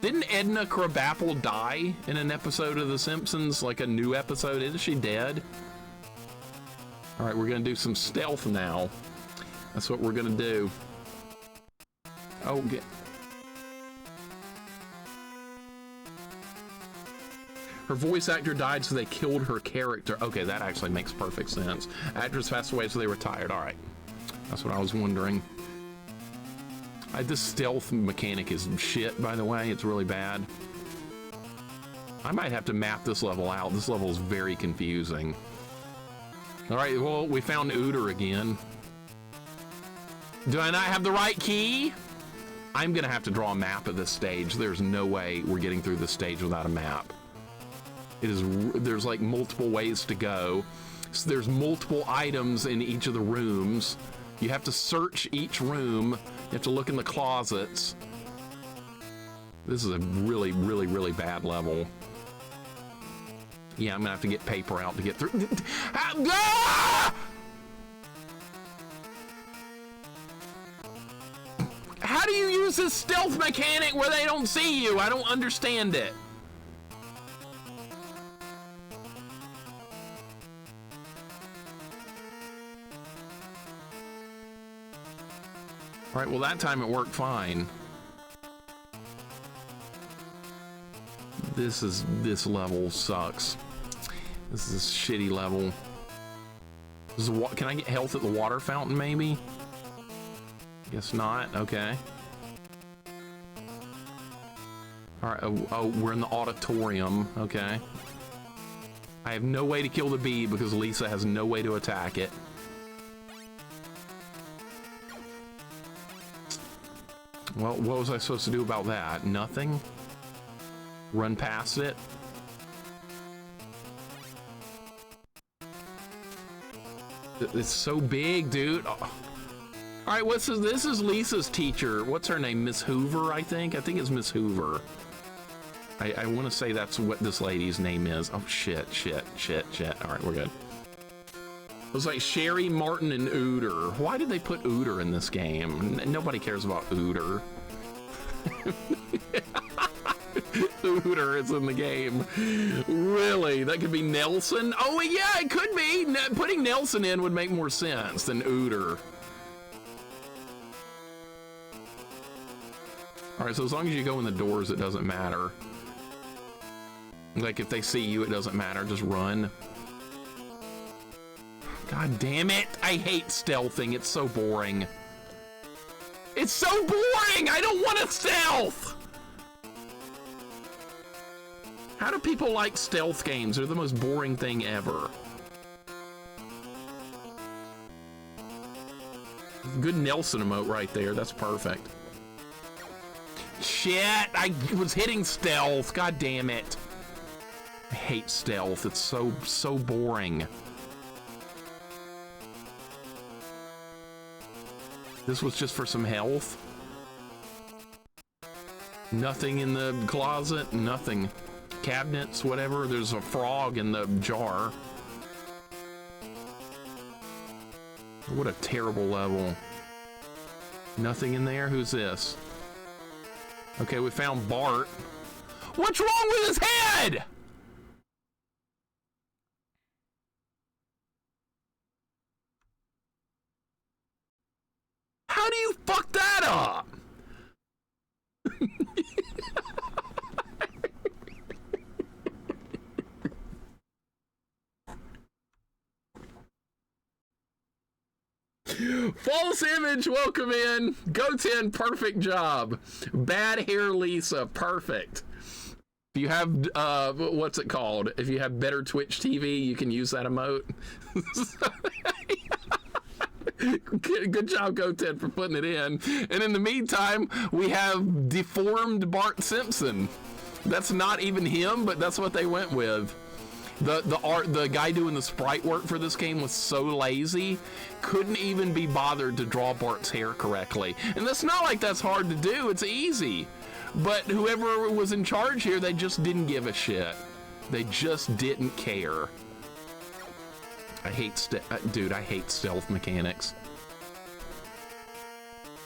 Didn't Edna Crabapple die in an episode of The Simpsons? Like a new episode? Isn't she dead? All right, we're gonna do some stealth now. That's what we're gonna do. Oh, get... Her voice actor died, so they killed her character. Okay, that actually makes perfect sense. Actress passed away, so they retired. All right. That's what I was wondering. This stealth mechanic is shit, by the way. It's really bad. I might have to map this level out. This level is very confusing. All right, well, we found Ooter again. Do I not have the right key? I'm gonna have to draw a map of this stage. There's no way we're getting through this stage without a map. There's like multiple ways to go. So there's multiple items in each of the rooms. You have to search each room. You have to look in the closets. This is a really, really, really bad level. Yeah, I'm gonna have to get paper out to get through. Ah! How do you use this stealth mechanic where they don't see you? I don't understand it. All right, well, that time it worked fine. This level sucks. This is a shitty level. Can I get health at the water fountain, maybe? Guess not. Okay. All right. Oh, we're in the auditorium. Okay. I have no way to kill the bee because Lisa has no way to attack it. Well, what was I supposed to do about that? Nothing? Run past it? It's so big, dude. Oh. All right, what's this? This is Lisa's teacher. What's her name? Miss Hoover, I think. I think it's Miss Hoover. I want to say that's what this lady's name is. Oh, shit. All right, we're good. It was like Sherry, Martin, and Ooter. Why did they put Ooter in this game? Nobody cares about Ooter. Ooter is in the game. Really? That could be Nelson? Oh, yeah, it could be. Putting Nelson in would make more sense than Ooter. All right, so as long as you go in the doors, it doesn't matter. Like, if they see you, it doesn't matter. Just run. God damn it. I hate stealthing. It's so boring. It's so boring. I don't want to stealth. How do people like stealth games? They're the most boring thing ever. Good Nelson emote right there. That's perfect. Shit, I was hitting stealth. God damn it. I hate stealth. It's so boring. This was just for some health. Nothing in the closet, nothing. Cabinets, whatever. There's a frog in the jar. What a terrible level. Nothing in there? Who's this? Okay, we found Bart. What's wrong with his head? How do you fuck that up? False image, welcome in. Go10, perfect job. Bad hair Lisa, perfect. If you have, what's it called? If you have better Twitch TV, you can use that emote. Good job, Go10, for putting it in. And in the meantime, we have deformed Bart Simpson. That's not even him, but that's what they went with. The guy doing the sprite work for this game was so lazy, couldn't even be bothered to draw Bart's hair correctly. And that's not like that's hard to do, it's easy. But whoever was in charge here, they just didn't give a shit. They just didn't care. I hate dude, I hate stealth mechanics.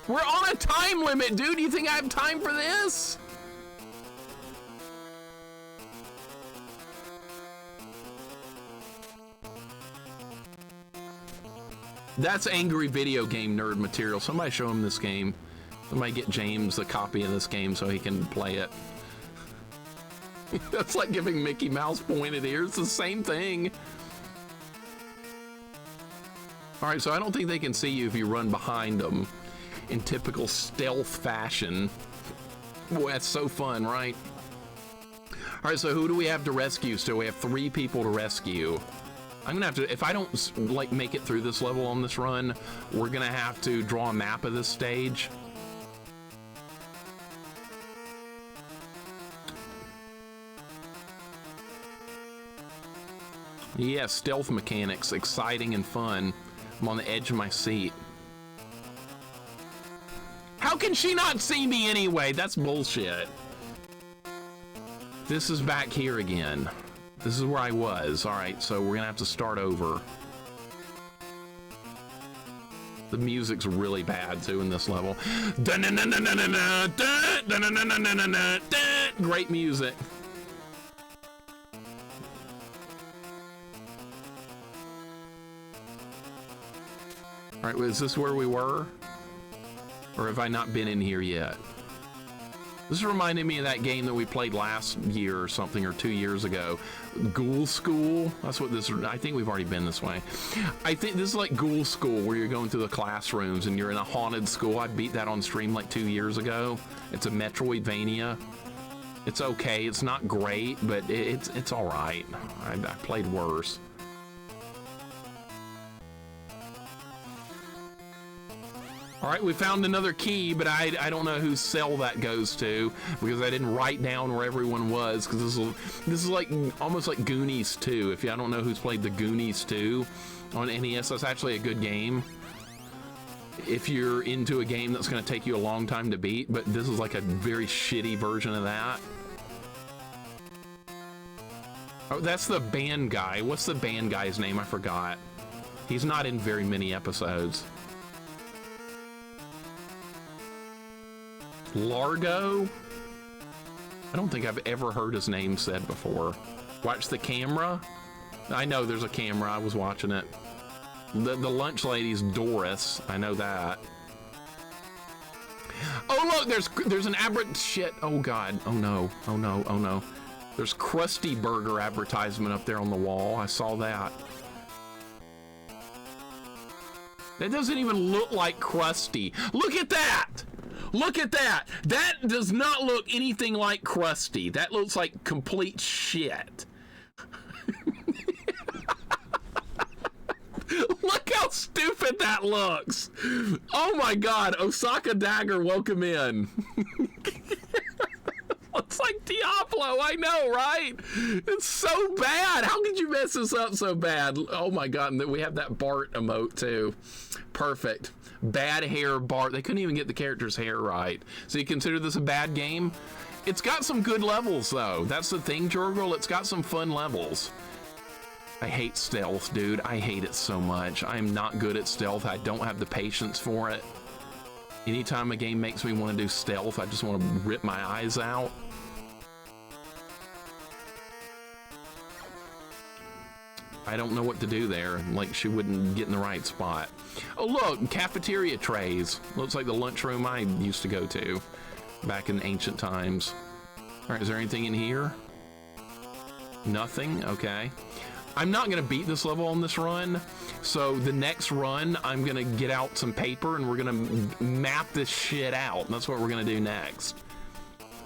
We're on a time limit, dude. Do you think I have time for this? That's angry video game nerd material. Somebody show him this game. Somebody get James a copy of this game so he can play it. That's like giving Mickey Mouse pointed ears. It's the same thing. All right, so I don't think they can see you if you run behind them in typical stealth fashion. Boy, that's so fun, right? All right, so who do we have to rescue? So we have 3 people to rescue. I'm gonna have to, if I don't like make it through this level on this run, we're gonna have to draw a map of this stage. Yeah, stealth mechanics, exciting and fun. I'm on the edge of my seat. How can she not see me anyway? That's bullshit. This is back here again. This is where I was. All right, so we're gonna have to start over. The music's really bad too in this level. Great music. All right, is this where we were? Or have I not been in here yet? This reminded me of that game that we played last year or something, or 2 years ago. Ghoul School? That's what this, I think we've already been this way. I think this is like Ghoul School, where you're going through the classrooms and you're in a haunted school. I beat that on stream like 2 years ago. It's a Metroidvania. It's okay, it's not great, but it's all right. I played worse. All right, we found another key, but I don't know whose cell that goes to because I didn't write down where everyone was, because this is like almost like Goonies 2. If I don't know who's played the Goonies 2 on NES, that's actually a good game if you're into a game that's going to take you a long time to beat, but this is like a very shitty version of that. Oh, that's the band guy. What's the band guy's name? I forgot. He's not in very many episodes. Largo? I don't think I've ever heard his name said before. Watch the camera? I know there's a camera. I was watching it. The lunch lady's Doris. I know that. Oh, look, there's an shit. Oh, God. Oh, no. Oh, no. Oh, no. There's Krusty Burger advertisement up there on the wall. I saw that. That doesn't even look like Krusty. Look at that! Look at that! That does not look anything like Krusty. That looks like complete shit. Look how stupid that looks. Oh my God, Osaka Dagger, welcome in. Looks like Diablo, I know, right? It's so bad. How could you mess this up so bad? Oh my God, and then we have that Bart emote too. Perfect. Bad hair Bart. They couldn't even get the character's hair right. So you consider this a bad game? It's got some good levels though. That's the thing, Jorgel. It's got some fun levels. I hate stealth, dude. I hate it so much. I'm not good at stealth. I don't have the patience for it. Anytime a game makes me want to do stealth, I just want to rip my eyes out. I don't know what to do there. Like, she wouldn't get in the right spot. Oh, look, cafeteria trays. Looks like the lunchroom I used to go to back in ancient times. All right, is there anything in here? Nothing? Okay. I'm not going to beat this level on this run. So the next run, I'm going to get out some paper and we're going to map this shit out. That's what we're going to do next.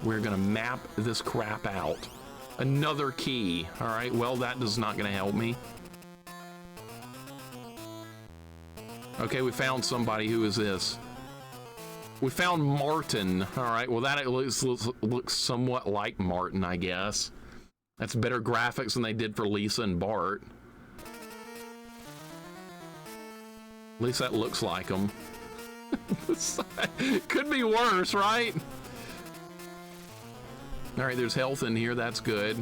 We're going to map this crap out. Another key. All right, well, that is not going to help me. Okay, we found somebody. Who is this? We found Martin. All right, well, that looks somewhat like Martin, I guess. That's better graphics than they did for Lisa and Bart. At least that looks like them. Could be worse, right? All right, there's health in here. That's good.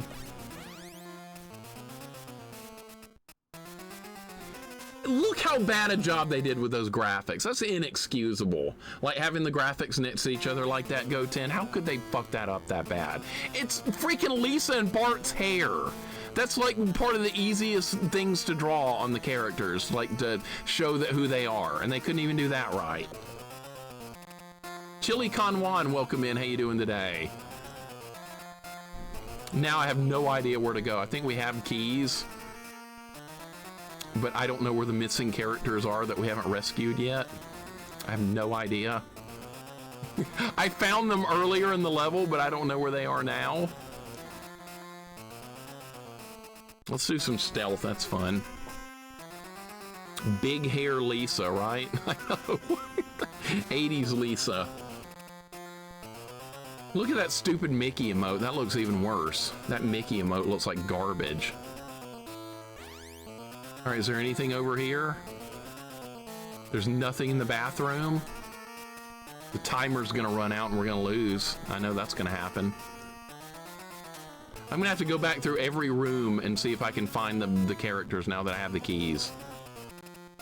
Look how bad a job they did with those graphics. That's inexcusable. Like having the graphics next to each other like that, Go 10. How could they fuck that up that bad? It's freaking Lisa and Bart's hair. That's like part of the easiest things to draw on the characters, like to show that who they are, and they couldn't even do that right. Chili Conwan, welcome in. How you doing today? Now I have no idea where to go. I think we have keys, but I don't know where the missing characters are that we haven't rescued yet. I have no idea. I found them earlier in the level, but I don't know where they are now. Let's do some stealth. That's fun. Big hair Lisa, right? I know. 80s Lisa. Look at that stupid Mickey emote. That looks even worse. That Mickey emote looks like garbage. All right, is there anything over here? There's nothing in the bathroom. The timer's gonna run out and we're gonna lose. I know that's gonna happen. I'm gonna have to go back through every room and see if I can find the characters now that I have the keys.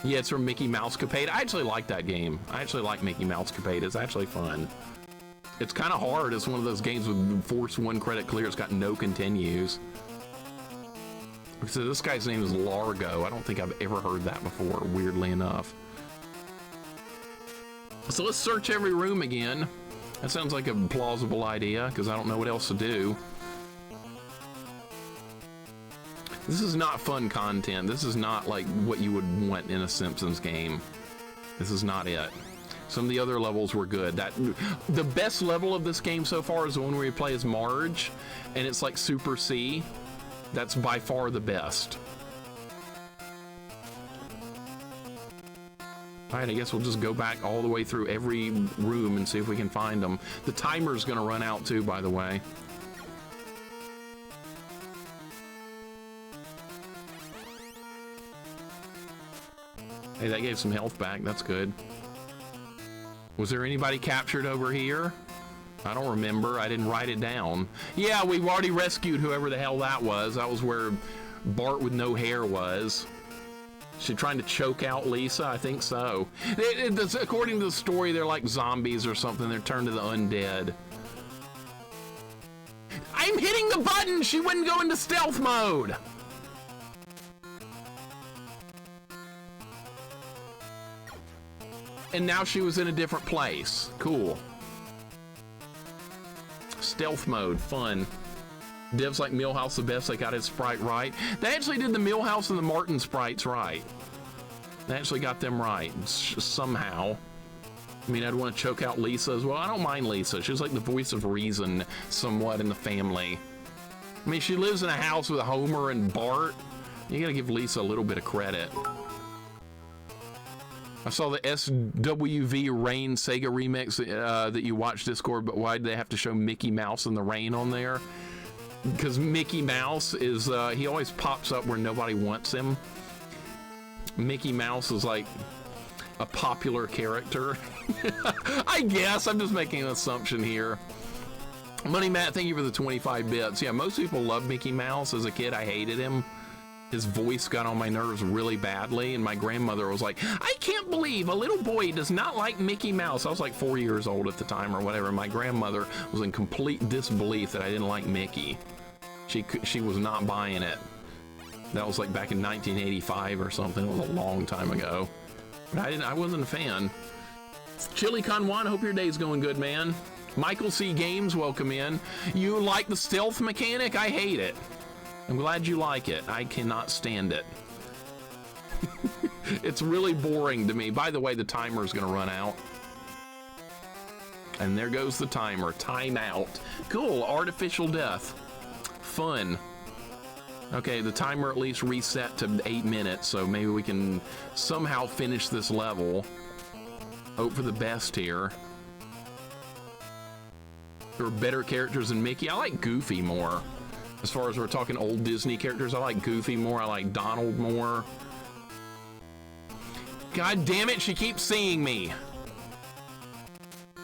Yeah, it's from Mickey Mousecapade. I actually like that game. I actually like Mickey Mousecapade. It's actually fun. It's kind of hard. It's one of those games with force 1 credit clear. It's got no continues. So this guy's name is Largo. I don't think I've ever heard that before, weirdly enough. So let's search every room again. That sounds like a plausible idea, because I don't know what else to do. This is not fun content. This is not like what you would want in a Simpsons game. This is not it. Some of the other levels were good. The best level of this game so far is the one where you play as Marge, and it's like Super C. That's by far the best. All right, I guess we'll just go back all the way through every room and see if we can find them. The timer's gonna run out too, by the way. Hey, that gave some health back. That's good. Was there anybody captured over here? I don't remember. I didn't write it down. Yeah, we've already rescued whoever the hell that was. That was where Bart with no hair was. She trying to choke out Lisa? I think so. According to the story, they're like zombies or something. They're turned to the undead. I'm hitting the button! She wouldn't go into stealth mode! And now she was in a different place. Cool. Stealth mode, fun. Devs like Millhouse the best, they got his sprite right. They actually did the Millhouse and the Martin sprites right. They actually got them right, somehow. I mean, I'd want to choke out Lisa as well. I don't mind Lisa. She's like the voice of reason somewhat in the family. I mean, she lives in a house with Homer and Bart. You gotta give Lisa a little bit of credit. I saw the SWV Rain Sega remix that you watched Discord, but why did they have to show Mickey Mouse in the rain on there? Because Mickey Mouse is, he always pops up where nobody wants him. Mickey Mouse is like a popular character. I guess, I'm just making an assumption here. Money Matt, thank you for the 25 bits. Yeah, most people love Mickey Mouse. As a kid, I hated him. His voice got on my nerves really badly, and my grandmother was like, I can't believe a little boy does not like Mickey Mouse. I was like 4 years old at the time or whatever. My grandmother was in complete disbelief that I didn't like Mickey. She was not buying it. That was like back in 1985 or something. It was a long time ago. But I wasn't a fan. Chili Con1, hope your day's going good, man. Michael C. Games, welcome in. You like the stealth mechanic? I hate it. I'm glad you like it. I cannot stand it. It's really boring to me. By the way, the timer is going to run out. And there goes the timer. Time out. Cool. Artificial death. Fun. Okay, the timer at least reset to 8 minutes, so maybe we can somehow finish this level. Hope for the best here. There are better characters than Mickey. I like Goofy more. As far as we're talking old Disney characters, I like Goofy more. I like Donald more. God damn it, she keeps seeing me.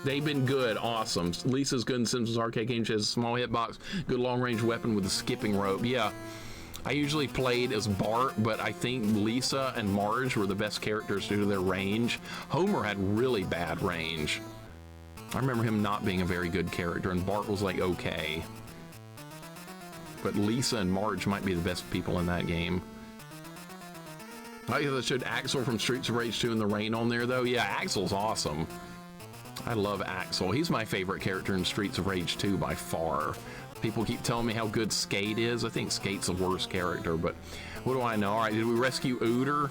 They've been good, awesome. Lisa's good in Simpsons arcade game. She has a small hitbox, good long-range weapon with a skipping rope. Yeah, I usually played as Bart, but I think Lisa and Marge were the best characters due to their range. Homer had really bad range. I remember him not being a very good character, and Bart was like okay. But Lisa and Marge might be the best people in that game. I guess I showed Axel from Streets of Rage 2 in the rain on there, though. Yeah, Axel's awesome. I love Axel. He's my favorite character in Streets of Rage 2 by far. People keep telling me how good Skate is. I think Skate's the worst character, but what do I know? All right, did we rescue Ooter?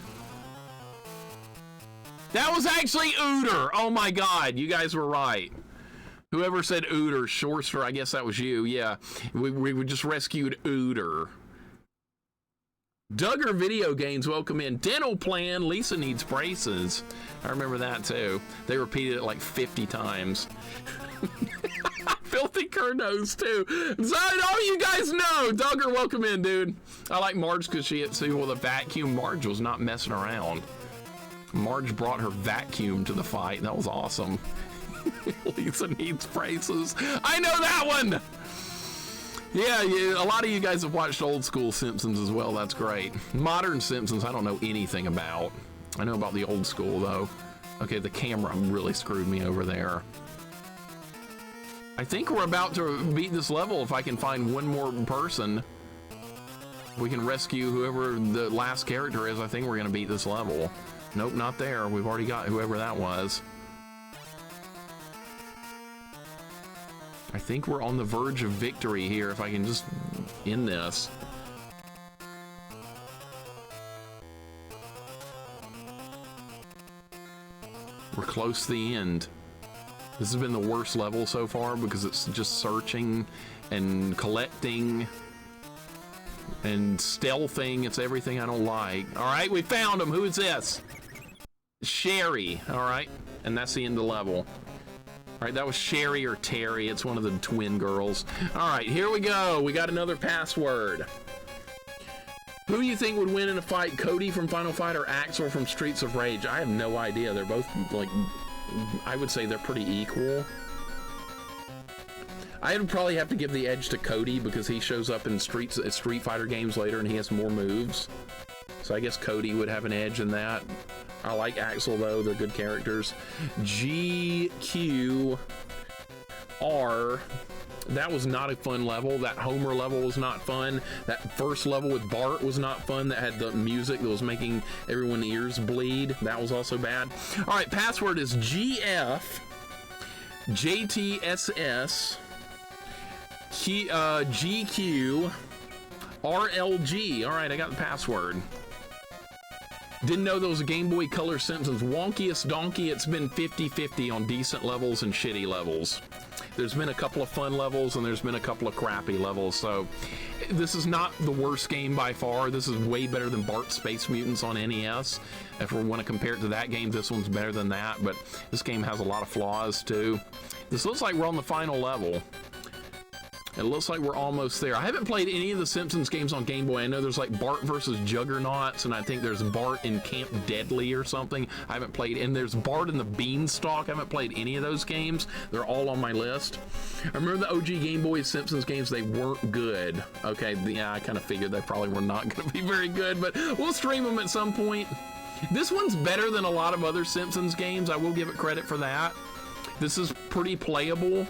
That was actually Ooter! Oh my god, you guys were right. Whoever said Ooter, Shorster, I guess that was you. Yeah, we just rescued Ooter. Duggar Video Games, welcome in. Dental plan, Lisa needs braces. I remember that too. They repeated it like 50 times. Filthy Kurnos too. So, all you guys know, Duggar, welcome in, dude. I like Marge because she hit Sue with a vacuum. Marge was not messing around. Marge brought her vacuum to the fight. That was awesome. Lisa needs braces. I know that one! Yeah, a lot of you guys have watched old school Simpsons as well. That's great. Modern Simpsons, I don't know anything about. I know about the old school, though. Okay, the camera really screwed me over there. I think we're about to beat this level if I can find one more person. We can rescue whoever the last character is. I think we're going to beat this level. Nope, not there. We've already got whoever that was. I think we're on the verge of victory here if I can just end this. We're close to the end. This has been the worst level so far because it's just searching and collecting and stealthing. It's everything I don't like. All right, we found him. Who is this? Sherry, all right? And that's the end of the level. All right, that was Sherry or Terry. It's one of the twin girls. All right, here we go. We got another password. Who do you think would win in a fight, Cody from Final Fight or Axel from Streets of Rage? I have no idea. They're both, like, I would say they're pretty equal. I would probably have to give the edge to Cody because he shows up in Street Fighter games later and he has more moves. So I guess Cody would have an edge in that. I like Axel though, they're good characters. GQR. That was not a fun level. That Homer level was not fun. That first level with Bart was not fun. That had the music that was making everyone's ears bleed. That was also bad. All right, password is GF JTSS GQ RLG. All right, I got the password. Didn't know there was a Game Boy Color Simpsons. Wonkiest donkey. It's been 50-50 on decent levels and shitty levels. There's been a couple of fun levels and there's been a couple of crappy levels. So this is not the worst game by far. This is way better than Bart's Space Mutants on NES. If we want to compare it to that game, this one's better than that. But this game has a lot of flaws too. This looks like we're on the final level. It looks like we're almost there. I haven't played any of the Simpsons games on Game Boy. I know there's like Bart versus Juggernauts, and I think there's Bart in Camp Deadly or something. I haven't played, and there's Bart in the Beanstalk. I haven't played any of those games. They're all on my list. I remember the OG Game Boy Simpsons games, they weren't good. Okay, yeah, I kind of figured they probably were not going to be very good, but we'll stream them at some point. This one's better than a lot of other Simpsons games. I will give it credit for that. This is pretty playable.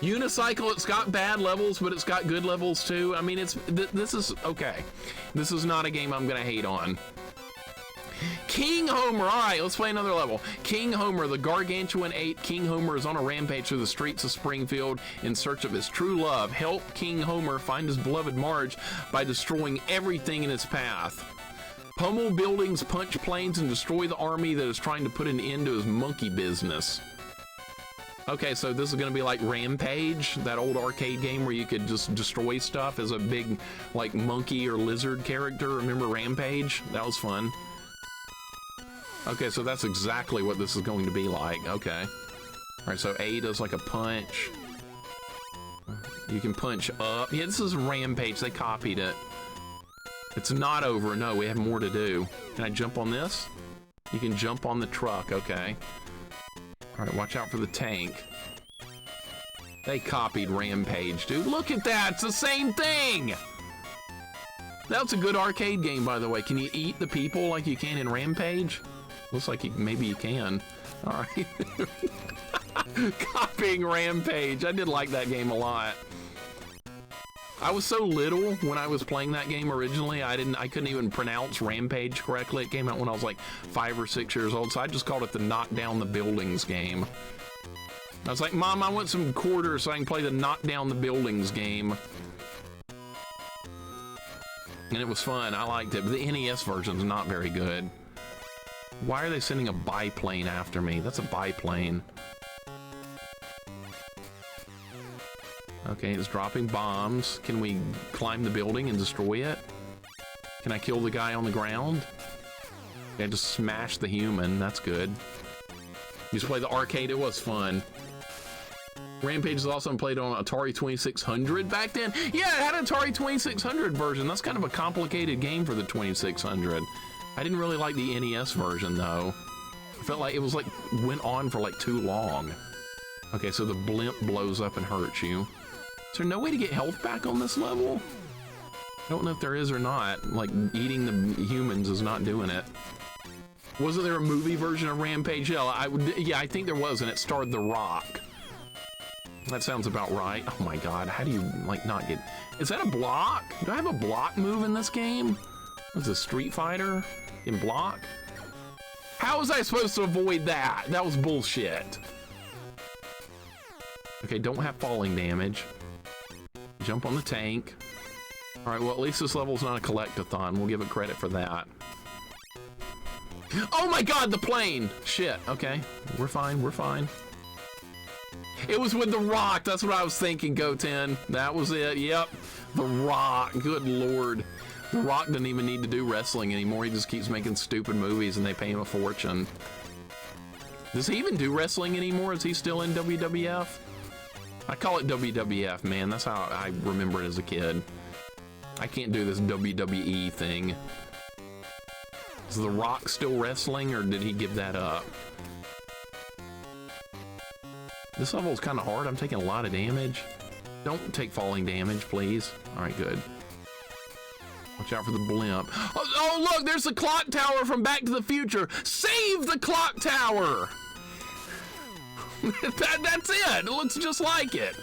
Unicycle, it's got bad levels, but it's got good levels too. I mean, this is okay. This is not a game I'm gonna hate on. King Homer, all right, let's play another level. King Homer, the gargantuan ape. King Homer is on a rampage through the streets of Springfield in search of his true love. Help King Homer find his beloved Marge by destroying everything in his path. Pummel buildings, punch planes, and destroy the army that is trying to put an end to his monkey business. Okay, so this is gonna be like Rampage, that old arcade game where you could just destroy stuff as a big, like, monkey or lizard character. Remember Rampage? That was fun. Okay, so that's exactly what this is going to be like. Okay. All right, so A does like a punch. You can punch up. Yeah, this is Rampage. They copied it. It's not over. No, we have more to do. Can I jump on this? You can jump on the truck. Okay. All right, watch out for the tank. They copied Rampage, dude. Look at that. It's the same thing. That's a good arcade game, by the way. Can you eat the people like you can in Rampage? Looks like maybe you can. All right. Copying Rampage. I did like that game a lot. I was so little when I was playing that game originally, I couldn't even pronounce Rampage correctly. It came out when I was like 5 or 6 years old, so I just called it the Knock Down the Buildings game. I was like, Mom, I want some quarters so I can play the Knock Down the Buildings game. And it was fun, I liked it, but the NES version's not very good. Why are they sending a biplane after me? That's a biplane. Okay, it's dropping bombs. Can we climb the building and destroy it? Can I kill the guy on the ground? Okay, just smash the human. That's good. You just play the arcade. It was fun. Rampage is also played on Atari 2600 back then. Yeah, it had an Atari 2600 version. That's kind of a complicated game for the 2600. I didn't really like the NES version though. I felt like it was like went on for like too long. Okay, so the blimp blows up and hurts you. Is there no way to get health back on this level? I don't know if there is or not. Like, eating the humans is not doing it. Wasn't there a movie version of Rampage? Yeah, I think there was, and it starred The Rock. That sounds about right. Oh my god, how do you, like, not get... Is that a block? Do I have a block move in this game? Was it Street Fighter in block? How was I supposed to avoid that? That was bullshit. Okay, don't have falling damage. Jump on the tank. All right, well, at least this level's not a collect-a-thon. We'll give it credit for that. Oh my god, the plane! Shit, okay. We're fine, we're fine. It was with The Rock. That's what I was thinking, Goten. That was it, yep. The Rock, good lord. The Rock doesn't even need to do wrestling anymore. He just keeps making stupid movies and they pay him a fortune. Does he even do wrestling anymore? Is he still in WWF? I call it WWF, man. That's how I remember it as a kid. I can't do this WWE thing. Is The Rock still wrestling, or did he give that up? This level is kind of hard. I'm taking a lot of damage. Don't take falling damage, please. All right, good. Watch out for the blimp. Oh, look, there's the clock tower from Back to the Future. Save the clock tower. That's it. It looks just like it.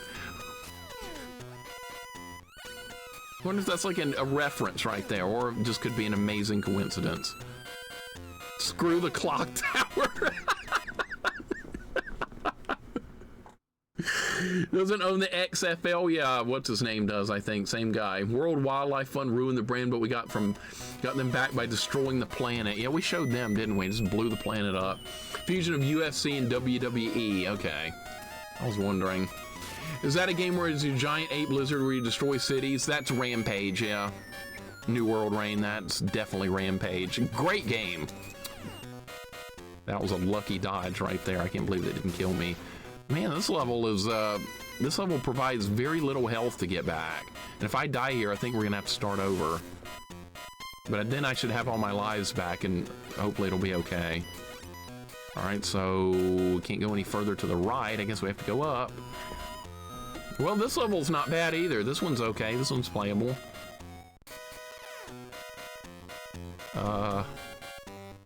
I wonder if that's like a reference right there, or it just could be an amazing coincidence. Screw the clock tower. Doesn't own the XFL. Yeah, what's his name does, I think. Same guy. World Wildlife Fund ruined the brand, but we got them back by destroying the planet. Yeah, we showed them, didn't we? Just blew the planet up. Fusion of UFC and WWE. Okay. I was wondering. Is that a game where it's a giant ape lizard where you destroy cities? That's Rampage, yeah. New World Reign, that's definitely Rampage. Great game. That was a lucky dodge right there. I can't believe it didn't kill me. Man, this level provides very little health to get back. And if I die here, I think we're gonna have to start over. But then I should have all my lives back and hopefully it'll be okay. All right, so we can't go any further to the right. I guess we have to go up. Well, this level's not bad either. This one's okay. This one's playable.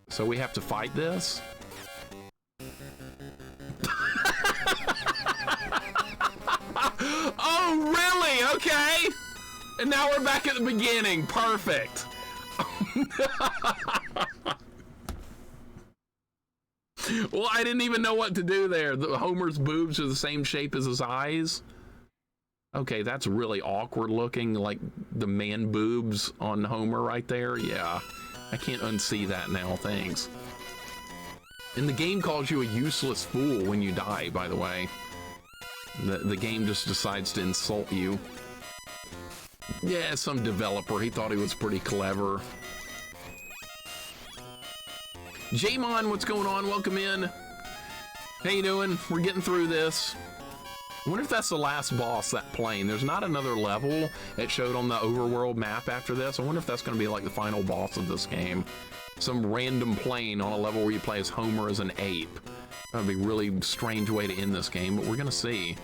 So we have to fight this? Oh, really? Okay. And now we're back at the beginning. Perfect. Well, I didn't even know what to do there. Homer's boobs are the same shape as his eyes. Okay, that's really awkward looking, like the man boobs on Homer right there. Yeah, I can't unsee that now, thanks. And the game calls you a useless fool when you die, by the way. The game just decides to insult you. Yeah, some developer, he thought he was pretty clever. Jamon, what's going on? Welcome in. How you doing? We're getting through this. I wonder if that's the last boss, that plane. There's not another level it showed on the overworld map after this. I wonder if that's going to be like the final boss of this game. Some random plane on a level where you play as Homer as an ape. That would be a really strange way to end this game, but we're going to see.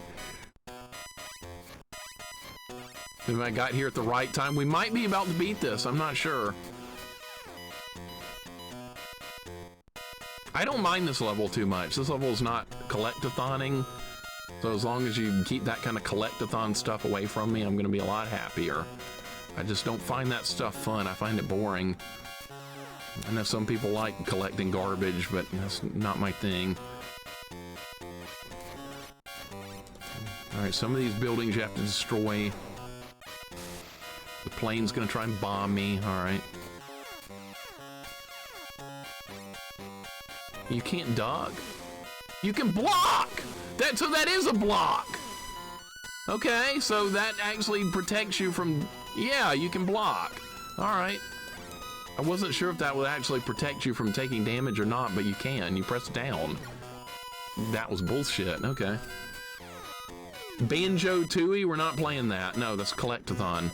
If I got here at the right time, we might be about to beat this. I'm not sure. I don't mind this level too much. This level is not collectathon-ing. So as long as you keep that kind of collectathon stuff away from me, I'm going to be a lot happier. I just don't find that stuff fun. I find it boring. I know some people like collecting garbage, but that's not my thing. Alright, some of these buildings you have to destroy. The plane's going to try and bomb me. Alright. You can't duck. You can block! So that is a block! Okay, so that actually protects you from... Yeah, you can block. Alright. I wasn't sure if that would actually protect you from taking damage or not, but you can. You press down. That was bullshit. Okay. Banjo-Tooie? We're not playing that. No, that's Collectathon.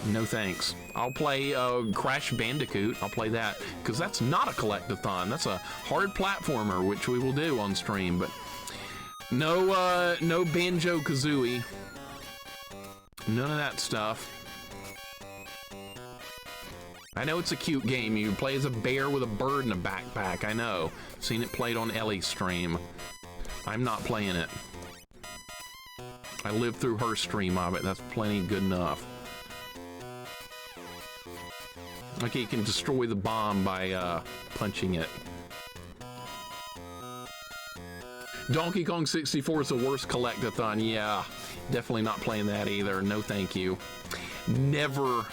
No thanks. I'll play Crash Bandicoot. I'll play that, because that's not a collectathon. That's a hard platformer, which we will do on stream, but no, no Banjo-Kazooie. None of that stuff. I know it's a cute game. You play as a bear with a bird in a backpack. I know. Seen it played on Ellie's stream. I'm not playing it. I lived through her stream of it. That's plenty good enough. Okay, you can destroy the bomb by punching it. Donkey Kong 64 is the worst collectathon. Yeah, definitely not playing that either. No thank you. Never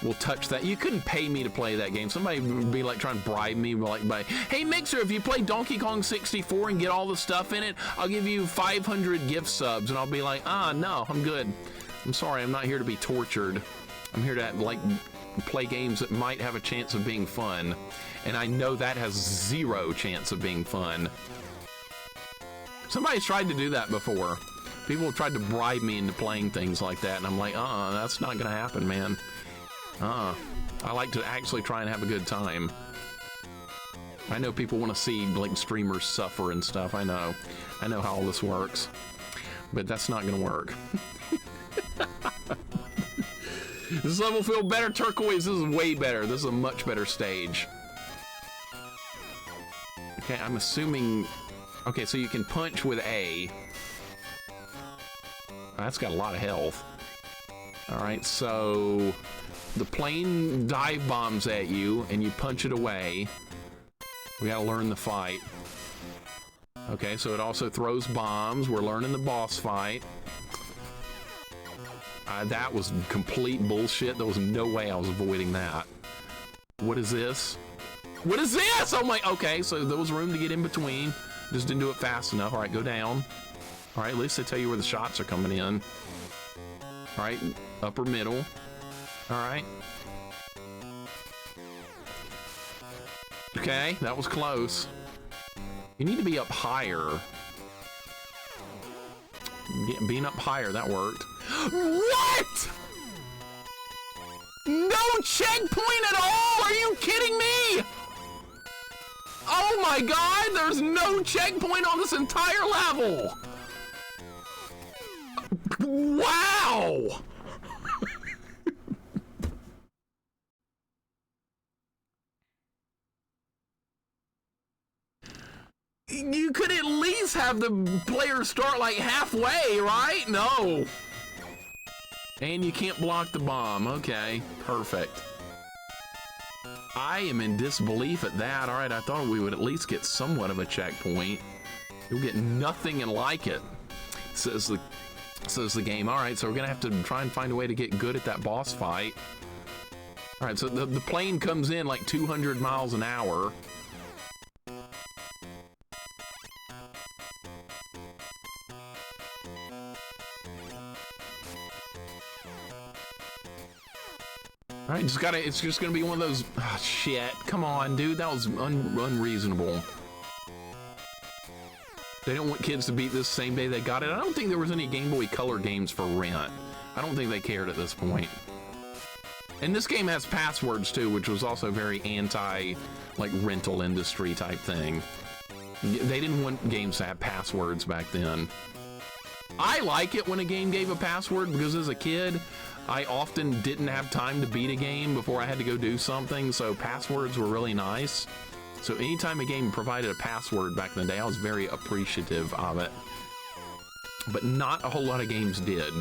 will touch that. You couldn't pay me to play that game. Somebody would be like trying to bribe me like by, hey Mixer, if you play Donkey Kong 64 and get all the stuff in it, I'll give you 500 gift subs. And I'll be like, no, I'm good. I'm sorry, I'm not here to be tortured. I'm here to, like, play games that might have a chance of being fun. And I know that has zero chance of being fun. Somebody's tried to do that before. People have tried to bribe me into playing things like that, and I'm like, that's not gonna happen, man. I like to actually try and have a good time. I know people want to see, like, streamers suffer and stuff. I know how all this works, but that's not gonna work. This level feel better, turquoise. This is way better. This is a much better stage. Okay, I'm assuming. Okay, so you can punch with A. That's got a lot of health. All right, so the plane dive bombs at you, and you punch it away. We gotta learn the fight. Okay, so it also throws bombs. We're learning the boss fight. That was complete bullshit. There was no way I was avoiding that. What is this? What is this? Oh my, okay, so there was room to get in between. Just didn't do it fast enough. All right, go down. All right, at least they tell you where the shots are coming in. All right, upper middle. All right. Okay, that was close. You need to be up higher. Being up higher, that worked. What? No checkpoint at all? Are you kidding me? Oh my god, there's no checkpoint on this entire level. Wow. You could at least have the player start like halfway, right? No. And you can't block the bomb. Okay, perfect. I am in disbelief at that. All right, I thought we would at least get somewhat of a checkpoint. You'll get nothing and like it, says the game. All right, so we're gonna have to try and find a way to get good at that boss fight. All right, so the plane comes in like 200 miles an hour. All right, it's just gonna be one of those, shit, come on, dude, that was unreasonable. They don't want kids to beat this same day they got it. I don't think there was any Game Boy Color games for rent. I don't think they cared at this point. And this game has passwords too, which was also very anti, like, rental industry type thing. They didn't want games to have passwords back then. I like it when a game gave a password because as a kid, I often didn't have time to beat a game before I had to go do something, so passwords were really nice. So anytime a game provided a password back in the day, I was very appreciative of it. But not a whole lot of games did.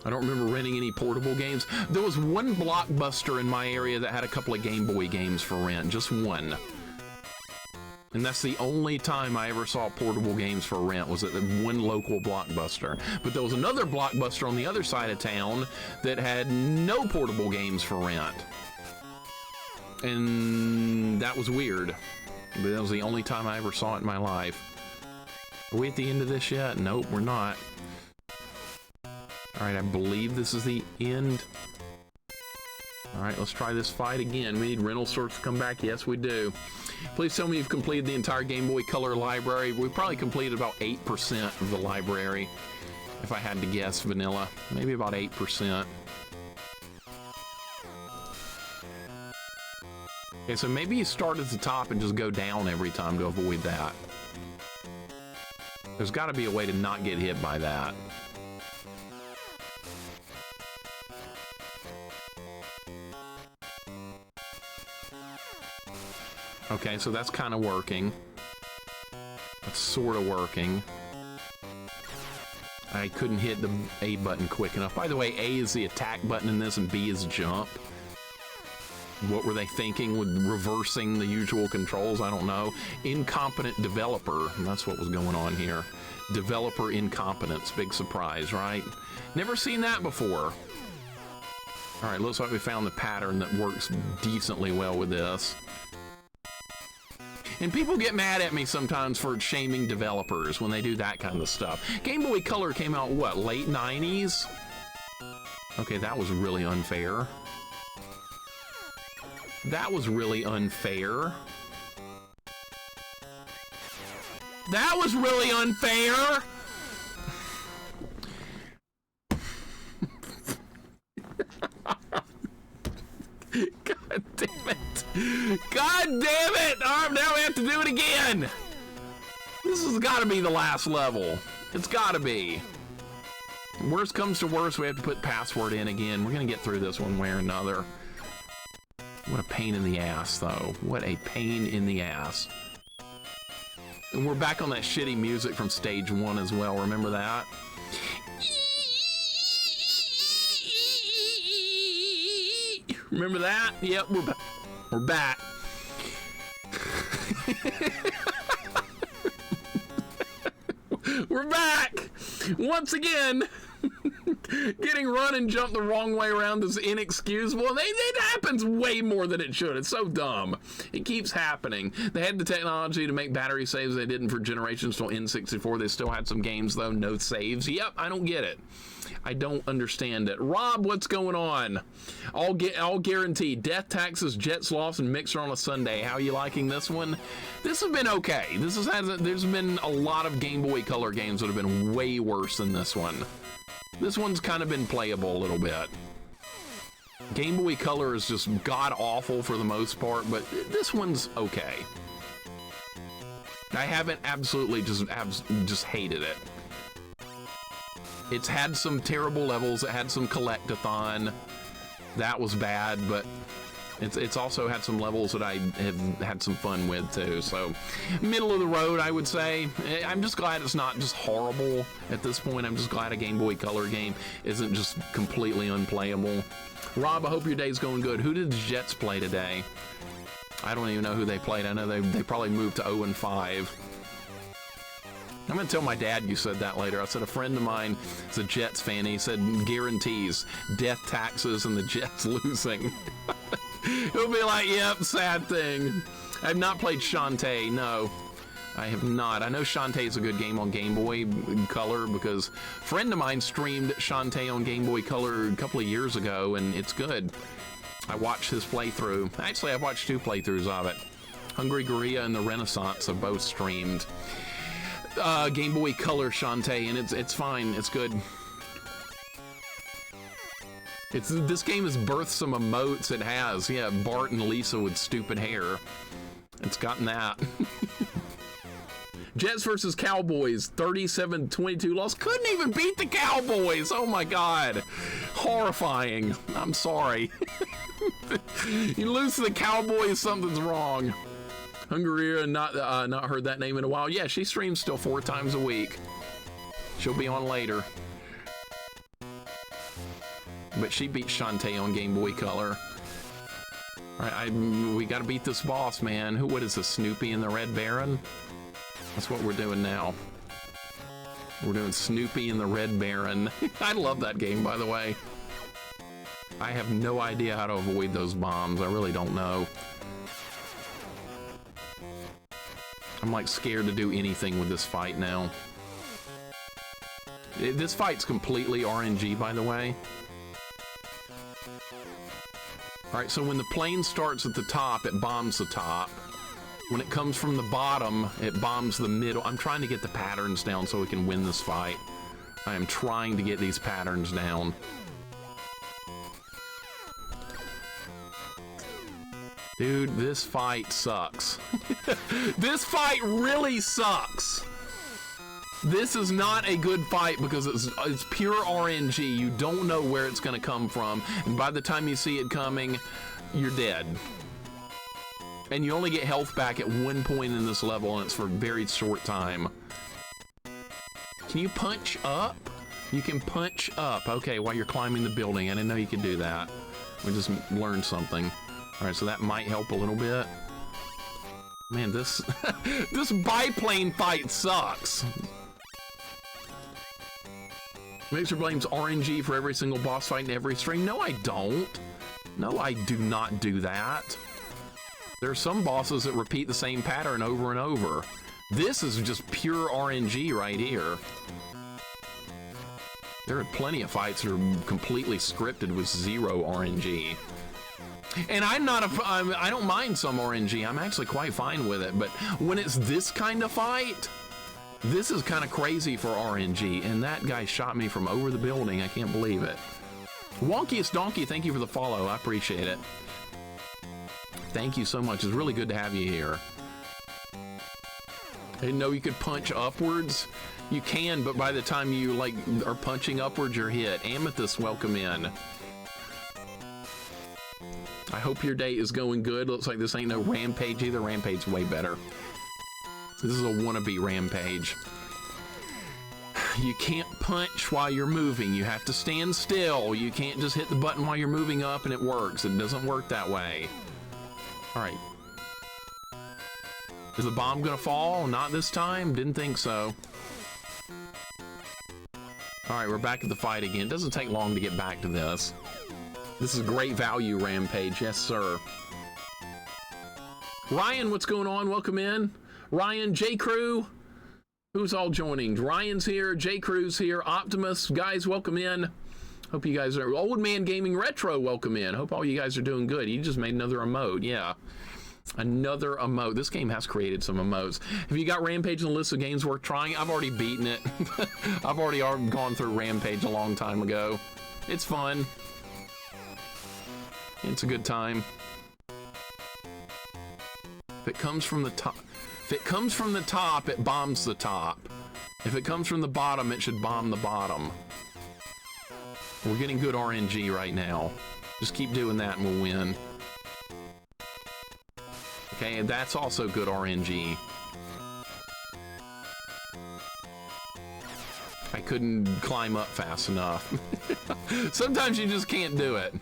I don't remember renting any portable games. There was one Blockbuster in my area that had a couple of Game Boy games for rent, just one. And that's the only time I ever saw portable games for rent, was at one local Blockbuster. But there was another Blockbuster on the other side of town that had no portable games for rent. And that was weird. But that was the only time I ever saw it in my life. Are we at the end of this yet? Nope, we're not. All right, I believe this is the end. All right, let's try this fight again. We need rental stores to come back. Yes, we do. Please tell me you've completed the entire Game Boy Color library. We probably completed about 8% of the library, if I had to guess, vanilla. Maybe about 8%. Okay, so maybe you start at the top and just go down every time to avoid that. There's got to be a way to not get hit by that. Okay, so that's kind of working. That's sort of working. I couldn't hit the A button quick enough. By the way, A is the attack button in this and B is jump. What were they thinking with reversing the usual controls? I don't know. Incompetent developer. That's what was going on here. Developer incompetence. Big surprise, right? Never seen that before. All right, looks like we found the pattern that works decently well with this. And people get mad at me sometimes for shaming developers when they do that kind of stuff. Game Boy Color came out, what, late 90s? Okay, that was really unfair. That was really unfair. That was really unfair! God damn it! God damn it! Alright, now we have to do it again! This has got to be the last level. It's got to be. Worst comes to worst, we have to put password in again. We're going to get through this one way or another. What a pain in the ass, though. What a pain in the ass. And we're back on that shitty music from stage 1 as well. Remember that? Remember that? Yep, we're back. We're back! Once again, getting run and jumped the wrong way around is inexcusable. It happens way more than it should. It's so dumb. It keeps happening. They had the technology to make battery saves. They didn't for generations till N64. They still had some games, though. No saves. Yep, I don't get it. I don't understand it. Rob, what's going on? I'll guarantee. Death Taxes, Jet Sloths, and Mixer on a Sunday. How are you liking this one? This has been okay. There's been a lot of Game Boy Color games that have been way worse than this one. This one's kind of been playable a little bit. Game Boy Color is just god-awful for the most part, but this one's okay. I haven't absolutely just hated it. It's had some terrible levels. It had some collect-a-thon. That was bad, but it's also had some levels that I have had some fun with too. So middle of the road, I would say. I'm just glad it's not just horrible at this point. I'm just glad a Game Boy Color game isn't just completely unplayable. Rob, I hope your day's going good. Who did the Jets play today? I don't even know who they played. I know they probably moved to 0-5. I'm gonna tell my dad you said that later. I said a friend of mine is a Jets fan. He said guarantees Death Taxes and the Jets losing. He'll be like, yep, sad thing. I have not played Shantae. No, I have not. I know Shantae is a good game on Game Boy Color because a friend of mine streamed Shantae on Game Boy Color a couple of years ago, and it's good. I watched his playthrough. Actually, I watched 2 playthroughs of it. Hungry Gorilla and the Renaissance have both streamed Game Boy Color Shantae, and it's fine. It's good. This game has birthed some emotes. It has. Yeah, Bart and Lisa with stupid hair. It's gotten that. Jets versus Cowboys, 37-22 loss. Couldn't even beat the Cowboys. Oh my God. Horrifying. I'm sorry. You lose to the Cowboys, something's wrong. Hungaria, not heard that name in a while. Yeah, she streams still 4 times a week. She'll be on later. But she beat Shantae on Game Boy Color. All right, we gotta beat this boss, man. What is this, Snoopy and the Red Baron? That's what we're doing now. We're doing Snoopy and the Red Baron. I love that game, by the way. I have no idea how to avoid those bombs. I really don't know. I'm like scared to do anything with this fight now. This fight's completely RNG, by the way. All right, so when the plane starts at the top, it bombs the top. When it comes from the bottom, it bombs the middle. I'm trying to get the patterns down so we can win this fight. I am trying to get these patterns down. Dude, this fight sucks. This fight really sucks. This is not a good fight because it's pure RNG. You don't know where it's going to come from, and by the time you see it coming, you're dead. And you only get health back at 1 point in this level, and it's for a very short time. Can you punch up? You can punch up. Okay, while you're climbing the building. I didn't know you could do that. We just learned something. All right, so that might help a little bit. Man, this this biplane fight sucks. Mixer blames RNG for every single boss fight in every stream. No, I don't. No, I do not do that. There are some bosses that repeat the same pattern over and over. This is just pure RNG right here. There are plenty of fights that are completely scripted with zero RNG. And I'm not I don't mind some RNG. I'm actually quite fine with it. But when it's this kind of fight, this is kind of crazy for RNG. And that guy shot me from over the building. I can't believe it. Wonkiest Donkey, thank you for the follow. I appreciate it. Thank you so much. It's really good to have you here. I didn't know you could punch upwards. You can, but by the time you like are punching upwards, you're hit. Amethyst, welcome in. I hope your day is going good. Looks like this ain't no Rampage either. Rampage's way better. This is a wannabe Rampage. You can't punch while you're moving. You have to stand still. You can't just hit the button while you're moving up and it works. It doesn't work that way. All right. Is the bomb gonna fall? Not this time? Didn't think so. All right, we're back at the fight again. It doesn't take long to get back to this. This is great value, Rampage. Yes, sir. Ryan, what's going on? Welcome in. Ryan, J. Crew. Who's all joining? Ryan's here. J. Crew's here. Optimus. Guys, welcome in. Hope you guys are... Old Man Gaming Retro, welcome in. Hope all you guys are doing good. You just made another emote. Yeah. Another emote. This game has created some emotes. Have you got Rampage on the list of games worth trying? I've already beaten it. I've already gone through Rampage a long time ago. It's fun. It's a good time. If it comes from the top, it bombs the top. If it comes from the bottom, it should bomb the bottom. We're getting good RNG right now. Just keep doing that and we'll win. Okay, and that's also good RNG. I couldn't climb up fast enough. Sometimes you just can't do it.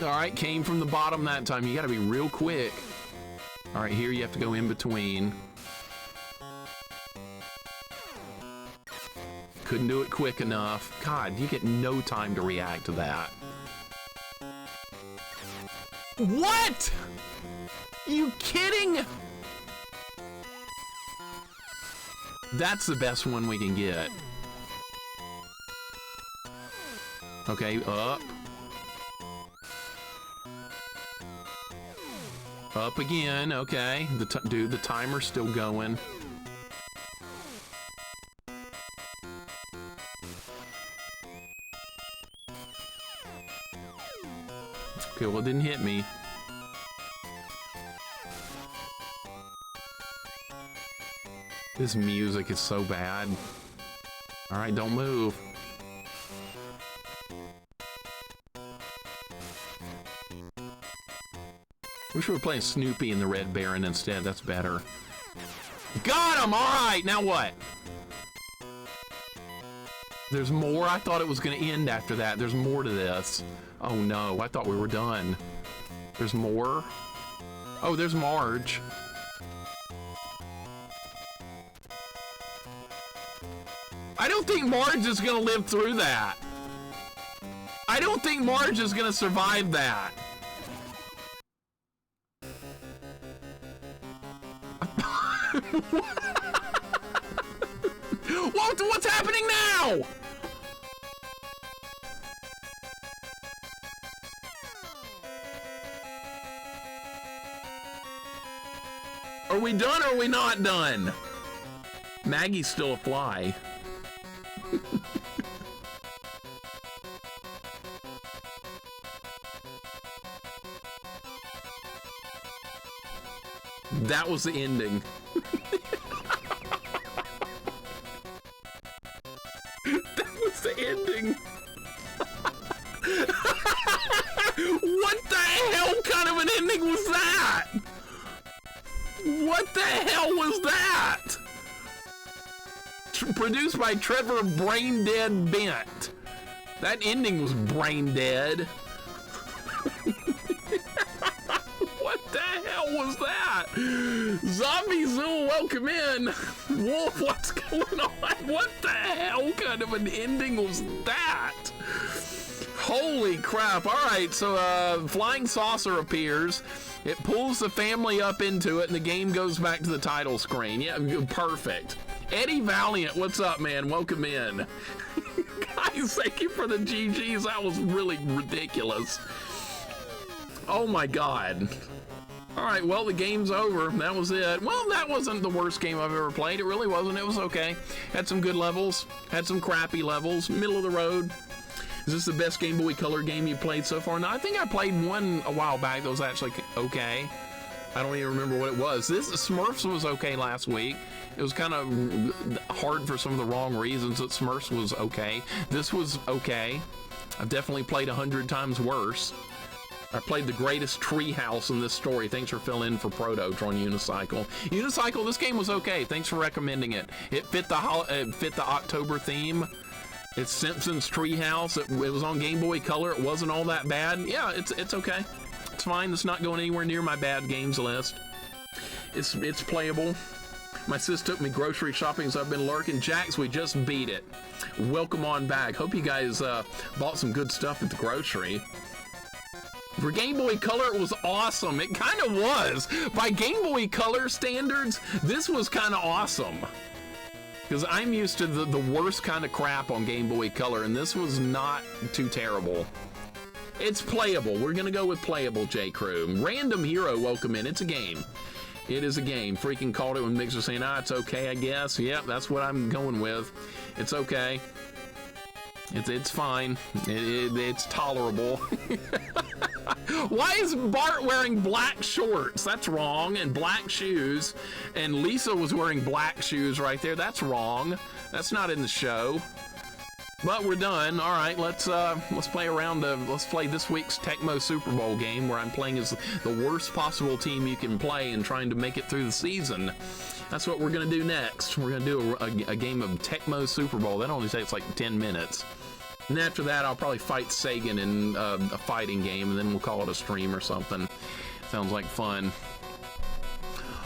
All right, came from the bottom that time. You gotta be real quick. All right, here you have to go in between. Couldn't do it quick enough. God, you get no time to react to that. What? You kidding? That's the best one we can get. Okay, up. Up again, okay. Dude, the timer's still going. Okay, well, it didn't hit me. This music is so bad. All right, don't move. Wish we were playing Snoopy and the Red Baron instead. That's better. Got him! All right, now what? There's more? I thought it was going to end after that. There's more to this. Oh, no. I thought we were done. There's more? Oh, there's Marge. I don't think Marge is going to live through that. I don't think Marge is going to survive that. What's happening now? Are we done or are we not done? Maggie's still a fly. That was the ending. That was the ending. What the hell kind of an ending was that? What the hell was that? Produced by Trevor Brain Dead Bent. That ending was brain dead. What the hell was that? Zombie Zoo, welcome in. Wolf, what's going on? What the hell kind of an ending was that? Holy crap. All right, so flying saucer appears. It pulls the family up into it, and the game goes back to the title screen. Yeah, perfect. Eddie Valiant, what's up, man? Welcome in. Guys, thank you for the GGs. That was really ridiculous. Oh my God. All right, well, the game's over. That was it. Well, that wasn't the worst game I've ever played. It really wasn't. It was okay. Had some good levels, had some crappy levels, middle of the road. Is this the best Game Boy Color game you played so far? No, I think I played one a while back that was actually okay. I don't even remember what it was. This Smurfs was okay last week. It was kind of hard for some of the wrong reasons, but Smurfs was okay. This was okay. I've definitely played 100 times worse. I played the greatest treehouse in this story. Thanks for filling in for Proto on Unicycle. Unicycle, this game was okay. Thanks for recommending it. It fit the October theme. It's Simpsons Treehouse. It was on Game Boy Color. It wasn't all that bad. Yeah, it's okay. It's fine. It's not going anywhere near my bad games list. It's playable. My sis took me grocery shopping, so I've been lurking. Jax, we just beat it. Welcome on back. Hope you guys bought some good stuff at the grocery. For Game Boy Color, it was awesome. It kind of was. By Game Boy Color standards, this was kind of awesome. Because I'm used to the worst kind of crap on Game Boy Color, and this was not too terrible. It's playable. We're going to go with playable, J. Crew. Random Hero, welcome in. It's a game. It is a game. Freaking called it when Mixer saying, it's okay, I guess. Yep, that's what I'm going with. It's okay. It's fine. It's tolerable. Why is Bart wearing black shorts? That's wrong. And black shoes. And Lisa was wearing black shoes right there. That's wrong. That's not in the show. But we're done. All right, let's play around. Let's play this week's Tecmo Super Bowl game, where I'm playing as the worst possible team you can play and trying to make it through the season. That's what we're gonna do next. We're gonna do a game of Tecmo Super Bowl. That only takes like 10 minutes. And after that, I'll probably fight Sagan in a fighting game, and then we'll call it a stream or something. Sounds like fun.